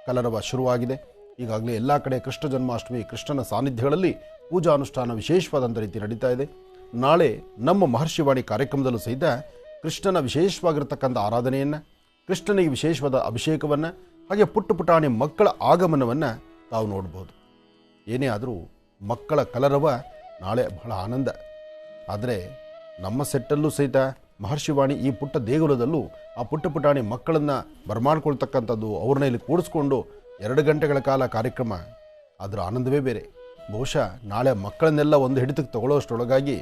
ಕಲರವ ಶುರುವಾಗಿದೆ. ಈಗಾಗಲೇ ಎಲ್ಲ ಕಡೆ ಕೃಷ್ಣ ಜನ್ಮಾಷ್ಟಮಿ, ಕೃಷ್ಣನ ಸಾನ್ನಿಧ್ಯಗಳಲ್ಲಿ ಪೂಜಾ ಅನುಷ್ಠಾನ ವಿಶೇಷವಾದಂಥ ರೀತಿ ನಡೀತಾ ಇದೆ. ನಾಳೆ ನಮ್ಮ ಮಹರ್ಷಿವಾಣಿ ಕಾರ್ಯಕ್ರಮದಲ್ಲೂ ಸಹಿತ ಕೃಷ್ಣನ ವಿಶೇಷವಾಗಿರ್ತಕ್ಕಂಥ ಆರಾಧನೆಯನ್ನು, ಕೃಷ್ಣನಿಗೆ ವಿಶೇಷವಾದ ಅಭಿಷೇಕವನ್ನು, ಹಾಗೆ ಪುಟ್ಟ ಪುಟಾಣಿ ಮಕ್ಕಳ ಆಗಮನವನ್ನು ತಾವು ನೋಡ್ಬೋದು. ಏನೇ ಆದರೂ ಮಕ್ಕಳ ಕಲರವ ನಾಳೆ ಬಹಳ ಆನಂದ. ಆದರೆ ನಮ್ಮ ಸೆಟ್ಟಲ್ಲೂ ಸಹಿತ ಮಹರ್ಷಿವಾಣಿ ಈ ಪುಟ್ಟ ದೇಗುಲದಲ್ಲೂ ಆ ಪುಟ್ಟ ಪುಟಾಣಿ ಮಕ್ಕಳನ್ನು ಬರಮಾಡ್ಕೊಳ್ತಕ್ಕಂಥದ್ದು, ಅವ್ರನ್ನ ಇಲ್ಲಿ ಕೂಡಿಸ್ಕೊಂಡು 2 ಗಂಟೆಗಳ ಕಾಲ ಕಾರ್ಯಕ್ರಮ, ಅದರ ಆನಂದವೇ ಬೇರೆ. ಬಹುಶಃ ನಾಳೆ ಮಕ್ಕಳನ್ನೆಲ್ಲ ಒಂದು ಹಿಡಿತಕ್ಕೆ ತಗೊಳ್ಳೋಷ್ಟರೊಳಗಾಗಿ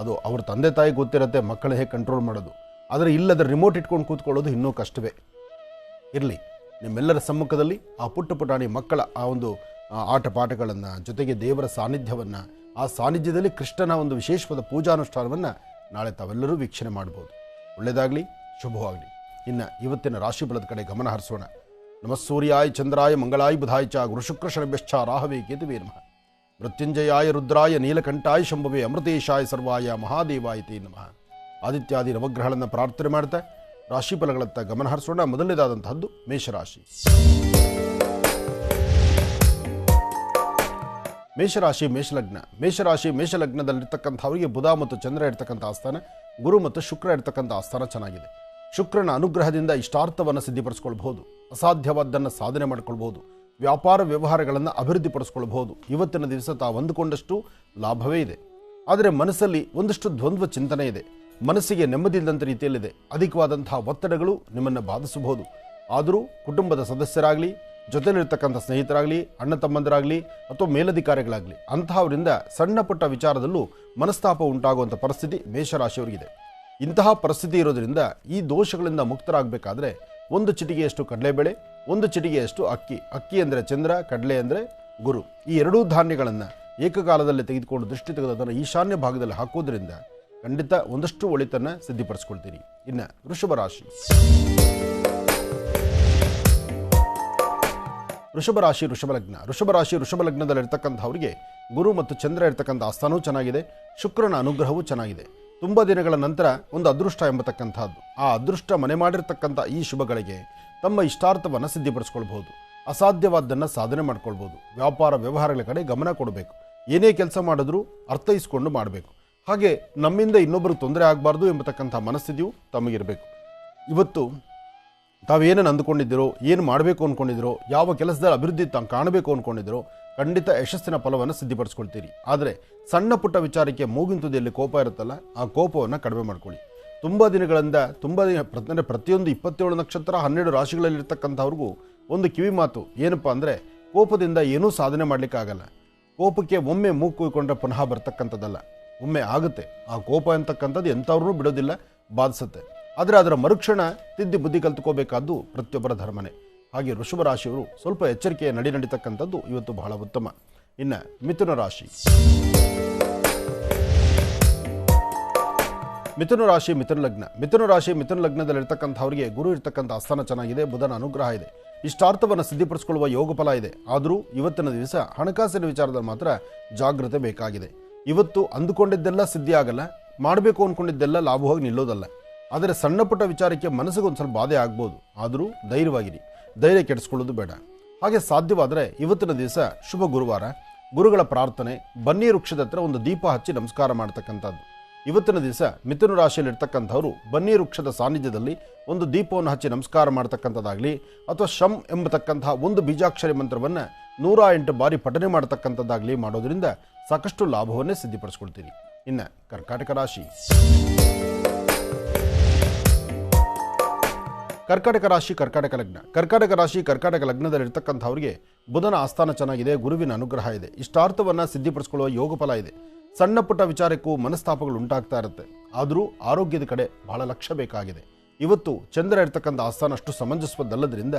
ಅದು ಅವ್ರ ತಂದೆ ತಾಯಿ ಗೊತ್ತಿರುತ್ತೆ ಮಕ್ಕಳು ಹೇಗೆ ಕಂಟ್ರೋಲ್ ಮಾಡೋದು. ಆದರೆ ಇಲ್ಲದ ರಿಮೋಟ್ ಇಟ್ಕೊಂಡು ಕೂತ್ಕೊಳ್ಳೋದು ಇನ್ನೂ ಕಷ್ಟವೇ. ಇರಲಿ, ನಿಮ್ಮೆಲ್ಲರ ಸಮ್ಮುಖದಲ್ಲಿ ಆ ಪುಟ್ಟ ಪುಟಾಣಿ ಮಕ್ಕಳ ಆ ಒಂದು ಆಟ ಪಾಠಗಳನ್ನು, ಜೊತೆಗೆ ದೇವರ ಸಾನ್ನಿಧ್ಯವನ್ನು, ಆ ಸಾನ್ನಿಧ್ಯದಲ್ಲಿ ಕೃಷ್ಣನ ಒಂದು ವಿಶೇಷವಾದ ಪೂಜಾನುಷ್ಠಾನವನ್ನು ನಾಳೆ ತಾವೆಲ್ಲರೂ ವೀಕ್ಷಣೆ ಮಾಡ್ಬೋದು. ಒಳ್ಳೆಯದಾಗಲಿ, ಶುಭವಾಗಲಿ. ಇನ್ನು ಇವತ್ತಿನ ರಾಶಿ ಫಲದ ಕಡೆ ಗಮನ ಹರಿಸೋಣ. ನಮಃ ಸೂರ್ಯಾಯ ಚಂದ್ರಾಯ ಮಂಗಳಾಯ ಬುಧಾಯ ಚ ಗುರುಶುಕ್ರ ಶನಿಭ್ಯಶ್ಚ ರಾಹವೇ ಕೇತುವೇ ನಮಃ. ಮೃತ್ಯುಂಜಯಾಯ ರುದ್ರಾಯ ನೀಲಕಂಠಾಯ ಶಂಭವೇ ಅಮೃತೇಶಾಯ ಸರ್ವಾಯ ಮಹಾದೇವಾಯ ತೇ ನಮಃ. ಆದಿತ್ಯಾದಿ ನವಗ್ರಹಗಳನ್ನು ಪ್ರಾರ್ಥನೆ ಮಾಡ್ತಾ ರಾಶಿ ಫಲಗಳತ್ತ ಗಮನ ಹರಿಸೋಣ. ಮೊದಲನೇದಾದಂತಹದ್ದು ಮೇಷರಾಶಿ. ಮೇಷರಾಶಿ ಮೇಷಲಗ್ನ. ಮೇಷರಾಶಿ ಮೇಷಲಗ್ನದಲ್ಲಿರ್ತಕ್ಕಂಥವರಿಗೆ ಬುಧ ಮತ್ತು ಚಂದ್ರ ಇರ್ತಕ್ಕಂಥ ಆಸ್ಥಾನ, ಗುರು ಮತ್ತು ಶುಕ್ರ ಇರ್ತಕ್ಕಂಥ ಆಸ್ಥಾನ ಚೆನ್ನಾಗಿದೆ. ಶುಕ್ರನ ಅನುಗ್ರಹದಿಂದ ಇಷ್ಟಾರ್ಥವನ್ನು ಸಿದ್ಧಿಪಡಿಸ್ಕೊಳ್ಬಹುದು, ಅಸಾಧ್ಯವಾದ್ದನ್ನು ಸಾಧನೆ ಮಾಡಿಕೊಳ್ಬಹುದು, ವ್ಯಾಪಾರ ವ್ಯವಹಾರಗಳನ್ನು ಅಭಿವೃದ್ಧಿಪಡಿಸ್ಕೊಳ್ಬಹುದು. ಇವತ್ತಿನ ದಿವಸ ತಾವು ಅಂದುಕೊಂಡಷ್ಟು ಲಾಭವೇ ಇದೆ. ಆದರೆ ಮನಸ್ಸಲ್ಲಿ ಒಂದಷ್ಟು ದ್ವಂದ್ವ ಚಿಂತನೆ ಇದೆ, ಮನಸ್ಸಿಗೆ ನೆಮ್ಮದಿ ಇಲ್ಲದಂಥ ರೀತಿಯಲ್ಲಿದೆ. ಅಧಿಕವಾದಂತಹ ಒತ್ತಡಗಳು ನಿಮ್ಮನ್ನು ಬಾಧಿಸಬಹುದು. ಆದರೂ ಕುಟುಂಬದ ಸದಸ್ಯರಾಗಲಿ, ಜೊತೆಲಿರ್ತಕ್ಕಂಥ ಸ್ನೇಹಿತರಾಗಲಿ, ಅಣ್ಣ ತಮ್ಮಂದರಾಗಲಿ ಅಥವಾ ಮೇಲಧಿಕಾರಿಗಳಾಗಲಿ ಅಂತಹವರಿಂದ ಸಣ್ಣ ಪುಟ್ಟ ವಿಚಾರದಲ್ಲೂ ಮನಸ್ತಾಪ ಉಂಟಾಗುವಂಥ ಪರಿಸ್ಥಿತಿ ಮೇಷರಾಶಿಯವರಿಗಿದೆ. ಇಂತಹ ಪರಿಸ್ಥಿತಿ ಇರೋದರಿಂದ ಈ ದೋಷಗಳಿಂದ ಮುಕ್ತರಾಗಬೇಕಾದ್ರೆ ಒಂದು ಚಿಟಿಗೆಯಷ್ಟು ಕಡಲೆಬೇಳೆ, ಒಂದು ಚಿಟಿಗೆಯಷ್ಟು ಅಕ್ಕಿ. ಅಕ್ಕಿ ಅಂದರೆ ಚಂದ್ರ, ಕಡಲೆ ಅಂದರೆ ಗುರು. ಈ ಎರಡೂ ಧಾನ್ಯಗಳನ್ನು ಏಕಕಾಲದಲ್ಲಿ ತೆಗೆದುಕೊಂಡು ದೃಷ್ಟಿ ತೆಗೆದು ಅದನ್ನು ಈಶಾನ್ಯ ಭಾಗದಲ್ಲಿ ಹಾಕೋದ್ರಿಂದ ಖಂಡಿತ ಒಂದಷ್ಟು ಒಳಿತನ್ನು ಸಿದ್ಧಿಪಡಿಸ್ಕೊಳ್ತೀರಿ. ಇನ್ನು ವೃಷಭ ರಾಶಿ. ವೃಷಭ ಲಗ್ನದಲ್ಲಿರ್ತಕ್ಕಂಥವರಿಗೆ ಗುರು ಮತ್ತು ಚಂದ್ರ ಇರ್ತಕ್ಕಂಥ ಆಸ್ಥಾನವೂ ಚೆನ್ನಾಗಿದೆ, ಶುಕ್ರನ ಅನುಗ್ರಹವೂ ಚೆನ್ನಾಗಿದೆ. ತುಂಬ ದಿನಗಳ ನಂತರ ಒಂದು ಅದೃಷ್ಟ ಎಂಬತಕ್ಕಂಥದ್ದು, ಆ ಅದೃಷ್ಟ ಮನೆ ಮಾಡಿರ್ತಕ್ಕಂಥ ಈ ಶುಭಗಳಿಗೆ ತಮ್ಮ ಇಷ್ಟಾರ್ಥವನ್ನು ಸಿದ್ಧಿಪಡಿಸ್ಕೊಳ್ಬಹುದು, ಅಸಾಧ್ಯವಾದ್ದನ್ನು ಸಾಧನೆ ಮಾಡ್ಕೊಳ್ಬೋದು. ವ್ಯಾಪಾರ ವ್ಯವಹಾರಗಳ ಕಡೆ ಗಮನ ಕೊಡಬೇಕು. ಏನೇ ಕೆಲಸ ಮಾಡಿದ್ರೂ ಅರ್ಥೈಸ್ಕೊಂಡು ಮಾಡಬೇಕು. ಹಾಗೆ ನಮ್ಮಿಂದ ಇನ್ನೊಬ್ಬರಿಗೆ ತೊಂದರೆ ಆಗಬಾರ್ದು ಎಂಬತಕ್ಕಂಥ ಮನಸ್ಥಿತಿಯು ತಮಗಿರಬೇಕು. ಇವತ್ತು ತಾವೇನನ್ನು ಅಂದುಕೊಂಡಿದ್ದೀರೋ, ಏನು ಮಾಡಬೇಕು ಅಂದ್ಕೊಂಡಿದ್ದೀರೋ, ಯಾವ ಕೆಲಸದಲ್ಲಿ ಅಭಿವೃದ್ಧಿ ತಾವು ಕಾಣಬೇಕು ಅಂದ್ಕೊಂಡಿದ್ದೀರೋ ಖಂಡಿತ ಯಶಸ್ಸಿನ ಫಲವನ್ನು ಸಿದ್ಧಿಪಡಿಸ್ಕೊಳ್ತೀರಿ. ಆದರೆ ಸಣ್ಣ ಪುಟ್ಟ ವಿಚಾರಕ್ಕೆ ಮೂಗಿನ ತುದಿಯಲ್ಲಿ ಕೋಪ ಇರುತ್ತಲ್ಲ, ಆ ಕೋಪವನ್ನು ಕಡಿಮೆ ಮಾಡ್ಕೊಳ್ಳಿ. ತುಂಬ ದಿನಗಳಿಂದ ಪ್ರತಿಯೊಂದು 27 ನಕ್ಷತ್ರ 12 ರಾಶಿಗಳಲ್ಲಿರ್ತಕ್ಕಂಥವ್ರಿಗೂ ಒಂದು ಕಿವಿ ಮಾತು ಏನಪ್ಪ ಅಂದರೆ, ಕೋಪದಿಂದ ಏನೂ ಸಾಧನೆ ಮಾಡಲಿಕ್ಕಾಗಲ್ಲ. ಕೋಪಕ್ಕೆ ಒಮ್ಮೆ ಮೂಗು ಕುಯ್ಕೊಂಡ್ರೆ ಪುನಃ ಬರ್ತಕ್ಕಂಥದ್ದಲ್ಲ, ಒಮ್ಮೆ ಆಗುತ್ತೆ. ಆ ಕೋಪ ಅಂತಕ್ಕಂಥದ್ದು ಎಂಥವ್ರನ್ನೂ ಬಿಡೋದಿಲ್ಲ, ಬಾಧಿಸುತ್ತೆ. ಆದರೆ ಅದರ ಮರುಕ್ಷಣ ತಿದ್ದಿ ಬುದ್ಧಿ ಕಲ್ತ್ಕೋಬೇಕಾದ್ದು ಪ್ರತಿಯೊಬ್ಬರ ಧರ್ಮನೇ. ಹಾಗೆ ವೃಷಭ ರಾಶಿಯವರು ಸ್ವಲ್ಪ ಎಚ್ಚರಿಕೆಯ ನಡೀತಕ್ಕಂಥದ್ದು ಇವತ್ತು ಬಹಳ ಉತ್ತಮ. ಇನ್ನು ಮಿಥುನ ರಾಶಿ. ಮಿಥುನ ಲಗ್ನದಲ್ಲಿರ್ತಕ್ಕಂಥವರಿಗೆ ಗುರು ಇರ್ತಕ್ಕಂಥ ಆಸ್ಥಾನ ಚೆನ್ನಾಗಿದೆ, ಬುಧನ ಅನುಗ್ರಹ ಇದೆ, ಇಷ್ಟಾರ್ಥವನ್ನು ಸಿದ್ಧಿಪಡಿಸಿಕೊಳ್ಳುವ ಯೋಗ ಫಲ ಇದೆ. ಆದರೂ ಇವತ್ತಿನ ದಿವಸ ಹಣಕಾಸಿನ ವಿಚಾರದಲ್ಲಿ ಮಾತ್ರ ಜಾಗೃತೆ ಬೇಕಾಗಿದೆ. ಇವತ್ತು ಅಂದುಕೊಂಡಿದ್ದೆಲ್ಲ ಸಿದ್ಧಿ ಆಗಲ್ಲ, ಮಾಡಬೇಕು ಅಂದ್ಕೊಂಡಿದ್ದೆಲ್ಲ ಲಾಭವಾಗಿ ನಿಲ್ಲೋದಲ್ಲ. ಆದರೆ ಸಣ್ಣ ಪುಟ್ಟ ವಿಚಾರಕ್ಕೆ ಮನಸ್ಸಿಗೆ ಒಂದು ಸ್ವಲ್ಪ ಬಾಧೆ ಆಗ್ಬೋದು. ಆದರೂ ಧೈರ್ಯವಾಗಿರಿ, ಧೈರ್ಯ ಕೆಡಿಸ್ಕೊಳ್ಳೋದು ಬೇಡ. ಹಾಗೆ ಸಾಧ್ಯವಾದರೆ ಇವತ್ತಿನ ದಿವಸ ಶುಭ ಗುರುವಾರ, ಗುರುಗಳ ಪ್ರಾರ್ಥನೆ, ಬನ್ನಿ ವೃಕ್ಷದ ಹತ್ರ ಒಂದು ದೀಪ ಹಚ್ಚಿ ನಮಸ್ಕಾರ ಮಾಡ್ತಕ್ಕಂಥದ್ದು. ಇವತ್ತಿನ ದಿವಸ ಮಿಥುನ ರಾಶಿಯಲ್ಲಿರ್ತಕ್ಕಂಥವರು ಬನ್ನಿ ವೃಕ್ಷದ ಸಾನ್ನಿಧ್ಯದಲ್ಲಿ ಒಂದು ದೀಪವನ್ನು ಹಚ್ಚಿ ನಮಸ್ಕಾರ ಮಾಡ್ತಕ್ಕಂಥದ್ದಾಗಲಿ ಅಥವಾ ಶಂ ಎಂಬತಕ್ಕಂತಹ ಒಂದು ಬೀಜಾಕ್ಷರಿ ಮಂತ್ರವನ್ನು 108 ಬಾರಿ ಪಠನೆ ಮಾಡ್ತಕ್ಕಂಥದ್ದಾಗಲಿ ಮಾಡೋದ್ರಿಂದ ಸಾಕಷ್ಟು ಲಾಭವನ್ನೇ ಸಿದ್ಧಿಪಡಿಸ್ಕೊಳ್ತೀರಿ. ಇನ್ನು ಕರ್ಕಾಟಕ ರಾಶಿ. ಕರ್ಕಾಟಕ ಲಗ್ನದಲ್ಲಿರ್ತಕ್ಕಂಥವ್ರಿಗೆ ಬುಧನ ಆಸ್ಥಾನ ಚೆನ್ನಾಗಿದೆ, ಗುರುವಿನ ಅನುಗ್ರಹ ಇದೆ, ಇಷ್ಟಾರ್ಥವನ್ನು ಸಿದ್ಧಿಪಡಿಸಿಕೊಳ್ಳುವ ಯೋಗ ಫಲ ಇದೆ. ಸಣ್ಣ ಪುಟ್ಟ ವಿಚಾರಕ್ಕೂ ಮನಸ್ತಾಪಗಳು ಉಂಟಾಗ್ತಾ ಇರುತ್ತೆ. ಆದರೂ ಆರೋಗ್ಯದ ಕಡೆ ಬಹಳ ಲಕ್ಷ್ಯ ಬೇಕಾಗಿದೆ. ಇವತ್ತು ಚಂದ್ರ ಇರ್ತಕ್ಕಂಥ ಆಸ್ಥಾನ ಅಷ್ಟು ಸಮಂಜಸವಲ್ಲದ್ರಿಂದ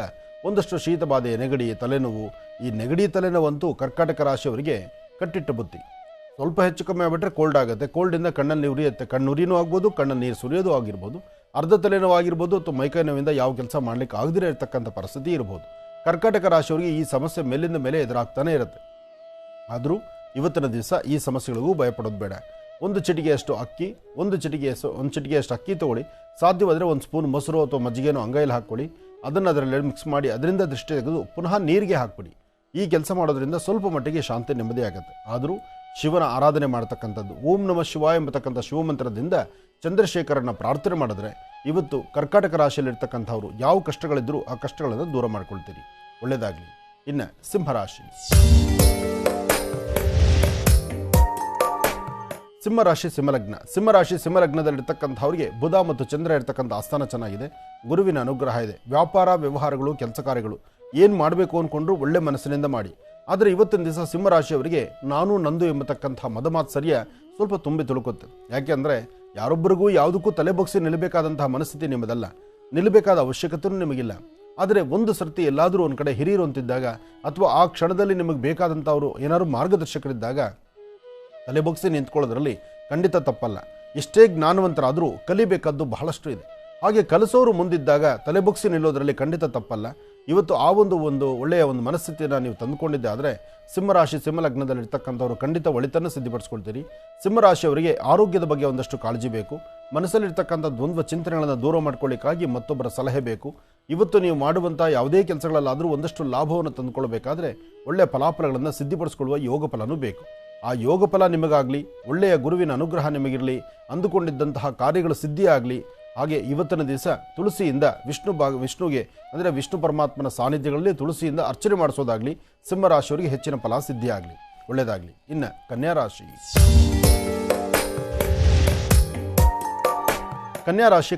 ಒಂದಷ್ಟು ಶೀತ ಬಾಧೆ, ನೆಗಡಿ, ತಲೆನೋವು. ಈ ನೆಗಡಿ ತಲೆನೋವಂತೂ ಕರ್ಕಾಟಕ ರಾಶಿಯವರಿಗೆ ಕಟ್ಟಿಟ್ಟ ಬುತ್ತಿ. ಸ್ವಲ್ಪ ಹೆಚ್ಚು ಕಮ್ಮಿ ಆಗಿಬಿಟ್ರೆ ಕೋಲ್ಡ್ ಆಗುತ್ತೆ. ಕೋಲ್ಡಿಂದ ಕಣ್ಣಲ್ಲಿ ಉರಿಯುತ್ತೆ, ಕಣ್ಣುರಿನೂ ಆಗ್ಬೋದು, ಕಣ್ಣಲ್ಲಿ ನೀರು ಸುರಿಯೋದು ಆಗಿರ್ಬೋದು, ಅರ್ಧ ತಲೆನೋವಾಗಿರ್ಬೋದು ಅಥವಾ ಮೈಕೈ ನೋವಿಂದ ಯಾವ ಕೆಲಸ ಮಾಡಲಿಕ್ಕೆ ಆಗದಿರೇ ಇರತಕ್ಕಂಥ ಪರಿಸ್ಥಿತಿ ಇರ್ಬೋದು. ಕರ್ಕಾಟಕ ರಾಶಿಯವರಿಗೆ ಈ ಸಮಸ್ಯೆ ಮೇಲಿಂದ ಮೇಲೆ ಎದುರಾಗ್ತಾನೆ ಇರುತ್ತೆ. ಆದರೂ ಇವತ್ತಿನ ದಿವಸ ಈ ಸಮಸ್ಯೆಗಳಿಗೂ ಭಯಪಡೋದು ಬೇಡ. ಒಂದು ಚಿಟಿಗೆಯಷ್ಟು ಅಕ್ಕಿ, ಒಂದು ಚಿಟಿಗೆಯಷ್ಟು ಅಕ್ಕಿ ತೊಗೊಳ್ಳಿ. ಸಾಧ್ಯವಾದರೆ ಒಂದು ಸ್ಪೂನ್ ಮೊಸರು ಅಥವಾ ಮಜ್ಜಿಗೆನೋ ಅಂಗೈಯಲ್ಲಿ ಹಾಕ್ಕೊಳ್ಳಿ. ಅದನ್ನು ಅದರಲ್ಲಿ ಮಿಕ್ಸ್ ಮಾಡಿ ಅದರಿಂದ ದೃಷ್ಟಿ ತೆಗೆದು ಪುನಃ ನೀರಿಗೆ ಹಾಕ್ಬಿಡಿ. ಈ ಕೆಲಸ ಮಾಡೋದ್ರಿಂದ ಸ್ವಲ್ಪ ಮಟ್ಟಿಗೆ ಶಾಂತಿ ನೆಮ್ಮದಿ ಆಗುತ್ತೆ. ಆದರೂ ಶಿವನ ಆರಾಧನೆ ಮಾಡ್ತಕ್ಕಂಥದ್ದು, ಓಂ ನಮಃ ಶಿವಾಯ ಎಂಬತಕ್ಕಂಥ ಶಿವಮಂತ್ರದಿಂದ ಚಂದ್ರಶೇಖರನ್ನ ಪ್ರಾರ್ಥನೆ ಮಾಡಿದ್ರೆ ಇವತ್ತು ಕರ್ಕಾಟಕ ರಾಶಿಯಲ್ಲಿರ್ತಕ್ಕಂಥವ್ರು ಯಾವ ಕಷ್ಟಗಳಿದ್ರೂ ಆ ಕಷ್ಟಗಳನ್ನು ದೂರ ಮಾಡ್ಕೊಳ್ತೀರಿ. ಒಳ್ಳೆಯದಾಗಲಿ. ಇನ್ನು ಸಿಂಹರಾಶಿ. ಸಿಂಹಲಗ್ನದಲ್ಲಿರ್ತಕ್ಕಂಥವ್ರಿಗೆ ಬುಧ ಮತ್ತು ಚಂದ್ರ ಇರ್ತಕ್ಕಂಥ ಆಸ್ಥಾನ ಚೆನ್ನಾಗಿದೆ, ಗುರುವಿನ ಅನುಗ್ರಹ ಇದೆ, ವ್ಯಾಪಾರ ವ್ಯವಹಾರಗಳು, ಕೆಲಸ ಕಾರ್ಯಗಳು ಏನು ಮಾಡಬೇಕು ಅಂದ್ಕೊಂಡ್ರು ಒಳ್ಳೆ ಮನಸ್ಸಿನಿಂದ ಮಾಡಿ. ಆದರೆ ಇವತ್ತಿನ ದಿವಸ ಸಿಂಹರಾಶಿಯವರಿಗೆ ನಾನು ನಂದು ಎಂಬತಕ್ಕಂಥ ಮದಮಾತ್ಸರ್ಯ ಸ್ವಲ್ಪ ತುಂಬಿ ತುಳುಕುತ್ತೆ. ಯಾಕೆ ಅಂದರೆ ಯಾರೊಬ್ಬರಿಗೂ ಯಾವುದಕ್ಕೂ ತಲೆ ಬಗ್ಸಿ ನಿಲ್ಲಬೇಕಾದಂತಹ ಮನಸ್ಥಿತಿ ನಿಮ್ಮದಲ್ಲ, ನಿಲ್ಲಬೇಕಾದ ಅವಶ್ಯಕತೆಯೂ ನಿಮಗಿಲ್ಲ. ಆದರೆ ಒಂದು ಸರ್ತಿ ಎಲ್ಲಾದರೂ ಒಂದು ಕಡೆ ಹಿರಿಯರು ಅಂತಿದ್ದಾಗ ಅಥವಾ ಆ ಕ್ಷಣದಲ್ಲಿ ನಿಮಗೆ ಬೇಕಾದಂಥವರು ಏನಾದ್ರು ಮಾರ್ಗದರ್ಶಕರಿದ್ದಾಗ ತಲೆ ಬಗ್ಸಿ ನಿಂತ್ಕೊಳ್ಳೋದ್ರಲ್ಲಿ ಖಂಡಿತ ತಪ್ಪಲ್ಲ. ಎಷ್ಟೇ ಜ್ಞಾನವಂತರಾದರೂ ಕಲಿಬೇಕಾದ್ದು ಬಹಳಷ್ಟು ಇದೆ. ಹಾಗೆ ಕಲಿಸೋರು ಮುಂದಿದ್ದಾಗ ತಲೆಬುಗ್ಸಿ ನಿಲ್ಲೋದ್ರಲ್ಲಿ ಖಂಡಿತ ತಪ್ಪಲ್ಲ. ಇವತ್ತು ಆ ಒಂದು ಒಳ್ಳೆಯ ಒಂದು ಮನಸ್ಥಿತಿಯನ್ನು ನೀವು ತಂದುಕೊಂಡಿದ್ದೆ ಆದರೆ ಸಿಂಹರಾಶಿ ಸಿಂಹಲಗ್ನದಲ್ಲಿರ್ತಕ್ಕಂಥವ್ರು ಖಂಡಿತ ಒಳಿತನ್ನು ಸಿದ್ಧಪಡಿಸ್ಕೊಳ್ತೀರಿ. ಸಿಂಹರಾಶಿಯವರಿಗೆ ಆರೋಗ್ಯದ ಬಗ್ಗೆ ಒಂದಷ್ಟು ಕಾಳಜಿ ಬೇಕು. ಮನಸ್ಸಲ್ಲಿರ್ತಕ್ಕಂಥ ದ್ವಂದ್ವ ಚಿಂತನೆಗಳನ್ನು ದೂರ ಮಾಡ್ಕೊಳ್ಳಿಕ್ಕಾಗಿ ಮತ್ತೊಬ್ಬರ ಸಲಹೆ ಬೇಕು. ಇವತ್ತು ನೀವು ಮಾಡುವಂಥ ಯಾವುದೇ ಕೆಲಸಗಳಲ್ಲಾದರೂ ಒಂದಷ್ಟು ಲಾಭವನ್ನು ತಂದುಕೊಳ್ಬೇಕಾದ್ರೆ ಒಳ್ಳೆಯ ಫಲಾಫಲಗಳನ್ನು ಸಿದ್ಧಪಡಿಸ್ಕೊಳ್ಳುವ ಯೋಗ ಫಲನೂ ಬೇಕು. ಆ ಯೋಗ ಫಲ ನಿಮಗಾಗಲಿ, ಒಳ್ಳೆಯ ಗುರುವಿನ ಅನುಗ್ರಹ ನಿಮಗಿರಲಿ, ಅಂದುಕೊಂಡಿದ್ದಂತಹ ಕಾರ್ಯಗಳು ಸಿದ್ಧಿಯಾಗಲಿ. ಹಾಗೆ ಇವತ್ತಿನ ದಿವಸ ತುಳಸಿಯಿಂದ ವಿಷ್ಣುಗೆ ಅಂದರೆ ವಿಷ್ಣು ಪರಮಾತ್ಮನ ಸಾನ್ನಿಧ್ಯಗಳಲ್ಲಿ ತುಳಸಿಯಿಂದ ಅರ್ಚನೆ ಮಾಡಿಸೋದಾಗಲಿ ಸಿಂಹರಾಶಿಯವರಿಗೆ ಹೆಚ್ಚಿನ ಫಲ ಸಿದ್ಧಿಯಾಗಲಿ, ಒಳ್ಳೆಯದಾಗಲಿ. ಇನ್ನು ಕನ್ಯಾರಾಶಿ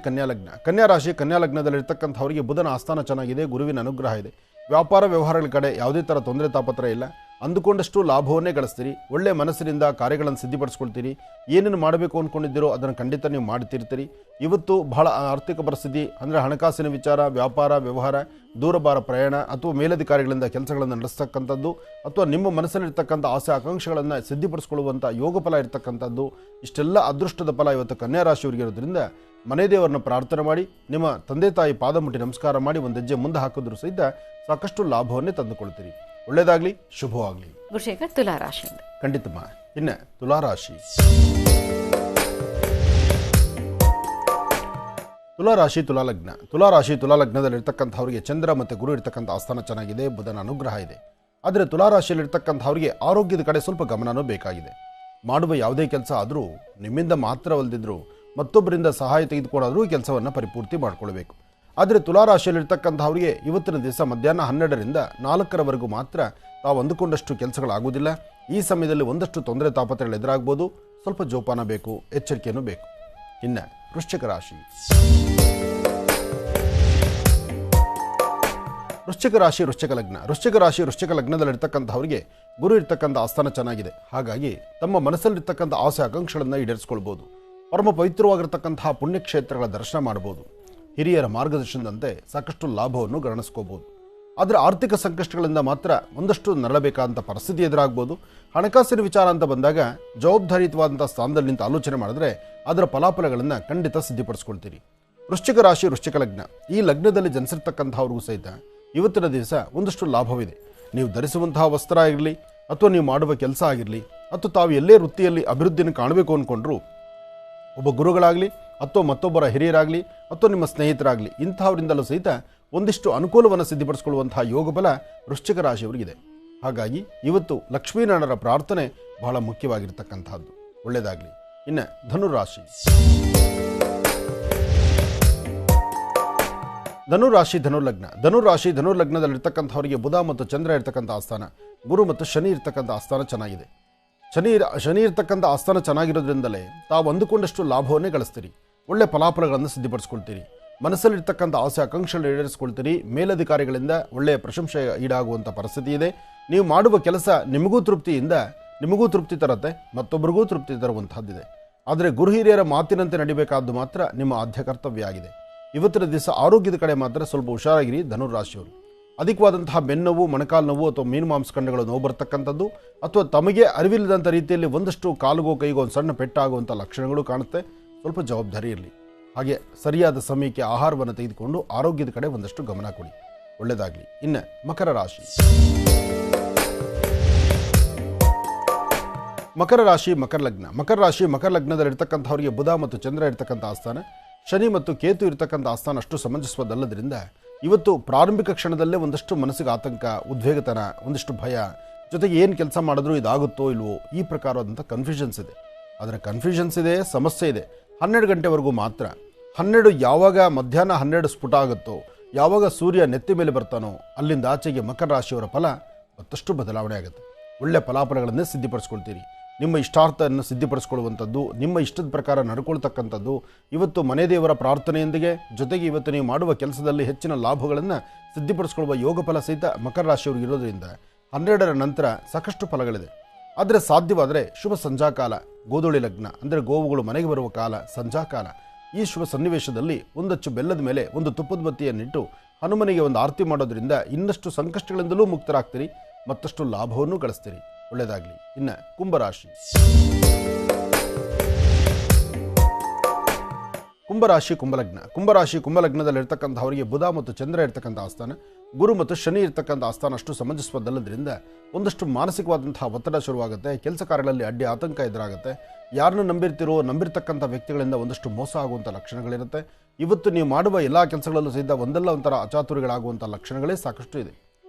ಕನ್ಯಾಲಗ್ನದಲ್ಲಿರ್ತಕ್ಕಂಥವರಿಗೆ ಬುಧನ ಆಸ್ಥಾನ ಚೆನ್ನಾಗಿದೆ, ಗುರುವಿನ ಅನುಗ್ರಹ ಇದೆ. ವ್ಯಾಪಾರ ವ್ಯವಹಾರಗಳ ಕಡೆ ಯಾವುದೇ ಥರ ತೊಂದರೆ ತಾಪತ್ರ ಇಲ್ಲ. ಅಂದುಕೊಂಡಷ್ಟು ಲಾಭವನ್ನೇ ಗಳಿಸ್ತೀರಿ. ಒಳ್ಳೆಯ ಮನಸ್ಸಿನಿಂದ ಕಾರ್ಯಗಳನ್ನು ಸಿದ್ಧಪಡಿಸ್ಕೊಳ್ತೀರಿ. ಏನೇನು ಮಾಡಬೇಕು ಅಂದ್ಕೊಂಡಿದ್ದೀರೋ ಅದನ್ನು ಖಂಡಿತ ನೀವು ಮಾಡ್ತಿರ್ತೀರಿ. ಇವತ್ತು ಬಹಳ ಆರ್ಥಿಕ ಪರಿಸ್ಥಿತಿ ಅಂದರೆ ಹಣಕಾಸಿನ ವಿಚಾರ, ವ್ಯಾಪಾರ ವ್ಯವಹಾರ, ದೂರಭಾರ ಪ್ರಯಾಣ ಅಥವಾ ಮೇಲಧಿಕಾರಿಗಳಿಂದ ಕೆಲಸಗಳನ್ನು ನಡೆಸ್ತಕ್ಕಂಥದ್ದು ಅಥವಾ ನಿಮ್ಮ ಮನಸ್ಸಲ್ಲಿರ್ತಕ್ಕಂಥ ಆಸೆ ಆಕಾಂಕ್ಷೆಗಳನ್ನು ಸಿದ್ಧಪಡಿಸ್ಕೊಳ್ಳುವಂಥ ಯೋಗ ಫಲ ಇರತಕ್ಕಂಥದ್ದು, ಇಷ್ಟೆಲ್ಲ ಅದೃಷ್ಟದ ಫಲ ಇವತ್ತು ಕನ್ಯಾರಾಶಿಯವರಿಗಿರೋದ್ರಿಂದ ಮನೆ ದೇವರನ್ನ ಪ್ರಾರ್ಥನೆ ಮಾಡಿ, ನಿಮ್ಮ ತಂದೆ ತಾಯಿ ಪಾದ ಮುಟ್ಟಿ ನಮಸ್ಕಾರ ಮಾಡಿ ಒಂದು ಹೆಜ್ಜೆ ಮುಂದೆ ಹಾಕಿದ್ರು ಸಹಿತ ಸಾಕಷ್ಟು ಲಾಭವನ್ನೇ ತಂದುಕೊಳ್ತೀರಿ. ಒಳ್ಳೆಯದಾಗಲಿ, ಶುಭವಾಗಲಿ. ಗುರುಶೇಖರ್, ತುಲಾರಾಶಿ ಖಂಡಿತಮ್ಮ. ಇನ್ನು ತುಲಾರಾಶಿ ತುಲಾಲಗ್ನದಲ್ಲಿರ್ತಕ್ಕಂಥವ್ರಿಗೆ ಚಂದ್ರ ಮತ್ತು ಗುರು ಇರ್ತಕ್ಕಂಥ ಆಸ್ಥಾನ ಚೆನ್ನಾಗಿದೆ, ಬುಧನ ಅನುಗ್ರಹ ಇದೆ. ಆದರೆ ತುಲಾರಾಶಿಯಲ್ಲಿರ್ತಕ್ಕಂಥವ್ರಿಗೆ ಆರೋಗ್ಯದ ಕಡೆ ಸ್ವಲ್ಪ ಗಮನನೂ ಬೇಕಾಗಿದೆ. ಮಾಡುವ ಯಾವುದೇ ಕೆಲಸ ಆದರೂ ನಿಮ್ಮಿಂದ ಮಾತ್ರವಲ್ಲದಿದ್ದರೂ ಮತ್ತೊಬ್ಬರಿಂದ ಸಹಾಯ ತೆಗೆದುಕೊಂಡಾದರೂ ಕೆಲಸವನ್ನು ಪರಿಪೂರ್ತಿ ಮಾಡಿಕೊಳ್ಬೇಕು. ಆದರೆ ತುಲಾರಾಶಿಯಲ್ಲಿರ್ತಕ್ಕಂಥವ್ರಿಗೆ ಇವತ್ತಿನ ದಿವಸ ಮಧ್ಯಾಹ್ನ 12ರಿಂದ 4ರವರೆಗೂ ಮಾತ್ರ ತಾವು ಅಂದುಕೊಂಡಷ್ಟು ಕೆಲಸಗಳಾಗುವುದಿಲ್ಲ. ಈ ಸಮಯದಲ್ಲಿ ಒಂದಷ್ಟು ತೊಂದರೆ ತಾಪತ್ರಗಳು ಎದುರಾಗ್ಬೋದು. ಸ್ವಲ್ಪ ಜೋಪಾನ ಬೇಕು, ಎಚ್ಚರಿಕೆಯೂ ಬೇಕು. ಇನ್ನು ವೃಶ್ಚಿಕ ವೃಶ್ಚಿಕ ಲಗ್ನದಲ್ಲಿರ್ತಕ್ಕಂಥವ್ರಿಗೆ ಗುರು ಇರ್ತಕ್ಕಂಥ ಆಸ್ಥಾನ ಚೆನ್ನಾಗಿದೆ. ಹಾಗಾಗಿ ತಮ್ಮ ಮನಸ್ಸಲ್ಲಿರ್ತಕ್ಕಂಥ ಆಸೆ ಆಕಾಂಕ್ಷೆಗಳನ್ನು ಈಡೇರಿಸ್ಕೊಳ್ಬೋದು. ಪರಮ ಪವಿತ್ರವಾಗಿರ್ತಕ್ಕಂತಹ ಪುಣ್ಯಕ್ಷೇತ್ರಗಳ ದರ್ಶನ ಮಾಡ್ಬೋದು. ಹಿರಿಯರ ಮಾರ್ಗದರ್ಶನದಂತೆ ಸಾಕಷ್ಟು ಲಾಭವನ್ನು ಗಮನಿಸ್ಕೋಬೋದು. ಆದರೆ ಆರ್ಥಿಕ ಸಂಕಷ್ಟಗಳಿಂದ ಮಾತ್ರ ಒಂದಷ್ಟು ನರಳಬೇಕಾದಂಥ ಪರಿಸ್ಥಿತಿ ಎದುರಾಗ್ಬೋದು. ಹಣಕಾಸಿನ ವಿಚಾರ ಅಂತ ಬಂದಾಗ ಜವಾಬ್ದಾರಿಯುತವಾದಂಥ ಸ್ಥಾನದಲ್ಲಿ ನಿಂತು ಆಲೋಚನೆ ಮಾಡಿದ್ರೆ ಅದರ ಫಲಾಫಲಗಳನ್ನು ಖಂಡಿತ ಸಿದ್ಧಪಡಿಸ್ಕೊಳ್ತೀರಿ. ವೃಶ್ಚಿಕ ಲಗ್ನ, ಈ ಲಗ್ನದಲ್ಲಿ ಜನಿಸಿರ್ತಕ್ಕಂಥವ್ರಿಗೂ ಸಹಿತ ಇವತ್ತಿನ ದಿವಸ ಒಂದಷ್ಟು ಲಾಭವಿದೆ. ನೀವು ಧರಿಸುವಂತಹ ವಸ್ತ್ರ ಆಗಿರಲಿ ಅಥವಾ ನೀವು ಮಾಡುವ ಕೆಲಸ ಆಗಿರಲಿ ಅಥವಾ ತಾವು ಎಲ್ಲೇ ವೃತ್ತಿಯಲ್ಲಿ ಅಭಿವೃದ್ಧಿಯನ್ನು ಕಾಣಬೇಕು ಅಂದ್ಕೊಂಡ್ರು ಒಬ್ಬ ಗುರುಗಳಾಗಲಿ ಅಥವಾ ಮತ್ತೊಬ್ಬರ ಹಿರಿಯರಾಗಲಿ ಅಥವಾ ನಿಮ್ಮ ಸ್ನೇಹಿತರಾಗಲಿ ಇಂಥವರಿಂದಲೂ ಸಹಿತ ಒಂದಿಷ್ಟು ಅನುಕೂಲವನ್ನು ಸಿದ್ಧಪಡಿಸಿಕೊಳ್ಳುವಂತಹ ಯೋಗ ಬಲ ವೃಶ್ಚಿಕ ರಾಶಿಯವರಿಗಿದೆ. ಹಾಗಾಗಿ ಇವತ್ತು ಲಕ್ಷ್ಮೀನಾರಾಯಣರ ಪ್ರಾರ್ಥನೆ ಬಹಳ ಮುಖ್ಯವಾಗಿರ್ತಕ್ಕಂಥದ್ದು. ಒಳ್ಳೆಯದಾಗಲಿ. ಇನ್ನು ಧನುರ್ಲಗ್ನದಲ್ಲಿರ್ತಕ್ಕಂಥವರಿಗೆ ಬುಧ ಮತ್ತು ಚಂದ್ರ ಇರ್ತಕ್ಕಂಥ ಆಸ್ಥಾನ, ಗುರು ಮತ್ತು ಶನಿ ಇರ್ತಕ್ಕಂಥ ಆಸ್ಥಾನ ಚೆನ್ನಾಗಿದೆ. ಶನಿ ಇರ್ತಕ್ಕಂಥ ಆಸ್ಥಾನ ಚೆನ್ನಾಗಿರೋದ್ರಿಂದಲೇ ತಾವು ಅಂದುಕೊಂಡಷ್ಟು ಲಾಭವನ್ನೇ ಗಳಿಸ್ತೀರಿ. ಒಳ್ಳೆ ಫಲಾಫಲಗಳನ್ನು ಸಿದ್ಧಪಡಿಸ್ಕೊಳ್ತೀರಿ. ಮನಸ್ಸಲ್ಲಿರ್ತಕ್ಕಂಥ ಆಸೆ ಆಕಾಂಕ್ಷೆಗಳನ್ನು ಈಡೇರಿಸಿಕೊಳ್ತೀರಿ. ಮೇಲಧಿಕಾರಿಗಳಿಂದ ಒಳ್ಳೆಯ ಪ್ರಶಂಸೆ ಈಡಾಗುವಂಥ ಪರಿಸ್ಥಿತಿ ಇದೆ. ನೀವು ಮಾಡುವ ಕೆಲಸ ನಿಮಗೂ ತೃಪ್ತಿ ತರುತ್ತೆ, ಮತ್ತೊಬ್ಬರಿಗೂ ತೃಪ್ತಿ ತರುವಂತಹದ್ದಿದೆ. ಆದರೆ ಗುರು ಹಿರಿಯರ ಮಾತಿನಂತೆ ನಡಿಬೇಕಾದ್ದು ಮಾತ್ರ ನಿಮ್ಮ ಆದ್ಯ ಕರ್ತವ್ಯ ಆಗಿದೆ. ಇವತ್ತಿನ ದಿವಸ ಆರೋಗ್ಯದ ಕಡೆ ಮಾತ್ರ ಸ್ವಲ್ಪ ಹುಷಾರಾಗಿರಿ ಧನುರಾಶಿಯವರು. ಅಧಿಕವಾದಂತಹ ಬೆನ್ನೋವು, ಮೊಣಕಾಲು ನೋವು ಅಥವಾ ಮೀನು ಮಾಂಸಖಂಡಗಳು ನೋವು ಬರ್ತಕ್ಕಂಥದ್ದು ಅಥವಾ ತಮಗೆ ಅರಿವಿಲ್ಲದಂಥ ರೀತಿಯಲ್ಲಿ ಒಂದಷ್ಟು ಕಾಲಿಗೋ ಕೈಗೋ ಒಂದು ಸಣ್ಣ ಪೆಟ್ಟಾಗುವಂಥ ಲಕ್ಷಣಗಳು ಕಾಣುತ್ತೆ. ಸ್ವಲ್ಪ ಜವಾಬ್ದಾರಿ ಇರಲಿ. ಹಾಗೆ ಸರಿಯಾದ ಸಮಯಕ್ಕೆ ಆಹಾರವನ್ನು ತೆಗೆದುಕೊಂಡು ಆರೋಗ್ಯದ ಕಡೆ ಒಂದಷ್ಟು ಗಮನ ಕೊಡಿ. ಒಳ್ಳೆಯದಾಗಲಿ. ಇನ್ನು ಮಕರ ಲಗ್ನದಲ್ಲಿರ್ತಕ್ಕಂಥವರಿಗೆ ಬುಧ ಮತ್ತು ಚಂದ್ರ ಇರ್ತಕ್ಕಂಥ ಆಸ್ಥಾನ, ಶನಿ ಮತ್ತು ಕೇತು ಇರ್ತಕ್ಕಂಥ ಆಸ್ಥಾನ ಅಷ್ಟು ಸಮಂಜಸವಲ್ಲದ್ರಿಂದ ಇವತ್ತು ಪ್ರಾರಂಭಿಕ ಕ್ಷಣದಲ್ಲೇ ಒಂದಷ್ಟು ಮನಸ್ಸಿಗೆ ಆತಂಕ, ಉದ್ವೇಗತನ, ಒಂದಿಷ್ಟು ಭಯ, ಜೊತೆಗೆ ಏನು ಕೆಲಸ ಮಾಡಿದ್ರೂ ಇದಾಗುತ್ತೋ ಇಲ್ವೋ ಈ ಪ್ರಕಾರವಾದಂಥ ಕನ್ಫ್ಯೂಷನ್ಸ್ ಇದೆ. ಆದರೆ ಕನ್ಫ್ಯೂಷನ್ಸ್ ಇದೆ, ಸಮಸ್ಯೆ ಇದೆ 12 ಗಂಟೆವರೆಗೂ ಮಾತ್ರ. 12 ಯಾವಾಗ ಮಧ್ಯಾಹ್ನ 12 ಸ್ಫುಟ ಆಗುತ್ತೋ, ಯಾವಾಗ ಸೂರ್ಯ ನೆತ್ತಿ ಮೇಲೆ ಬರ್ತಾನೋ ಅಲ್ಲಿಂದ ಆಚೆಗೆ ಮಕರ ರಾಶಿಯವರ ಫಲ ಮತ್ತಷ್ಟು ಬದಲಾವಣೆ ಆಗುತ್ತೆ. ಒಳ್ಳೆಯ ಫಲಾಫಲಗಳನ್ನೇ ಸಿದ್ಧಪಡಿಸ್ಕೊಳ್ತೀರಿ. ನಿಮ್ಮ ಇಷ್ಟಾರ್ಥವನ್ನು ಸಿದ್ಧಪಡಿಸ್ಕೊಳ್ಳುವಂಥದ್ದು, ನಿಮ್ಮ ಇಷ್ಟದ ಪ್ರಕಾರ ನಡ್ಕೊಳ್ತಕ್ಕಂಥದ್ದು ಇವತ್ತು ಮನೆ ದೇವರ ಪ್ರಾರ್ಥನೆಯೊಂದಿಗೆ, ಜೊತೆಗೆ ಇವತ್ತು ನೀವು ಮಾಡುವ ಕೆಲಸದಲ್ಲಿ ಹೆಚ್ಚಿನ ಲಾಭಗಳನ್ನು ಸಿದ್ಧಪಡಿಸ್ಕೊಳ್ಳುವ ಯೋಗ ಫಲ ಸಹಿತ ಮಕರ ರಾಶಿಯವ್ರಿಗೆ ಇರೋದ್ರಿಂದ 12ರ ನಂತರ ಸಾಕಷ್ಟು ಫಲಗಳಿದೆ. ಆದರೆ ಸಾಧ್ಯವಾದರೆ ಶುಭ ಸಂಜಾಕಾಲ, ಗೋಧೂಳಿ ಲಗ್ನ ಅಂದರೆ ಗೋವುಗಳು ಮನೆಗೆ ಬರುವ ಕಾಲ, ಸಂಜಾಕಾಲ, ಈ ಶುಭ ಸನ್ನಿವೇಶದಲ್ಲಿ ಒಂದಚ್ಚು ಬೆಲ್ಲದ ಮೇಲೆ ಒಂದು ತುಪ್ಪದ ಬತ್ತಿಯನ್ನಿಟ್ಟು ಹನುಮನಿಗೆ ಒಂದು ಆರತಿ ಮಾಡೋದ್ರಿಂದ ಇನ್ನಷ್ಟು ಸಂಕಷ್ಟಗಳಿಂದಲೂ ಮುಕ್ತರಾಗ್ತೀರಿ, ಮತ್ತಷ್ಟು ಲಾಭವನ್ನು ಗಳಿಸ್ತೀರಿ. ಒಳ್ಳೆಯದಾಗಲಿ. ಇನ್ನು ಕುಂಭರಾಶಿ ಕುಂಭಲಗ್ನ. ಕುಂಭರಾಶಿ ಕುಂಭಲಗ್ನದಲ್ಲಿರ್ತಕ್ಕಂಥವರಿಗೆ ಬುಧ ಮತ್ತು ಚಂದ್ರ ಇರ್ತಕ್ಕಂಥ ಆಸ್ಥಾನ, ಗುರು ಮತ್ತು ಶನಿ ಇರ್ತಕ್ಕಂಥ ಆಸ್ಥಾನ ಅಷ್ಟು ಸಮಂಜಸವಲ್ಲದ್ರಿಂದ ಒಂದಷ್ಟು ಮಾನಸಿಕವಾದಂತಹ ಒತ್ತಡ ಶುರುವಾಗುತ್ತೆ. ಕೆಲಸ ಕಾರ್ಯಗಳಲ್ಲಿ ಅಡ್ಡಿ ಆತಂಕ ಎದುರಾಗುತ್ತೆ. ಯಾರನ್ನು ನಂಬಿರ್ತಕ್ಕಂಥ ವ್ಯಕ್ತಿಗಳಿಂದ ಒಂದಷ್ಟು ಮೋಸ ಆಗುವಂಥ ಲಕ್ಷಣಗಳಿರುತ್ತೆ. ಇವತ್ತು ನೀವು ಮಾಡುವ ಎಲ್ಲ ಕೆಲಸಗಳಲ್ಲೂ ಸಹಿತ ಒಂದಲ್ಲ ಒಂಥರ ಅಚಾತುರ್ಯಗಳಾಗುವಂಥ ಲಕ್ಷಣಗಳೇ ಸಾಕಷ್ಟು ಇದೆ.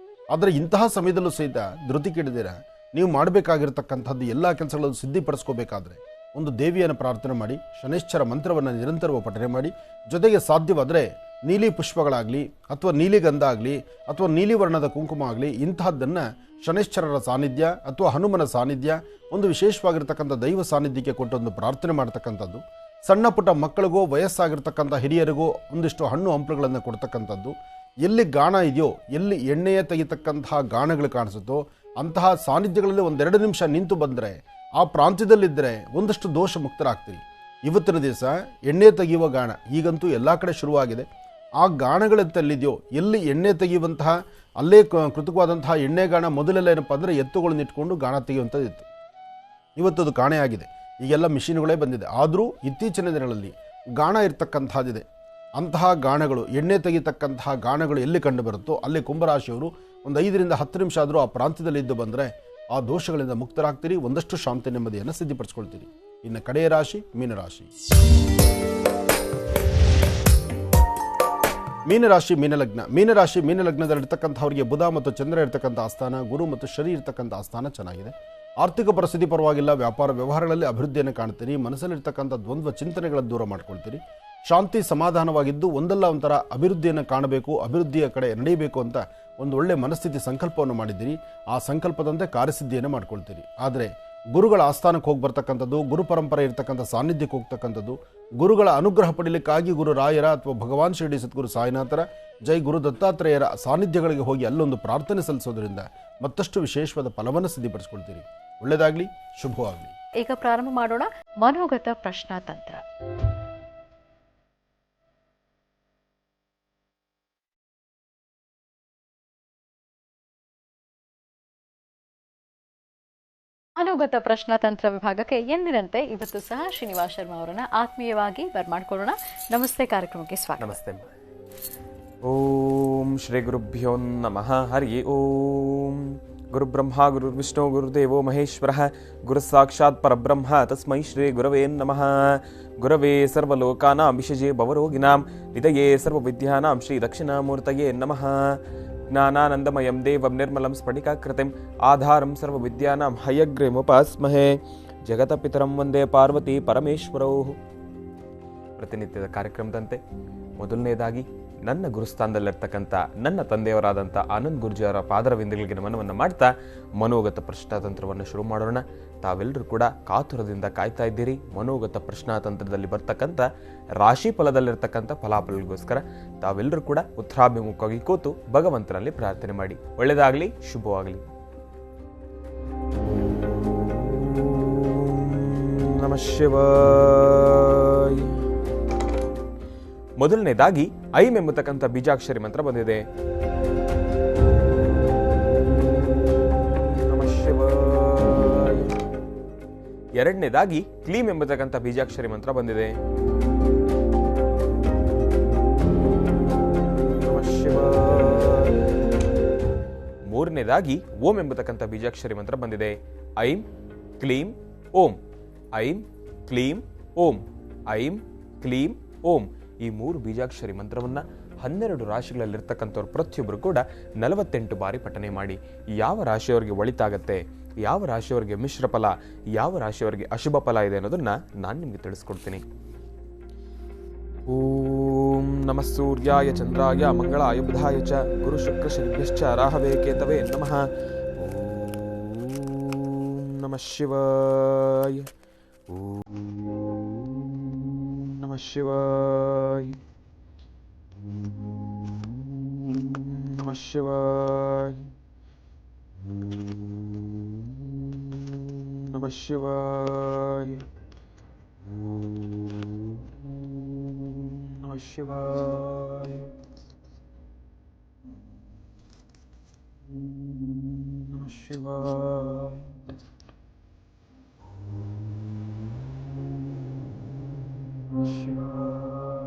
ಆದರೆ ಇಂತಹ ಸಮಯದಲ್ಲೂ ಸಹಿತ ಧೃತಿ ಕೆಡದಿರ ನೀವು ಮಾಡಬೇಕಾಗಿರ್ತಕ್ಕಂಥದ್ದು ಎಲ್ಲ ಕೆಲಸಗಳನ್ನು ಸಿದ್ಧಿಪಡಿಸ್ಕೋಬೇಕಾದ್ರೆ ಒಂದು ದೇವಿಯನ್ನು ಪ್ರಾರ್ಥನೆ ಮಾಡಿ, ಶನೈಶ್ಚರ ಮಂತ್ರವನ್ನು ನಿರಂತರವಾಗಿ ಪಠನೆ ಮಾಡಿ, ಜೊತೆಗೆ ಸಾಧ್ಯವಾದರೆ ನೀಲಿ ಪುಷ್ಪಗಳಾಗಲಿ ಅಥವಾ ನೀಲಿ ಗಂಧ ಆಗಲಿ ಅಥವಾ ನೀಲಿ ವರ್ಣದ ಕುಂಕುಮ ಆಗಲಿ ಇಂತಹದ್ದನ್ನು ಶನೈಶ್ಚರರ ಸಾನ್ನಿಧ್ಯ ಅಥವಾ ಹನುಮನ ಸಾನ್ನಿಧ್ಯ, ಒಂದು ವಿಶೇಷವಾಗಿರ್ತಕ್ಕಂಥ ದೈವ ಸಾನ್ನಿಧ್ಯಕ್ಕೆ ಕೊಟ್ಟೊಂದು ಪ್ರಾರ್ಥನೆ ಮಾಡ್ತಕ್ಕಂಥದ್ದು. ಸಣ್ಣ ಪುಟ್ಟ ಮಕ್ಕಳಿಗೂ ವಯಸ್ಸಾಗಿರ್ತಕ್ಕಂಥ ಹಿರಿಯರಿಗೂ ಒಂದಿಷ್ಟು ಹಣ್ಣು ಹಂಪಲುಗಳನ್ನು ಕೊಡ್ತಕ್ಕಂಥದ್ದು. ಎಲ್ಲಿ ಗಾಣ ಇದೆಯೋ, ಎಲ್ಲಿ ಎಣ್ಣೆಯ ತೆಗಿತಕ್ಕಂತಹ ಗಾಣಗಳು ಕಾಣಿಸುತ್ತೋ ಅಂತಹ ಸಾನ್ನಿಧ್ಯಗಳಲ್ಲಿ 1-2 ನಿಮಿಷ ನಿಂತು ಬಂದರೆ ಆ ಪ್ರಾಂತ್ಯದಲ್ಲಿದ್ದರೆ ಒಂದಷ್ಟು ದೋಷ ಮುಕ್ತರಾಗ್ತೀರಿ. ಇವತ್ತಿನ ದಿವಸ ಎಣ್ಣೆ ತೆಗೆಯುವ ಗಾಣ ಈಗಂತೂ ಎಲ್ಲ ಕಡೆ ಶುರುವಾಗಿದೆ. ಆ ಗಾಣಗಳಂತಲ್ಲಿದೆಯೋ, ಎಲ್ಲಿ ಎಣ್ಣೆ ತೆಗೆಯುವಂತಹ ಅಲ್ಲೇ ಕೃತಕವಾದಂತಹ ಎಣ್ಣೆ ಗಾಣ ಮೊದಲೆಲ್ಲ ಏನಪ್ಪ ಅಂದರೆ ಎತ್ತುಗಳನ್ನ ಇಟ್ಕೊಂಡು ಗಾಣ ತೆಗೆಯುವಂಥದ್ದಿತ್ತು. ಇವತ್ತದು ಕಾಣೆಯಾಗಿದೆ. ಈಗೆಲ್ಲ ಮಿಷಿನ್ಗಳೇ ಬಂದಿದೆ. ಆದರೂ ಇತ್ತೀಚಿನ ದಿನಗಳಲ್ಲಿ ಗಾಣ ಇರ್ತಕ್ಕಂಥದ್ದಿದೆ. ಅಂತಹ ಗಾಣಗಳು, ಎಣ್ಣೆ ತೆಗಿತಕ್ಕಂತಹ ಗಾಣಗಳು ಎಲ್ಲಿ ಕಂಡು ಬರುತ್ತೋ ಅಲ್ಲಿ ಕುಂಭರಾಶಿಯವರು ಒಂದು 5-10 ನಿಮಿಷ ಆದರೂ ಆ ಪ್ರಾಂತ್ಯದಲ್ಲಿ ಇದ್ದು ಬಂದರೆ ಆ ದೋಷಗಳಿಂದ ಮುಕ್ತರಾಗ್ತೀರಿ. ಒಂದಷ್ಟು ಶಾಂತಿ ನೆಮ್ಮದಿಯನ್ನು ಸಿದ್ಧಿಪಡಿಸ್ಕೊಳ್ತೀರಿ. ಇನ್ನು ಕಡೆಯ ರಾಶಿ ಮೀನರಾಶಿ. ಮೀನರಾಶಿ ಮೀನಲಗ್ನ. ಮೀನಲಗ್ನದಲ್ಲಿರ್ತಕ್ಕಂಥವರಿಗೆ ಬುಧ ಮತ್ತು ಚಂದ್ರ ಇರ್ತಕ್ಕಂಥ ಆಸ್ಥಾನ, ಗುರು ಮತ್ತು ಶನಿ ಇರ್ತಕ್ಕಂಥ ಆಸ್ಥಾನ ಚೆನ್ನಾಗಿದೆ. ಆರ್ಥಿಕ ಪರಿಸ್ಥಿತಿ ಪರವಾಗಿಲ್ಲ. ವ್ಯಾಪಾರ ವ್ಯವಹಾರಗಳಲ್ಲಿ ಅಭಿವೃದ್ಧಿಯನ್ನು ಕಾಣ್ತೀರಿ. ಮನಸ್ಸಲ್ಲಿರ್ತಕ್ಕಂಥ ದ್ವಂದ್ವ ಚಿಂತನೆಗಳನ್ನು ದೂರ ಮಾಡ್ಕೊಳ್ತೀರಿ. ಶಾಂತಿ ಸಮಾಧಾನವಾಗಿದ್ದು ಒಂದಲ್ಲ ಒಂಥರ ಅಭಿವೃದ್ಧಿಯನ್ನು ಕಾಣಬೇಕು, ಅಭಿವೃದ್ಧಿಯ ಕಡೆ ನಡೆಯಬೇಕು ಅಂತ ಒಂದು ಒಳ್ಳೆ ಮನಸ್ಥಿತಿ ಸಂಕಲ್ಪವನ್ನು ಮಾಡಿದ್ದೀರಿ. ಆ ಸಂಕಲ್ಪದಂತೆ ಕಾರ್ಯಸಿದ್ಧಿಯನ್ನು ಮಾಡ್ಕೊಳ್ತೀರಿ. ಆದರೆ ಗುರುಗಳ ಆಸ್ಥಾನಕ್ಕೆ ಹೋಗಿ ಬರ್ತಕ್ಕಂಥದ್ದು, ಗುರು ಪರಂಪರೆ ಇರ್ತಕ್ಕಂಥ ಸಾನ್ನಿಧ್ಯಕ್ಕೆ ಹೋಗ್ತಕ್ಕಂಥದ್ದು, ಗುರುಗಳ ಅನುಗ್ರಹ ಪಡೀಲಿಕ್ಕಾಗಿ ಗುರು ರಾಯರ ಅಥವಾ ಭಗವಾನ್ ಶಿರಡಿ ಸದ್ಗುರು ಸಾಯಿನಾಥರ, ಜೈ ಗುರು ದತ್ತಾತ್ರೇಯರ ಸಾನ್ನಿಧ್ಯಗಳಿಗೆ ಹೋಗಿ ಅಲ್ಲೊಂದು ಪ್ರಾರ್ಥನೆ ಸಲ್ಲಿಸೋದ್ರಿಂದ ಮತ್ತಷ್ಟು ವಿಶೇಷವಾದ ಫಲವನ್ನು ಸಿದ್ಧಿಪಡಿಸ್ಕೊಳ್ತೀರಿ. ಒಳ್ಳೆಯದಾಗಲಿ, ಶುಭವಾಗಲಿ. ಈಗ ಪ್ರಾರಂಭ ಮಾಡೋಣ ಮನೋಗತ ಪ್ರಶ್ನಾತಂತ್ರ. ಮನೋಗತ ಪ್ರಶ್ನಾತಂತ್ರ ವಿಭಾಗಕ್ಕೆ ಎಂದಿನಂತೆ ಇವತ್ತು ಸಹ ಶ್ರೀನಿವಾಸ್ ಶರ್ಮಾ ಅವರನ್ನ ಆತ್ಮೀಯವಾಗಿ ಬರ್ಮಾಡ್ಕೊಳ್ಳೋಣ. ನಮಸ್ತೆ, ಕಾರ್ಯಕ್ರಮಕ್ಕೆ ಸ್ವಾಗತ. ನಮಸ್ತೆ. ಓಂ ಶ್ರೀ ಗುರುಭ್ಯೋ ನಮಃ. ಹರಿ ಓಂ. ಗುರುಬ್ರಹ್ಮ ಗುರುರ್ವಿಷ್ಣು ಗುರುದೇವೋ ಮಹೇಶ್ವರಃ ಗುರು ಸಾಕ್ಷಾತ್ ಪರಬ್ರಹ್ಮ ತಸ್ಮೈ ಶ್ರೀ ಗುರವೇ ನಮಃ. ಗುರವೇ ಸರ್ವಲೋಕಾನಾಂ ವಿಷಜೇ ಭವರೋಗಿಣಾಂ ನಿಧಯೇ ಸರ್ವವಿದ್ಯಾನಾಂ ಶ್ರೀ ದಕ್ಷಿಣಾಮೂರ್ತಯೇ ನಮಃ. ಜ್ಞಾನಾನಂದಮಯಂ ದೇವಂ ನಿರ್ಮಲಂ ಸ್ಫಟಿಕಾಕೃತಿಂ ಆಧಾರಂ ಸರ್ವವಿದ್ಯಾನಾಂ ಹಯಗ್ರೀಮುಪಾಸ್ಮಹೇ. ಜಗತಪಿತರಂ ವಂದೇ ಪಾರ್ವತಿ ಪರಮೇಶ್ವರೌ. ಪ್ರತಿನಿತ್ಯದ ಕಾರ್ಯಕ್ರಮದಂತೆ ಮೊದಲನೇದಾಗಿ ನನ್ನ ಗುರುಸ್ಥಾನದಲ್ಲಿರ್ತಕ್ಕಂಥ ನನ್ನ ತಂದೆಯವರಾದಂಥ ಆನಂದ್ ಗುರ್ಜಿಯವರ ಪಾದರವಿಂದಗಳಿಗೆ ನಮನವನ್ನು ಮಾಡ್ತಾ ಮನೋಗತ ಪ್ರಶ್ನಾತಂತ್ರವನ್ನು ಶುರು ಮಾಡೋಣ. ತಾವೆಲ್ಲರೂ ಕೂಡ ಕಾತುರದಿಂದ ಕಾಯ್ತಾ ಇದ್ದೀರಿ. ಮನೋಗತ ಪ್ರಶ್ನಾತಂತ್ರದಲ್ಲಿ ಬರ್ತಕ್ಕಂಥ ರಾಶಿ ಫಲದಲ್ಲಿರ್ತಕ್ಕಂಥ ಫಲಾಫಲಗಳಿಗೋಸ್ಕರ ತಾವೆಲ್ಲರೂ ಕೂಡ ಉತ್ತರಾಭಿಮುಖವಾಗಿ ಕೂತು ಭಗವಂತನಲ್ಲಿ ಪ್ರಾರ್ಥನೆ ಮಾಡಿ. ಒಳ್ಳೆಯದಾಗಲಿ, ಶುಭವಾಗಲಿ. ನಮಃ ಶಿವಾಯ. ಮೊದಲನೇದಾಗಿ ಐಂ ಎಂಬತಕ್ಕಂಥ ಬೀಜಾಕ್ಷರಿ ಮಂತ್ರ ಬಂದಿದೆ. ನಮಃ ಶಿವಾಯ. ಎರಡನೇದಾಗಿ ಕ್ಲೀಂ ಎಂಬತಕ್ಕಂಥ ಬೀಜಾಕ್ಷರಿ ಮಂತ್ರ ಬಂದಿದೆ. ನಮಃ ಶಿವಾಯ. ಮೂರನೇದಾಗಿ ಓಂ ಎಂಬತಕ್ಕಂಥ ಬೀಜಾಕ್ಷರಿ ಮಂತ್ರ ಬಂದಿದೆ. ಐಂ ಕ್ಲೀಂ ಓಂ. ಐಂ ಕ್ಲೀಂ ಓಂ. ಐಂ ಕ್ಲೀಂ ಓಂ. ಈ 3 ಬೀಜಾಕ್ಷರಿ ಮಂತ್ರವನ್ನು 12 ರಾಶಿಗಳಲ್ಲಿರ್ತಕ್ಕಂಥವ್ರು ಪ್ರತಿಯೊಬ್ಬರು ಕೂಡ 48 ಬಾರಿ ಪಠನೆ ಮಾಡಿ. ಯಾವ ರಾಶಿಯವರಿಗೆ ಒಳಿತಾಗತ್ತೆ, ಯಾವ ರಾಶಿಯವರಿಗೆ ಮಿಶ್ರ ಫಲ, ಯಾವ ರಾಶಿಯವರಿಗೆ ಅಶುಭ ಫಲ ಇದೆ ಅನ್ನೋದನ್ನ ನಾನು ನಿಮಗೆ ತಿಳಿಸ್ಕೊಡ್ತೀನಿ. ಓಂ ನಮಃ ಸೂರ್ಯಾಯ ಚಂದ್ರಾಯ ಮಂಗಳಾಯ ಬುಧಾಯ ಚ ಗುರು ಶುಕ್ರ ಶನಿಭ್ಯಶ್ಚ ರಾಹವೇ ಕೇತವೇ ನಮಃ. ಓಂ ನಮಃ ಶಿವಾಯ. ಓಂ ನಮಃ ಶಿವಾಯ. ನಮಃ ಶಿವಾಯ. ನಮಃ ಶಿವಾಯ. ನಮಃ ಶಿವಾಯ. ನಮಃ ಶಿವಾಯ. ಶಿವಾಯ.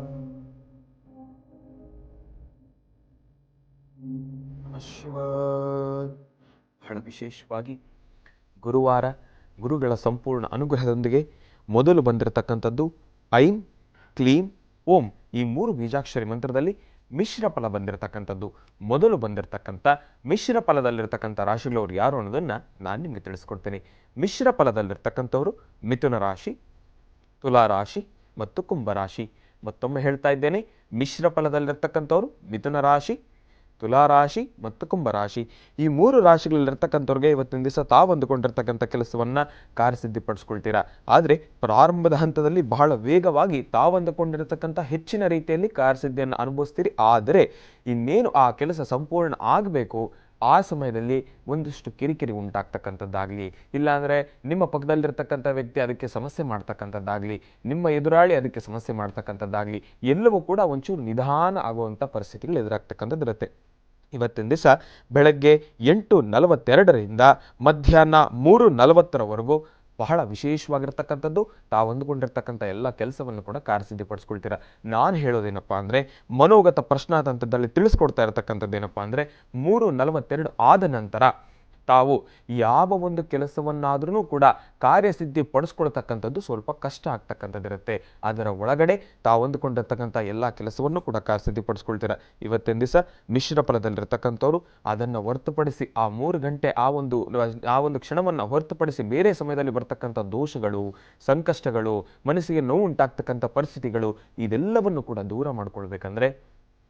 ವಿಶೇಷವಾಗಿ ಗುರುವಾರ ಗುರುಗಳ ಸಂಪೂರ್ಣ ಅನುಗ್ರಹದೊಂದಿಗೆ ಮೊದಲು ಬಂದಿರತಕ್ಕಂಥದ್ದು ಐಂ ಕ್ಲೀಂ ಓಂ ಈ 3 ಬೀಜಾಕ್ಷರಿ ಮಂತ್ರದಲ್ಲಿ ಮಿಶ್ರ ಫಲ ಬಂದಿರತಕ್ಕಂಥದ್ದು. ಮೊದಲು ಬಂದಿರತಕ್ಕಂಥ ಮಿಶ್ರ ಫಲದಲ್ಲಿರ್ತಕ್ಕಂಥ ರಾಶಿಗಳವರು ಯಾರು ಅನ್ನೋದನ್ನು ನಾನು ನಿಮಗೆ ತಿಳಿಸ್ಕೊಡ್ತೀನಿ. ಮಿಶ್ರ ಫಲದಲ್ಲಿರ್ತಕ್ಕಂಥವ್ರು ಮಿಥುನ ರಾಶಿ, ತುಲಾ ರಾಶಿ ಮತ್ತು ಕುಂಭರಾಶಿ. ಮತ್ತೊಮ್ಮೆ ಹೇಳ್ತಾ ಇದ್ದೇನೆ, ಮಿಶ್ರ ಫಲದಲ್ಲಿರ್ತಕ್ಕಂಥವ್ರು ಮಿಥುನ ರಾಶಿ, ತುಲಾ ರಾಶಿ ಮತ್ತು ಕುಂಭರಾಶಿ. ಈ 3 ರಾಶಿಗಳಲ್ಲಿರ್ತಕ್ಕಂಥವ್ರಿಗೆ ಇವತ್ತಿನ ದಿವಸ ತಾವು ಅಂದುಕೊಂಡಿರ್ತಕ್ಕಂಥ ಕೆಲಸವನ್ನು ಕಾರ್ಯಸಿದ್ಧಿಪಡಿಸ್ಕೊಳ್ತೀರಾ. ಆದರೆ ಪ್ರಾರಂಭದ ಹಂತದಲ್ಲಿ ಬಹಳ ವೇಗವಾಗಿ ತಾವು ಅಂದುಕೊಂಡಿರತಕ್ಕಂಥ ಹೆಚ್ಚಿನ ರೀತಿಯಲ್ಲಿ ಕಾರ್ಯಸಿದ್ಧಿಯನ್ನು ಅನುಭವಿಸ್ತೀರಿ. ಆದರೆ ಇನ್ನೇನು ಆ ಕೆಲಸ ಸಂಪೂರ್ಣ ಆಗಬೇಕು ಆ ಸಮಯದಲ್ಲಿ ಒಂದಿಷ್ಟು ಕಿರಿಕಿರಿ ಉಂಟಾಗ್ತಕ್ಕಂಥದ್ದಾಗಲಿ, ಇಲ್ಲಾಂದರೆ ನಿಮ್ಮ ಪಕ್ಕದಲ್ಲಿರ್ತಕ್ಕಂಥ ವ್ಯಕ್ತಿ ಅದಕ್ಕೆ ಸಮಸ್ಯೆ ಮಾಡ್ತಕ್ಕಂಥದ್ದಾಗಲಿ, ನಿಮ್ಮ ಎದುರಾಳಿ ಅದಕ್ಕೆ ಸಮಸ್ಯೆ ಮಾಡ್ತಕ್ಕಂಥದ್ದಾಗಲಿ, ಎಲ್ಲವೂ ಕೂಡ ಒಂಚೂರು ನಿಧಾನ ಆಗುವಂಥ ಪರಿಸ್ಥಿತಿಗಳು ಎದುರಾಗ್ತಕ್ಕಂಥದ್ದು ಇರುತ್ತೆ. ಇವತ್ತಿನ ದಿವಸ ಬೆಳಗ್ಗೆ 8:42ರಿಂದ ಮಧ್ಯಾಹ್ನ 3:40ರವರೆಗೂ ಬಹಳ ವಿಶೇಷವಾಗಿರ್ತಕ್ಕಂಥದ್ದು. ತಾವು ಅಂದುಕೊಂಡಿರ್ತಕ್ಕಂಥ ಎಲ್ಲ ಕೆಲಸವನ್ನು ಕೂಡ ಕಾರ್ಯಸಿದ್ಧಿಪಡಿಸ್ಕೊಳ್ತೀರಾ. ನಾನು ಹೇಳೋದೇನಪ್ಪ ಅಂದರೆ, ಮನೋಗತ ಪ್ರಶ್ನಾತಂತ್ರದಲ್ಲಿ ತಿಳಿಸ್ಕೊಡ್ತಾ ಇರತಕ್ಕಂಥದ್ದು ಏನಪ್ಪ ಅಂದರೆ, 3:42 ಆದ ನಂತರ ತಾವು ಯಾವ ಒಂದು ಕೆಲಸವನ್ನಾದ್ರೂ ಕೂಡ ಕಾರ್ಯಸಿದ್ಧಿ ಪಡಿಸ್ಕೊಳ್ತಕ್ಕಂಥದ್ದು ಸ್ವಲ್ಪ ಕಷ್ಟ ಆಗ್ತಕ್ಕಂಥದ್ದಿರುತ್ತೆ. ಅದರ ಒಳಗಡೆ ತಾವು ಅಂದುಕೊಂಡಿರ್ತಕ್ಕಂಥ ಎಲ್ಲ ಕೆಲಸವನ್ನು ಕೂಡ ಕಾರ್ಯಸಿದ್ಧಿ ಪಡಿಸ್ಕೊಳ್ತೀರ. ಇವತ್ತಿನ ದಿವಸ ಮಿಶ್ರ ಫಲದಲ್ಲಿರ್ತಕ್ಕಂಥವ್ರು ಅದನ್ನು ಹೊರತುಪಡಿಸಿ ಆ 3 ಗಂಟೆ ಆ ಒಂದು ಕ್ಷಣವನ್ನು ಹೊರತುಪಡಿಸಿ ಬೇರೆ ಸಮಯದಲ್ಲಿ ಬರ್ತಕ್ಕಂಥ ದೋಷಗಳು, ಸಂಕಷ್ಟಗಳು, ಮನಸ್ಸಿಗೆ ನೋವು ಉಂಟಾಗ್ತಕ್ಕಂಥ ಪರಿಸ್ಥಿತಿಗಳು ಇದೆಲ್ಲವನ್ನು ಕೂಡ ದೂರ ಮಾಡ್ಕೊಳ್ಬೇಕಂದ್ರೆ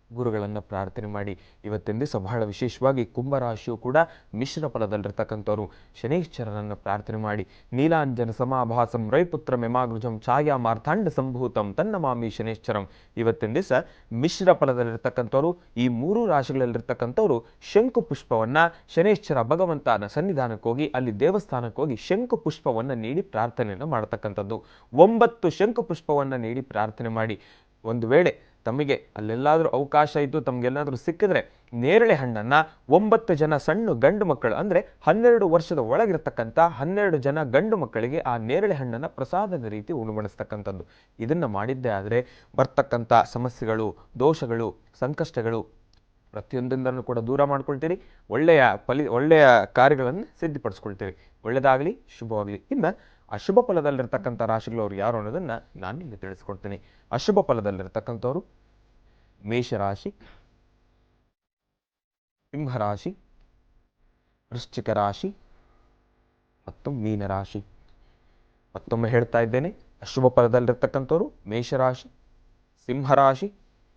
ಗುರುಗಳನ್ನು ಪ್ರಾರ್ಥನೆ ಮಾಡಿ. ಇವತ್ತಿನ ದಿವಸ ಬಹಳ ವಿಶೇಷವಾಗಿ ಕುಂಭರಾಶಿಯು ಕೂಡ ಮಿಶ್ರ ಫಲದಲ್ಲಿರ್ತಕ್ಕಂಥವ್ರು ಶನೈಶ್ಚರನನ್ನು ಪ್ರಾರ್ಥನೆ ಮಾಡಿ. ನೀಲಾಂಜನ ಸಮಾಭಾಸಂ ರೈಪುತ್ರ ಮೆಮಾಗೃಜಂ ಛಾಯಾ ಮಾರ್ಥಾಂಡ ಸಂಭೂತಂ ತನ್ನ ಮಾಮಿ ಶನೈಶ್ಚರಂ. ಇವತ್ತಿನ ದಿವಸ ಮಿಶ್ರ ಫಲದಲ್ಲಿರ್ತಕ್ಕಂಥವ್ರು ಈ 3 ರಾಶಿಗಳಲ್ಲಿರ್ತಕ್ಕಂಥವ್ರು ಶಂಕು ಪುಷ್ಪವನ್ನು ಶನೈಶ್ಚರ ಭಗವಂತನ ಸನ್ನಿಧಾನಕ್ಕೆ ಹೋಗಿ ಅಲ್ಲಿ ದೇವಸ್ಥಾನಕ್ಕೆ ಹೋಗಿ ಶಂಕು ಪುಷ್ಪವನ್ನು ನೀಡಿ ಪ್ರಾರ್ಥನೆಯನ್ನು ಮಾಡತಕ್ಕಂಥದ್ದು. 9 ಶಂಕು ಪುಷ್ಪವನ್ನು ನೀಡಿ ಪ್ರಾರ್ಥನೆ ಮಾಡಿ. ಒಂದು ವೇಳೆ ತಮಗೆ ಅಲ್ಲೆಲ್ಲಾದರೂ ಅವಕಾಶ ಇದ್ದು ತಮಗೆಲ್ಲಾದರೂ ಸಿಕ್ಕಿದ್ರೆ ನೇರಳೆ ಹಣ್ಣನ್ನು 9 ಜನ ಸಣ್ಣ ಗಂಡು ಮಕ್ಕಳು ಅಂದರೆ 12 ವರ್ಷದ ಒಳಗಿರ್ತಕ್ಕಂಥ 12 ಜನ ಗಂಡು ಮಕ್ಕಳಿಗೆ ಆ ನೇರಳೆ ಹಣ್ಣನ್ನು ಪ್ರಸಾದದ ರೀತಿ ಉಣಬಡಿಸ್ತಕ್ಕಂಥದ್ದು. ಇದನ್ನು ಮಾಡಿದ್ದೇ ಆದರೆ ಬರ್ತಕ್ಕಂಥ ಸಮಸ್ಯೆಗಳು, ದೋಷಗಳು, ಸಂಕಷ್ಟಗಳು ಪ್ರತಿಯೊಂದನ್ನು ಕೂಡ ದೂರ ಮಾಡ್ಕೊಳ್ತೀರಿ. ಒಳ್ಳೆಯ ಕಾರ್ಯಗಳನ್ನು ಸಿದ್ಧಪಡಿಸ್ಕೊಳ್ತೀರಿ. ಒಳ್ಳೆಯದಾಗಲಿ, ಶುಭವಾಗಲಿ. ಇನ್ನು ಅಶುಭ ಫಲದಲ್ಲಿರ್ತಕ್ಕಂಥ ರಾಶಿಗಳವರು ಯಾರು ಅನ್ನೋದನ್ನು ನಾನು ನಿಮಗೆ ತಿಳಿಸ್ಕೊಡ್ತೀನಿ. ಅಶುಭ ಫಲದಲ್ಲಿರ್ತಕ್ಕಂಥವ್ರು ಮೇಷರಾಶಿ, ಸಿಂಹರಾಶಿ, ವೃಶ್ಚಿಕ ರಾಶಿ ಮತ್ತು ಮೀನರಾಶಿ. ಮತ್ತೊಮ್ಮೆ ಹೇಳ್ತಾ ಇದ್ದೇನೆ, ಅಶುಭ ಫಲದಲ್ಲಿರ್ತಕ್ಕಂಥವ್ರು ಮೇಷರಾಶಿ, ಸಿಂಹರಾಶಿ,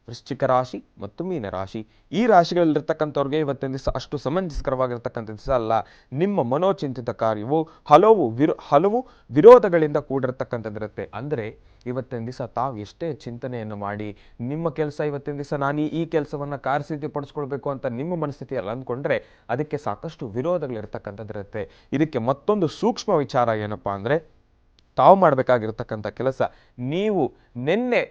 ವೃಶ್ಚಿಕ ರಾಶಿ ಮತ್ತು ಮೀನರಾಶಿ. ಈ ರಾಶಿಗಳಲ್ಲಿರ್ತಕ್ಕಂಥವ್ರಿಗೆ ಇವತ್ತಿನ ದಿವಸ ಅಷ್ಟು ಸಮಂಜಸಕರವಾಗಿರ್ತಕ್ಕಂಥ ದಿವಸ ಅಲ್ಲ. ನಿಮ್ಮ ಮನೋಚಿಂತಿತ ಕಾರ್ಯವು ಹಲವು ವಿರೋಧಗಳಿಂದ ಕೂಡಿರ್ತಕ್ಕಂಥದ್ದಿರುತ್ತೆ. ಅಂದರೆ ಇವತ್ತಿನ ದಿವಸ ತಾವು ಎಷ್ಟೇ ಚಿಂತನೆಯನ್ನು ಮಾಡಿ ನಿಮ್ಮ ಕೆಲಸ ಇವತ್ತಿನ ದಿವಸ ನಾನು ಈ ಕೆಲಸವನ್ನು ಕಾರ್ಯಸಿದ್ಧಿ ಪಡಿಸ್ಕೊಳ್ಬೇಕು ಅಂತ ನಿಮ್ಮ ಮನಸ್ಥಿತಿಯಲ್ಲಿ ಅಂದ್ಕೊಂಡ್ರೆ ಅದಕ್ಕೆ ಸಾಕಷ್ಟು ವಿರೋಧಗಳಿರ್ತಕ್ಕಂಥದ್ದಿರುತ್ತೆ. ಇದಕ್ಕೆ ಮತ್ತೊಂದು ಸೂಕ್ಷ್ಮ ವಿಚಾರ ಏನಪ್ಪ ಅಂದರೆ, ತಾವು ಮಾಡಬೇಕಾಗಿರ್ತಕ್ಕಂಥ ಕೆಲಸ ನೀವು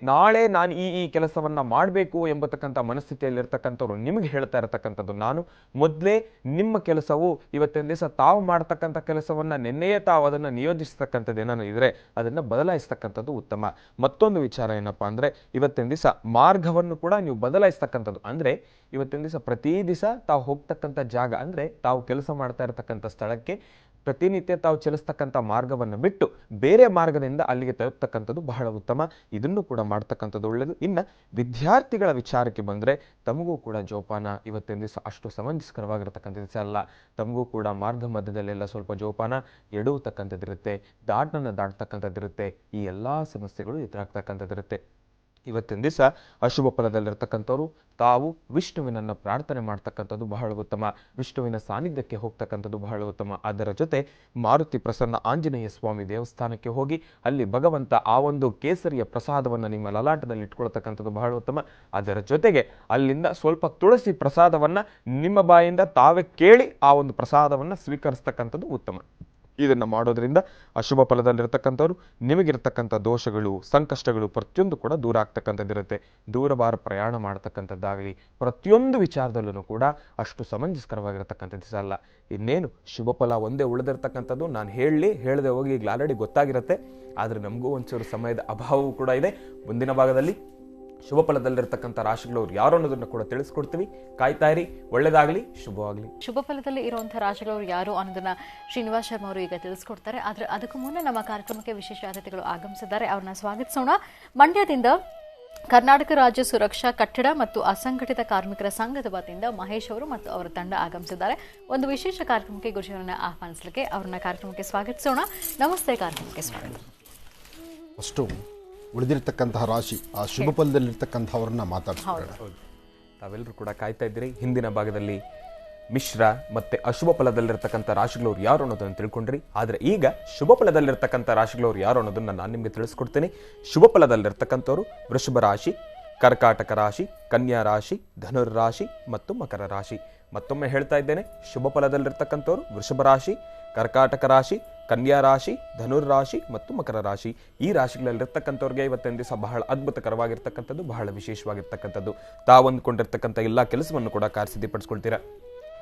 ನಾಳೆ ನಾನು ಈ ಕೆಲಸವನ್ನು ಮಾಡಬೇಕು ಎಂಬತಕ್ಕಂಥ ಮನಸ್ಥಿತಿಯಲ್ಲಿರ್ತಕ್ಕಂಥವ್ರು ನಿಮಗೆ ಹೇಳ್ತಾ ಇರತಕ್ಕಂಥದ್ದು, ನಾನು ಮೊದಲೇ ನಿಮ್ಮ ಕೆಲಸವು ಇವತ್ತಿನ ದಿವಸ ತಾವು ಮಾಡ್ತಕ್ಕಂಥ ಕೆಲಸವನ್ನು ನಿನ್ನೆಯೇ ತಾವು ಅದನ್ನು ನಿಯೋಜಿಸ್ತಕ್ಕಂಥದ್ದು ಏನಾದ್ರು ಇದ್ರೆ ಅದನ್ನು ಬದಲಾಯಿಸ್ತಕ್ಕಂಥದ್ದು ಉತ್ತಮ. ಮತ್ತೊಂದು ವಿಚಾರ ಏನಪ್ಪ ಅಂದರೆ, ಇವತ್ತಿನ ದಿವಸ ಮಾರ್ಗವನ್ನು ಕೂಡ ನೀವು ಬದಲಾಯಿಸ್ತಕ್ಕಂಥದ್ದು. ಅಂದರೆ ಇವತ್ತಿನ ದಿವಸ ಪ್ರತಿ ದಿವಸ ತಾವು ಹೋಗ್ತಕ್ಕಂಥ ಜಾಗ ಅಂದರೆ ತಾವು ಕೆಲಸ ಮಾಡ್ತಾ ಇರತಕ್ಕಂಥ ಸ್ಥಳಕ್ಕೆ ಪ್ರತಿನಿತ್ಯ ತಾವು ಚಲಿಸ್ತಕ್ಕಂಥ ಮಾರ್ಗವನ್ನು ಬಿಟ್ಟು ಬೇರೆ ಮಾರ್ಗದಿಂದ ಅಲ್ಲಿಗೆ ತಲುಪ್ತಕ್ಕಂಥದ್ದು ಬಹಳ ಉತ್ತಮ. ಇದನ್ನು ಕೂಡ ಮಾಡ್ತಕ್ಕಂಥದ್ದು ಒಳ್ಳೆಯದು. ಇನ್ನು ವಿದ್ಯಾರ್ಥಿಗಳ ವಿಚಾರಕ್ಕೆ ಬಂದರೆ ತಮಗೂ ಕೂಡ ಜೋಪಾನ ಇವತ್ತಿನ ದಿವಸ ಅಷ್ಟು ಸಮಂಜಸಕರವಾಗಿರ್ತಕ್ಕಂಥ ದಿವಸ ಅಲ್ಲ. ತಮಗೂ ಕೂಡ ಮಾರ್ಗ ಮಧ್ಯದಲ್ಲೆಲ್ಲ ಸ್ವಲ್ಪ ಜೋಪಾನ ಎಡುವತಕ್ಕಂಥದ್ದಿರುತ್ತೆ, ದಾಟ್ತಕ್ಕಂಥದ್ದಿರುತ್ತೆ. ಈ ಎಲ್ಲ ಸಮಸ್ಯೆಗಳು ಎದುರಾಗ್ತಕ್ಕಂಥದ್ದಿರುತ್ತೆ. ಇವತ್ತಿನ ದಿವಸ ಅಶುಭ ಫಲದಲ್ಲಿರ್ತಕ್ಕಂಥವ್ರು ತಾವು ವಿಷ್ಣುವಿನನ್ನು ಪ್ರಾರ್ಥನೆ ಮಾಡ್ತಕ್ಕಂಥದ್ದು ಬಹಳ ಉತ್ತಮ. ವಿಷ್ಣುವಿನ ಸಾನ್ನಿಧ್ಯಕ್ಕೆ ಹೋಗ್ತಕ್ಕಂಥದ್ದು ಬಹಳ ಉತ್ತಮ. ಅದರ ಜೊತೆ ಮಾರುತಿ ಪ್ರಸನ್ನ ಆಂಜನೇಯ ಸ್ವಾಮಿ ದೇವಸ್ಥಾನಕ್ಕೆ ಹೋಗಿ ಅಲ್ಲಿ ಭಗವಂತ ಆ ಒಂದು ಕೇಸರಿಯ ಪ್ರಸಾದವನ್ನು ನಿಮ್ಮ ಲಲಾಟದಲ್ಲಿ ಇಟ್ಕೊಳ್ತಕ್ಕಂಥದ್ದು ಬಹಳ ಉತ್ತಮ. ಅದರ ಜೊತೆಗೆ ಅಲ್ಲಿಂದ ಸ್ವಲ್ಪ ತುಳಸಿ ಪ್ರಸಾದವನ್ನು ನಿಮ್ಮ ಬಾಯಿಂದ ತಾವೇ ಕೇಳಿ ಆ ಒಂದು ಪ್ರಸಾದವನ್ನು ಸ್ವೀಕರಿಸ್ತಕ್ಕಂಥದ್ದು ಉತ್ತಮ. ಇದನ್ನು ಮಾಡೋದ್ರಿಂದ ಅಶುಭ ಫಲದಲ್ಲಿರ್ತಕ್ಕಂಥವ್ರು ನಿಮಗಿರ್ತಕ್ಕಂಥ ದೋಷಗಳು, ಸಂಕಷ್ಟಗಳು ಪ್ರತಿಯೊಂದು ಕೂಡ ದೂರ ಆಗ್ತಕ್ಕಂಥದ್ದಿರುತ್ತೆ. ದೂರವಾರ ಪ್ರಯಾಣ ಮಾಡ್ತಕ್ಕಂಥದ್ದಾಗಲಿ ಪ್ರತಿಯೊಂದು ವಿಚಾರದಲ್ಲೂ ಕೂಡ ಅಷ್ಟು ಸಮಂಜಸಕರವಾಗಿರ್ತಕ್ಕಂಥ ದಿವಸ ಅಲ್ಲ. ಇನ್ನೇನು ಶುಭ ಫಲ ಒಂದೇ ಉಳಿದಿರ್ತಕ್ಕಂಥದ್ದು. ನಾನು ಹೇಳದೆ ಹೋಗಿ ಈಗ ಆಲ್ರೆಡಿ ಗೊತ್ತಾಗಿರುತ್ತೆ. ಆದರೆ ನಮಗೂ ಒಂಚೂರು ಸಮಯದ ಅಭಾವವೂ ಕೂಡ ಇದೆ. ಮುಂದಿನ ಭಾಗದಲ್ಲಿ ಶುಭ ಫಲದಲ್ಲಿರ್ತಕ್ಕಂಥ ರಾಶಿಗಳವ್ರು ಯಾರು ಅನ್ನೋದನ್ನ ಕೂಡ ತಿಳಿಸ್ಕೊಡ್ತೀವಿ. ಕಾಯ್ತಾ ಇರಿ. ಒಳ್ಳೇದಾಗಲಿ, ಶುಭವಾಗಲಿ. ಶುಭ ಫಲದಲ್ಲಿ ಇರುವಂತಹ ರಾಶಿಗಳವರು ಯಾರು ಅನ್ನೋದನ್ನ ಶ್ರೀನಿವಾಸ್ ಶರ್ಮಾ ಅವರು ಈಗ ತಿಳಿಸ್ಕೊಡ್ತಾರೆ. ಆದ್ರೆ ಅದಕ್ಕೂ ಮುನ್ನ ನಮ್ಮ ಕಾರ್ಯಕ್ರಮಕ್ಕೆ ವಿಶೇಷ ಅತಿಥಿಗಳು ಆಗಮಿಸಿದ್ದಾರೆ. ಅವ್ರನ್ನ ಸ್ವಾಗತಿಸೋಣ. ಮಂಡ್ಯದಿಂದ ಕರ್ನಾಟಕ ರಾಜ್ಯ ಸುರಕ್ಷಾ ಕಟ್ಟಡ ಮತ್ತು ಅಸಂಘಟಿತ ಕಾರ್ಮಿಕರ ಸಂಘದ ವತಿಯಿಂದ ಮಹೇಶ್ ಅವರು ಮತ್ತು ಅವರ ತಂಡ ಆಗಮಿಸಿದ್ದಾರೆ. ಒಂದು ವಿಶೇಷ ಕಾರ್ಯಕ್ರಮಕ್ಕೆ ಗುರುಜಿಯವರನ್ನ ಆಹ್ವಾನಿಸಲಿಕ್ಕೆ ಅವ್ರನ್ನ ಕಾರ್ಯಕ್ರಮಕ್ಕೆ ಸ್ವಾಗತಿಸೋಣ. ನಮಸ್ತೆ, ಕಾರ್ಯಕ್ರಮಕ್ಕೆ ಸ್ವಾಗತ. ಅಷ್ಟು ಉಳಿದಿರ್ತಕ್ಕಂತಹ ರಾಶಿ, ಆ ಶುಭ ಫಲದಲ್ಲಿರ್ತಕ್ಕಂಥವ್ರನ್ನ ಮಾತಾಡ್ತಾರೆ. ತಾವೆಲ್ಲರೂ ಕೂಡ ಕಾಯ್ತಾ ಇದ್ದೀರಿ. ಹಿಂದಿನ ಭಾಗದಲ್ಲಿ ಮಿಶ್ರ ಮತ್ತೆ ಅಶುಭ ಫಲದಲ್ಲಿರ್ತಕ್ಕಂಥ ರಾಶಿಗಳವ್ರು ಯಾರು ಅನ್ನೋದನ್ನು ತಿಳ್ಕೊಂಡ್ರಿ. ಆದರೆ ಈಗ ಶುಭ ಫಲದಲ್ಲಿರ್ತಕ್ಕಂಥ ರಾಶಿಗಳವ್ರು ಯಾರು ಅನ್ನೋದನ್ನ ನಾನು ನಿಮಗೆ ತಿಳಿಸ್ಕೊಡ್ತೀನಿ. ಶುಭ ಫಲದಲ್ಲಿರ್ತಕ್ಕಂಥವ್ರು ವೃಷಭ ರಾಶಿ, ಕರ್ಕಾಟಕ ರಾಶಿ, ಕನ್ಯಾ ರಾಶಿ, ಧನುರ್ ರಾಶಿ ಮತ್ತು ಮಕರ ರಾಶಿ. ಮತ್ತೊಮ್ಮೆ ಹೇಳ್ತಾ ಇದ್ದೇನೆ, ಶುಭ ಫಲದಲ್ಲಿರ್ತಕ್ಕಂಥವ್ರು ವೃಷಭ ರಾಶಿ, ಕರ್ಕಾಟಕ ರಾಶಿ, ಕನ್ಯಾ ರಾಶಿ, ಧನುರ್ ರಾಶಿ ಮತ್ತು ಮಕರ ರಾಶಿ. ಈ ರಾಶಿಗಳಲ್ಲಿರ್ತಕ್ಕಂಥವ್ರಿಗೆ ಇವತ್ತಿನ ದಿವಸ ಬಹಳ ಅದ್ಭುತಕರವಾಗಿರ್ತಕ್ಕಂಥದ್ದು, ಬಹಳ ವಿಶೇಷವಾಗಿರ್ತಕ್ಕಂಥದ್ದು. ತಾವಂದುಕೊಂಡಿರ್ತಕ್ಕಂಥ ಎಲ್ಲ ಕೆಲಸವನ್ನು ಕೂಡ ಕಾರ್ಯಸಿದ್ಧಿಪಡಿಸ್ಕೊಳ್ತೀರಾ.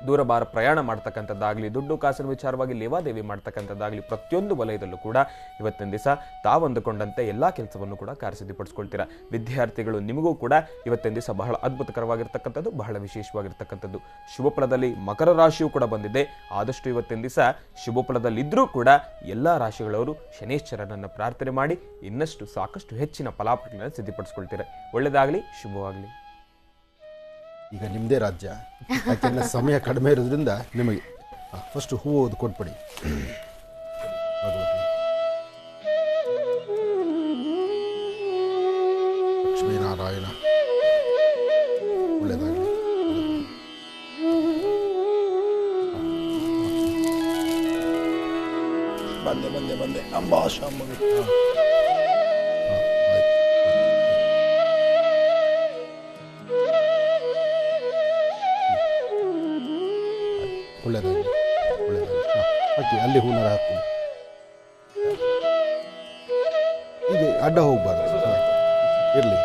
ದೂರ ಬಾರ ಪ್ರಯಾಣ ಮಾಡ್ತಕ್ಕಂಥದ್ದಾಗಲಿ, ದುಡ್ಡು ಕಾಸಿನ ವಿಚಾರವಾಗಿ ಲೇವಾದೇವಿ ಮಾಡ್ತಕ್ಕಂಥದ್ದಾಗಲಿ, ಪ್ರತಿಯೊಂದು ವಲಯದಲ್ಲೂ ಕೂಡ ಇವತ್ತಿನ ದಿವಸ ತಾವಂದುಕೊಂಡಂತೆ ಎಲ್ಲ ಕೆಲಸವನ್ನು ಕೂಡ ಕಾರ್ಯಸಿದ್ಧಿಪಡಿಸ್ಕೊಳ್ತೀರಾ. ವಿದ್ಯಾರ್ಥಿಗಳು ನಿಮಗೂ ಕೂಡ ಇವತ್ತಿನ ದಿವಸ ಬಹಳ ಅದ್ಭುತಕರವಾಗಿರ್ತಕ್ಕಂಥದ್ದು, ಬಹಳ ವಿಶೇಷವಾಗಿರ್ತಕ್ಕಂಥದ್ದು. ಶುಭ ಫಲದಲ್ಲಿ ಮಕರ ರಾಶಿಯೂ ಕೂಡ ಬಂದಿದೆ. ಆದಷ್ಟು ಇವತ್ತಿನ ದಿವಸ ಶುಭ ಫಲದಲ್ಲಿದ್ದರೂ ಕೂಡ ಎಲ್ಲ ರಾಶಿಗಳವರು ಶನೇಶ್ವರನನ್ನು ಪ್ರಾರ್ಥನೆ ಮಾಡಿ ಇನ್ನಷ್ಟು ಸಾಕಷ್ಟು ಹೆಚ್ಚಿನ ಫಲಾಫಲಗಳನ್ನು ಸಿದ್ಧಪಡಿಸ್ಕೊಳ್ತೀರಾ. ಒಳ್ಳೆಯದಾಗಲಿ, ಶುಭವಾಗಲಿ. ಈಗ ನಿಮ್ಮದೇ ರಾಜ್ಯ, ಯಾಕೆಂದರೆ ಸಮಯ ಕಡಿಮೆ ಇರೋದ್ರಿಂದ ನಿಮಗೆ ಫಸ್ಟ್ ಹೂವು ಓದು ಕೊಟ್ಬಿಡಿ. ಲಕ್ಷ್ಮೀನಾರಾಯಣ, ಒಳ್ಳೆಯದಾಗಲಿ. ಬಂದೆ ಬಂದೆ ಬಂದೆ ಅಂಬಾಶಾಂಬ. ಒಳ್ಳೆಯದಾಗಲಿ, ಒಳ್ಳೆಯದಾಗಲಿ. ಹಾಕಿ ಅಲ್ಲಿ ಹೂನಾರ ಹಾಕಿ. ಈಗ ಅಡ್ಡ ಹೋಗ್ಬಾರ್ದು, ಇರಲಿ.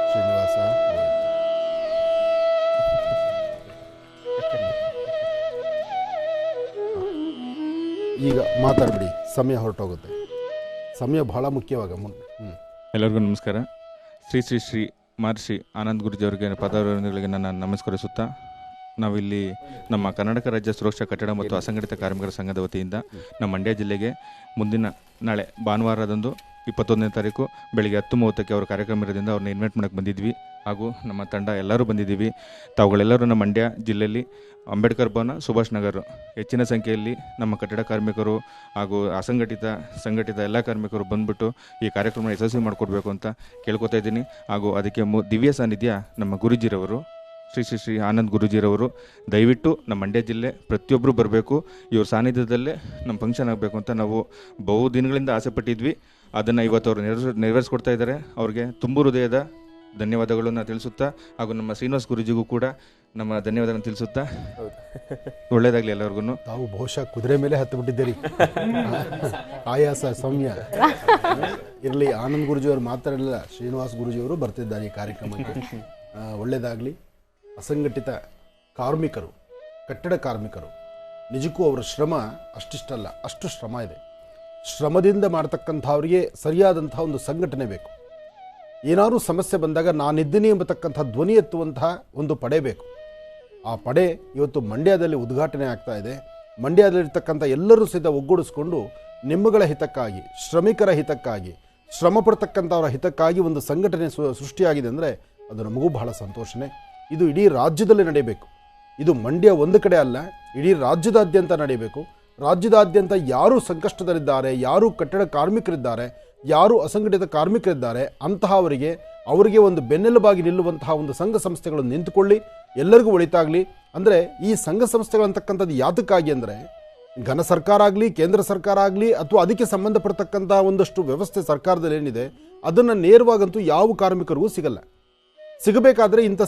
ಶ್ರೀನಿವಾಸ, ಈಗ ಮಾತಾಡ್ಬಿಡಿ, ಸಮಯ ಹೊರಟೋಗುತ್ತೆ. ಸಮಯ ಬಹಳ ಮುಖ್ಯವಾಗ. ಎಲ್ಲರಿಗೂ ನಮಸ್ಕಾರ. ಶ್ರೀ ಶ್ರೀ ಶ್ರೀ ಮಹರ್ಷಿ ಆನಂದ್ ಗುರುಜಿಯವರಿಗೆ ಪದಾವರಗಳಿಗೆ ನನ್ನ ನಮಸ್ಕರಿಸುತ್ತಾ, ನಾವಿಲ್ಲಿ ನಮ್ಮ ಕರ್ನಾಟಕ ರಾಜ್ಯ ಸುರಕ್ಷಾ ಕಟ್ಟಡ ಮತ್ತು ಅಸಂಘಟಿತ ಕಾರ್ಮಿಕರ ಸಂಘದ ವತಿಯಿಂದ ನಮ್ಮ ಮಂಡ್ಯ ಜಿಲ್ಲೆಗೆ ನಾಳೆ ಭಾನುವಾರದಂದು 21ನೇ ತಾರೀಕು ಬೆಳಿಗ್ಗೆ 10:30ಕ್ಕೆ ಅವರ ಕಾರ್ಯಕ್ರಮ ಇರೋದ್ರಿಂದ ಅವ್ರನ್ನ ಇನ್ವೈಟ್ ಮಾಡೋಕ್ಕೆ ಬಂದಿದ್ವಿ. ಹಾಗೂ ನಮ್ಮ ತಂಡ ಎಲ್ಲರೂ ಬಂದಿದ್ದೀವಿ. ತಾವುಗಳೆಲ್ಲರೂ ನಮ್ಮ ಮಂಡ್ಯ ಜಿಲ್ಲೆಯಲ್ಲಿ ಅಂಬೇಡ್ಕರ್ ಭವನ, ಸುಭಾಷ್ ನಗರ ಹೆಚ್ಚಿನ ಸಂಖ್ಯೆಯಲ್ಲಿ ನಮ್ಮ ಕಟ್ಟಡ ಕಾರ್ಮಿಕರು ಹಾಗೂ ಸಂಘಟಿತ ಎಲ್ಲ ಕಾರ್ಮಿಕರು ಬಂದುಬಿಟ್ಟು ಈ ಕಾರ್ಯಕ್ರಮ ಯಶಸ್ವಿ ಮಾಡಿಕೊಡ್ಬೇಕು ಅಂತ ಕೇಳ್ಕೊತಾ ಇದ್ದೀನಿ. ಹಾಗೂ ಅದಕ್ಕೆ ದಿವ್ಯ ಸಾನ್ನಿಧ್ಯ ನಮ್ಮ ಗುರುಜಿರವರು, ಶ್ರೀ ಶ್ರೀ ಶ್ರೀ ಆನಂದ್ ಗುರುಜಿರವರು. ದಯವಿಟ್ಟು ನಮ್ಮ ಮಂಡ್ಯ ಜಿಲ್ಲೆ ಪ್ರತಿಯೊಬ್ಬರು ಬರಬೇಕು. ಇವ್ರ ಸಾನ್ನಿಧ್ಯದಲ್ಲೇ ನಮ್ಮ ಫಂಕ್ಷನ್ ಆಗಬೇಕು ಅಂತ ನಾವು ಬಹು ದಿನಗಳಿಂದ ಆಸೆ ಪಟ್ಟಿದ್ವಿ. ಅದನ್ನು ಇವತ್ತು ಅವರು ನೆರವೇರಿಸ್ಕೊಡ್ತಾ ಇದ್ದಾರೆ. ಅವ್ರಿಗೆ ತುಂಬ ಹೃದಯದ ಧನ್ಯವಾದಗಳನ್ನು ತಿಳಿಸುತ್ತಾ, ಹಾಗೂ ನಮ್ಮ ಶ್ರೀನಿವಾಸ್ ಗುರುಜಿಗೂ ಕೂಡ ನಮ್ಮ ಧನ್ಯವಾದಗಳನ್ನು ತಿಳಿಸುತ್ತಾ, ಒಳ್ಳೆಯದಾಗಲಿ ಎಲ್ಲರಿಗೂ. ತಾವು ಬಹುಶಃ ಕುದುರೆ ಮೇಲೆ ಹತ್ತು ಬಿಟ್ಟಿದ್ದೀರಿ, ಆಯಾಸ ಸೌಮ್ಯ ಇರಲಿ. ಆನಂದ್ ಗುರುಜಿಯವರು ಮಾತಾಡಲಿಲ್ಲ, ಶ್ರೀನಿವಾಸ್ ಗುರುಜಿಯವರು ಬರ್ತಿದ್ದಾರೆ ಈ ಕಾರ್ಯಕ್ರಮಕ್ಕೆ. ಒಳ್ಳೆಯದಾಗಲಿ. ಅಸಂಘಟಿತ ಕಾರ್ಮಿಕರು, ಕಟ್ಟಡ ಕಾರ್ಮಿಕರು, ನಿಜಕ್ಕೂ ಅವರ ಶ್ರಮ ಅಷ್ಟಿಷ್ಟಲ್ಲ, ಅಷ್ಟು ಶ್ರಮ ಇದೆ. ಶ್ರಮದಿಂದ ಮಾಡ್ತಕ್ಕಂಥವ್ರಿಗೆ ಸರಿಯಾದಂಥ ಒಂದು ಸಂಘಟನೆ ಬೇಕು. ಏನಾದರೂ ಸಮಸ್ಯೆ ಬಂದಾಗ ನಾನಿದ್ದೀನಿ ಎಂಬತಕ್ಕಂಥ ಧ್ವನಿ ಎತ್ತುವಂತಹ ಒಂದು ಪಡೆ ಬೇಕು. ಆ ಪಡೆ ಇವತ್ತು ಮಂಡ್ಯದಲ್ಲಿ ಉದ್ಘಾಟನೆ ಆಗ್ತಾ ಇದೆ. ಮಂಡ್ಯದಲ್ಲಿರ್ತಕ್ಕಂಥ ಎಲ್ಲರೂ ಸಹಿತ ಒಗ್ಗೂಡಿಸ್ಕೊಂಡು ನಿಮ್ಮಗಳ ಹಿತಕ್ಕಾಗಿ, ಶ್ರಮಿಕರ ಹಿತಕ್ಕಾಗಿ, ಶ್ರಮ ಪಡ್ತಕ್ಕಂಥವರ ಹಿತಕ್ಕಾಗಿ ಒಂದು ಸಂಘಟನೆ ಸೃಷ್ಟಿಯಾಗಿದೆ ಅಂದರೆ ಅದು ನಮಗೂ ಬಹಳ ಸಂತೋಷನೇ. ಇದು ಇಡೀ ರಾಜ್ಯದಲ್ಲಿ ನಡೆಯಬೇಕು. ಇದು ಮಂಡ್ಯ ಒಂದು ಕಡೆ ಅಲ್ಲ, ಇಡೀ ರಾಜ್ಯದಾದ್ಯಂತ ನಡೆಯಬೇಕು. ರಾಜ್ಯದಾದ್ಯಂತ ಯಾರು ಸಂಕಷ್ಟದಲ್ಲಿದ್ದಾರೆ, ಯಾರು ಕಟ್ಟಡ ಕಾರ್ಮಿಕರಿದ್ದಾರೆ, ಯಾರು ಅಸಂಘಟಿತ ಕಾರ್ಮಿಕರಿದ್ದಾರೆ ಅವರಿಗೆ ಒಂದು ಬೆನ್ನೆಲುಬಾಗಿ ನಿಲ್ಲುವಂತಹ ಒಂದು ಸಂಘ ಸಂಸ್ಥೆಗಳು ನಿಂತುಕೊಳ್ಳಿ, ಎಲ್ಲರಿಗೂ ಒಳಿತಾಗಲಿ. ಅಂದರೆ ಈ ಸಂಘ ಸಂಸ್ಥೆಗಳಂತಕ್ಕಂಥದ್ದು ಯಾತಕ್ಕಾಗಿ ಅಂದರೆ, ಘನ ಸರ್ಕಾರ ಆಗಲಿ, ಕೇಂದ್ರ ಸರ್ಕಾರ ಆಗಲಿ, ಅಥವಾ ಅದಕ್ಕೆ ಸಂಬಂಧಪಡ್ತಕ್ಕಂಥ ಒಂದಷ್ಟು ವ್ಯವಸ್ಥೆ ಸರ್ಕಾರದಲ್ಲಿ ಏನಿದೆ ಅದನ್ನು ನೇರವಾಗಂತೂ ಯಾವ ಕಾರ್ಮಿಕರಿಗೂ ಸಿಗಲ್ಲ. ಸಿಗಬೇಕಾದ್ರೆ ಇಂಥ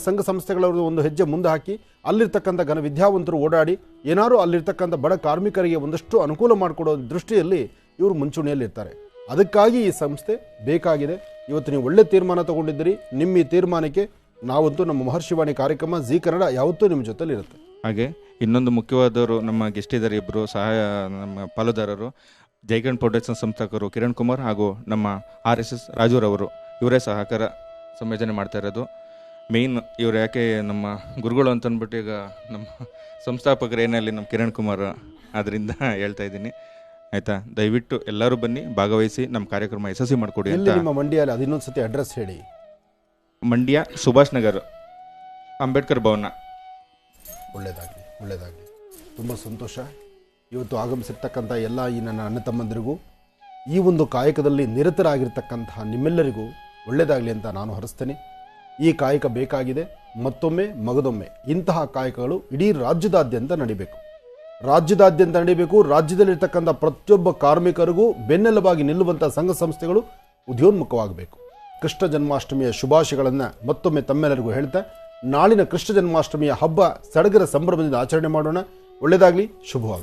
ಸಂಘ ಸಂಸ್ಥೆಗಳವರು ಒಂದು ಹೆಜ್ಜೆ ಮುಂದೆ ಹಾಕಿ ಅಲ್ಲಿರ್ತಕ್ಕಂಥ ಘನ ವಿದ್ಯಾವಂತರು ಓಡಾಡಿ ಏನಾರು ಅಲ್ಲಿರ್ತಕ್ಕಂಥ ಬಡ ಕಾರ್ಮಿಕರಿಗೆ ಒಂದಷ್ಟು ಅನುಕೂಲ ಮಾಡಿಕೊಡೋ ದೃಷ್ಟಿಯಲ್ಲಿ ಇವರು ಮುಂಚೂಣಿಯಲ್ಲಿರ್ತಾರೆ. ಅದಕ್ಕಾಗಿ ಈ ಸಂಸ್ಥೆ ಬೇಕಾಗಿದೆ. ಇವತ್ತು ನೀವು ಒಳ್ಳೆ ತೀರ್ಮಾನ ತಗೊಂಡಿದ್ದೀರಿ. ನಿಮ್ಮ ಈ ತೀರ್ಮಾನಕ್ಕೆ ನಾವಂತೂ ನಮ್ಮ ಮಹರ್ಷಿವಾಣಿ ಕಾರ್ಯಕ್ರಮ ಜೀ ಕನ್ನಡ ಯಾವತ್ತೂ ನಿಮ್ಮ ಜೊತೆಲಿ ಇರುತ್ತೆ. ಹಾಗೆ ಇನ್ನೊಂದು ಮುಖ್ಯವಾದವರು ನಮ್ಮ ಗೆಸ್ಟ್ ಇದ್ದಾರೆ, ಇಬ್ಬರು ನಮ್ಮ ಪಾಲುದಾರರು, ಜೈಗಂಡ್ ಫೌಂಡೇಶನ್ ಸಂಸ್ಥಾಪಕರು ಕಿರಣ್ ಕುಮಾರ್ ಹಾಗೂ ನಮ್ಮ RSS ರಾಜೂರವರು. ಇವರೇ ಸಹಕಾರ ಸಂಯೋಜನೆ ಮಾಡ್ತಾ ಇರೋದು. ಮೇಯ್ನ್ ಇವ್ರು ಯಾಕೆ ನಮ್ಮ ಗುರುಗಳು ಅಂತ ಅಂದ್ಬಿಟ್ಟು ಈಗ ನಮ್ಮ ಸಂಸ್ಥಾಪಕರು ಏನಲ್ಲಿ ನಮ್ಮ ಕಿರಣ್ ಕುಮಾರ್, ಅದರಿಂದ ಹೇಳ್ತಾ ಇದ್ದೀನಿ. ಆಯಿತಾ, ದಯವಿಟ್ಟು ಎಲ್ಲರೂ ಬನ್ನಿ, ಭಾಗವಹಿಸಿ, ನಮ್ಮ ಕಾರ್ಯಕ್ರಮ ಯಶಸ್ವಿ ಮಾಡಿಕೊಡಿ ಅಂತ. ನಿಮ್ಮ ಮಂಡ್ಯಲ್ಲಿ ಅದು ಇನ್ನೊಂದು ಸತಿ ಅಡ್ರೆಸ್ ಹೇಳಿ. ಮಂಡ್ಯ ಸುಭಾಷ್ ನಗರ್, ಅಂಬೇಡ್ಕರ್ ಭವನ. ಒಳ್ಳೆಯದಾಗಲಿ, ಒಳ್ಳೆಯದಾಗಲಿ. ತುಂಬ ಸಂತೋಷ. ಇವತ್ತು ಆಗಮಿಸಿರ್ತಕ್ಕಂಥ ಎಲ್ಲ ಈ ನನ್ನ ಅಣ್ಣ ತಮ್ಮಂದಿರಿಗೂ, ಈ ಒಂದು ಕಾಯಕದಲ್ಲಿ ನಿರತರಾಗಿರ್ತಕ್ಕಂತಹ ನಿಮ್ಮೆಲ್ಲರಿಗೂ ಒಳ್ಳೆಯದಾಗಲಿ ಅಂತ ನಾನು ಹರಿಸ್ತೇನೆ. ಈ ಕಾಯಕ ಬೇಕಾಗಿದೆ. ಮತ್ತೊಮ್ಮೆ ಮಗದೊಮ್ಮೆ ಇಂತಹ ಕಾಯಕಗಳು ಇಡೀ ರಾಜ್ಯದಾದ್ಯಂತ ನಡಿಬೇಕು. ರಾಜ್ಯದಲ್ಲಿರ್ತಕ್ಕಂಥ ಪ್ರತಿಯೊಬ್ಬ ಕಾರ್ಮಿಕರಿಗೂ ಬೆನ್ನೆಲುಬಾಗಿ ನಿಲ್ಲುವಂಥ ಸಂಘ ಸಂಸ್ಥೆಗಳು ಉದ್ಯೋನ್ಮುಖವಾಗಬೇಕು. ಕೃಷ್ಣ ಜನ್ಮಾಷ್ಟಮಿಯ ಶುಭಾಶಯಗಳನ್ನು ಮತ್ತೊಮ್ಮೆ ತಮ್ಮೆಲ್ಲರಿಗೂ ಹೇಳ್ತಾ, ನಾಳಿನ ಕೃಷ್ಣ ಜನ್ಮಾಷ್ಟಮಿಯ ಹಬ್ಬ ಸಡಗರ ಸಂಭ್ರಮದಿಂದ ಆಚರಣೆ ಮಾಡೋಣ. ಒಳ್ಳೆಯದಾಗಲಿ, ಶುಭವಾಗಲಿ.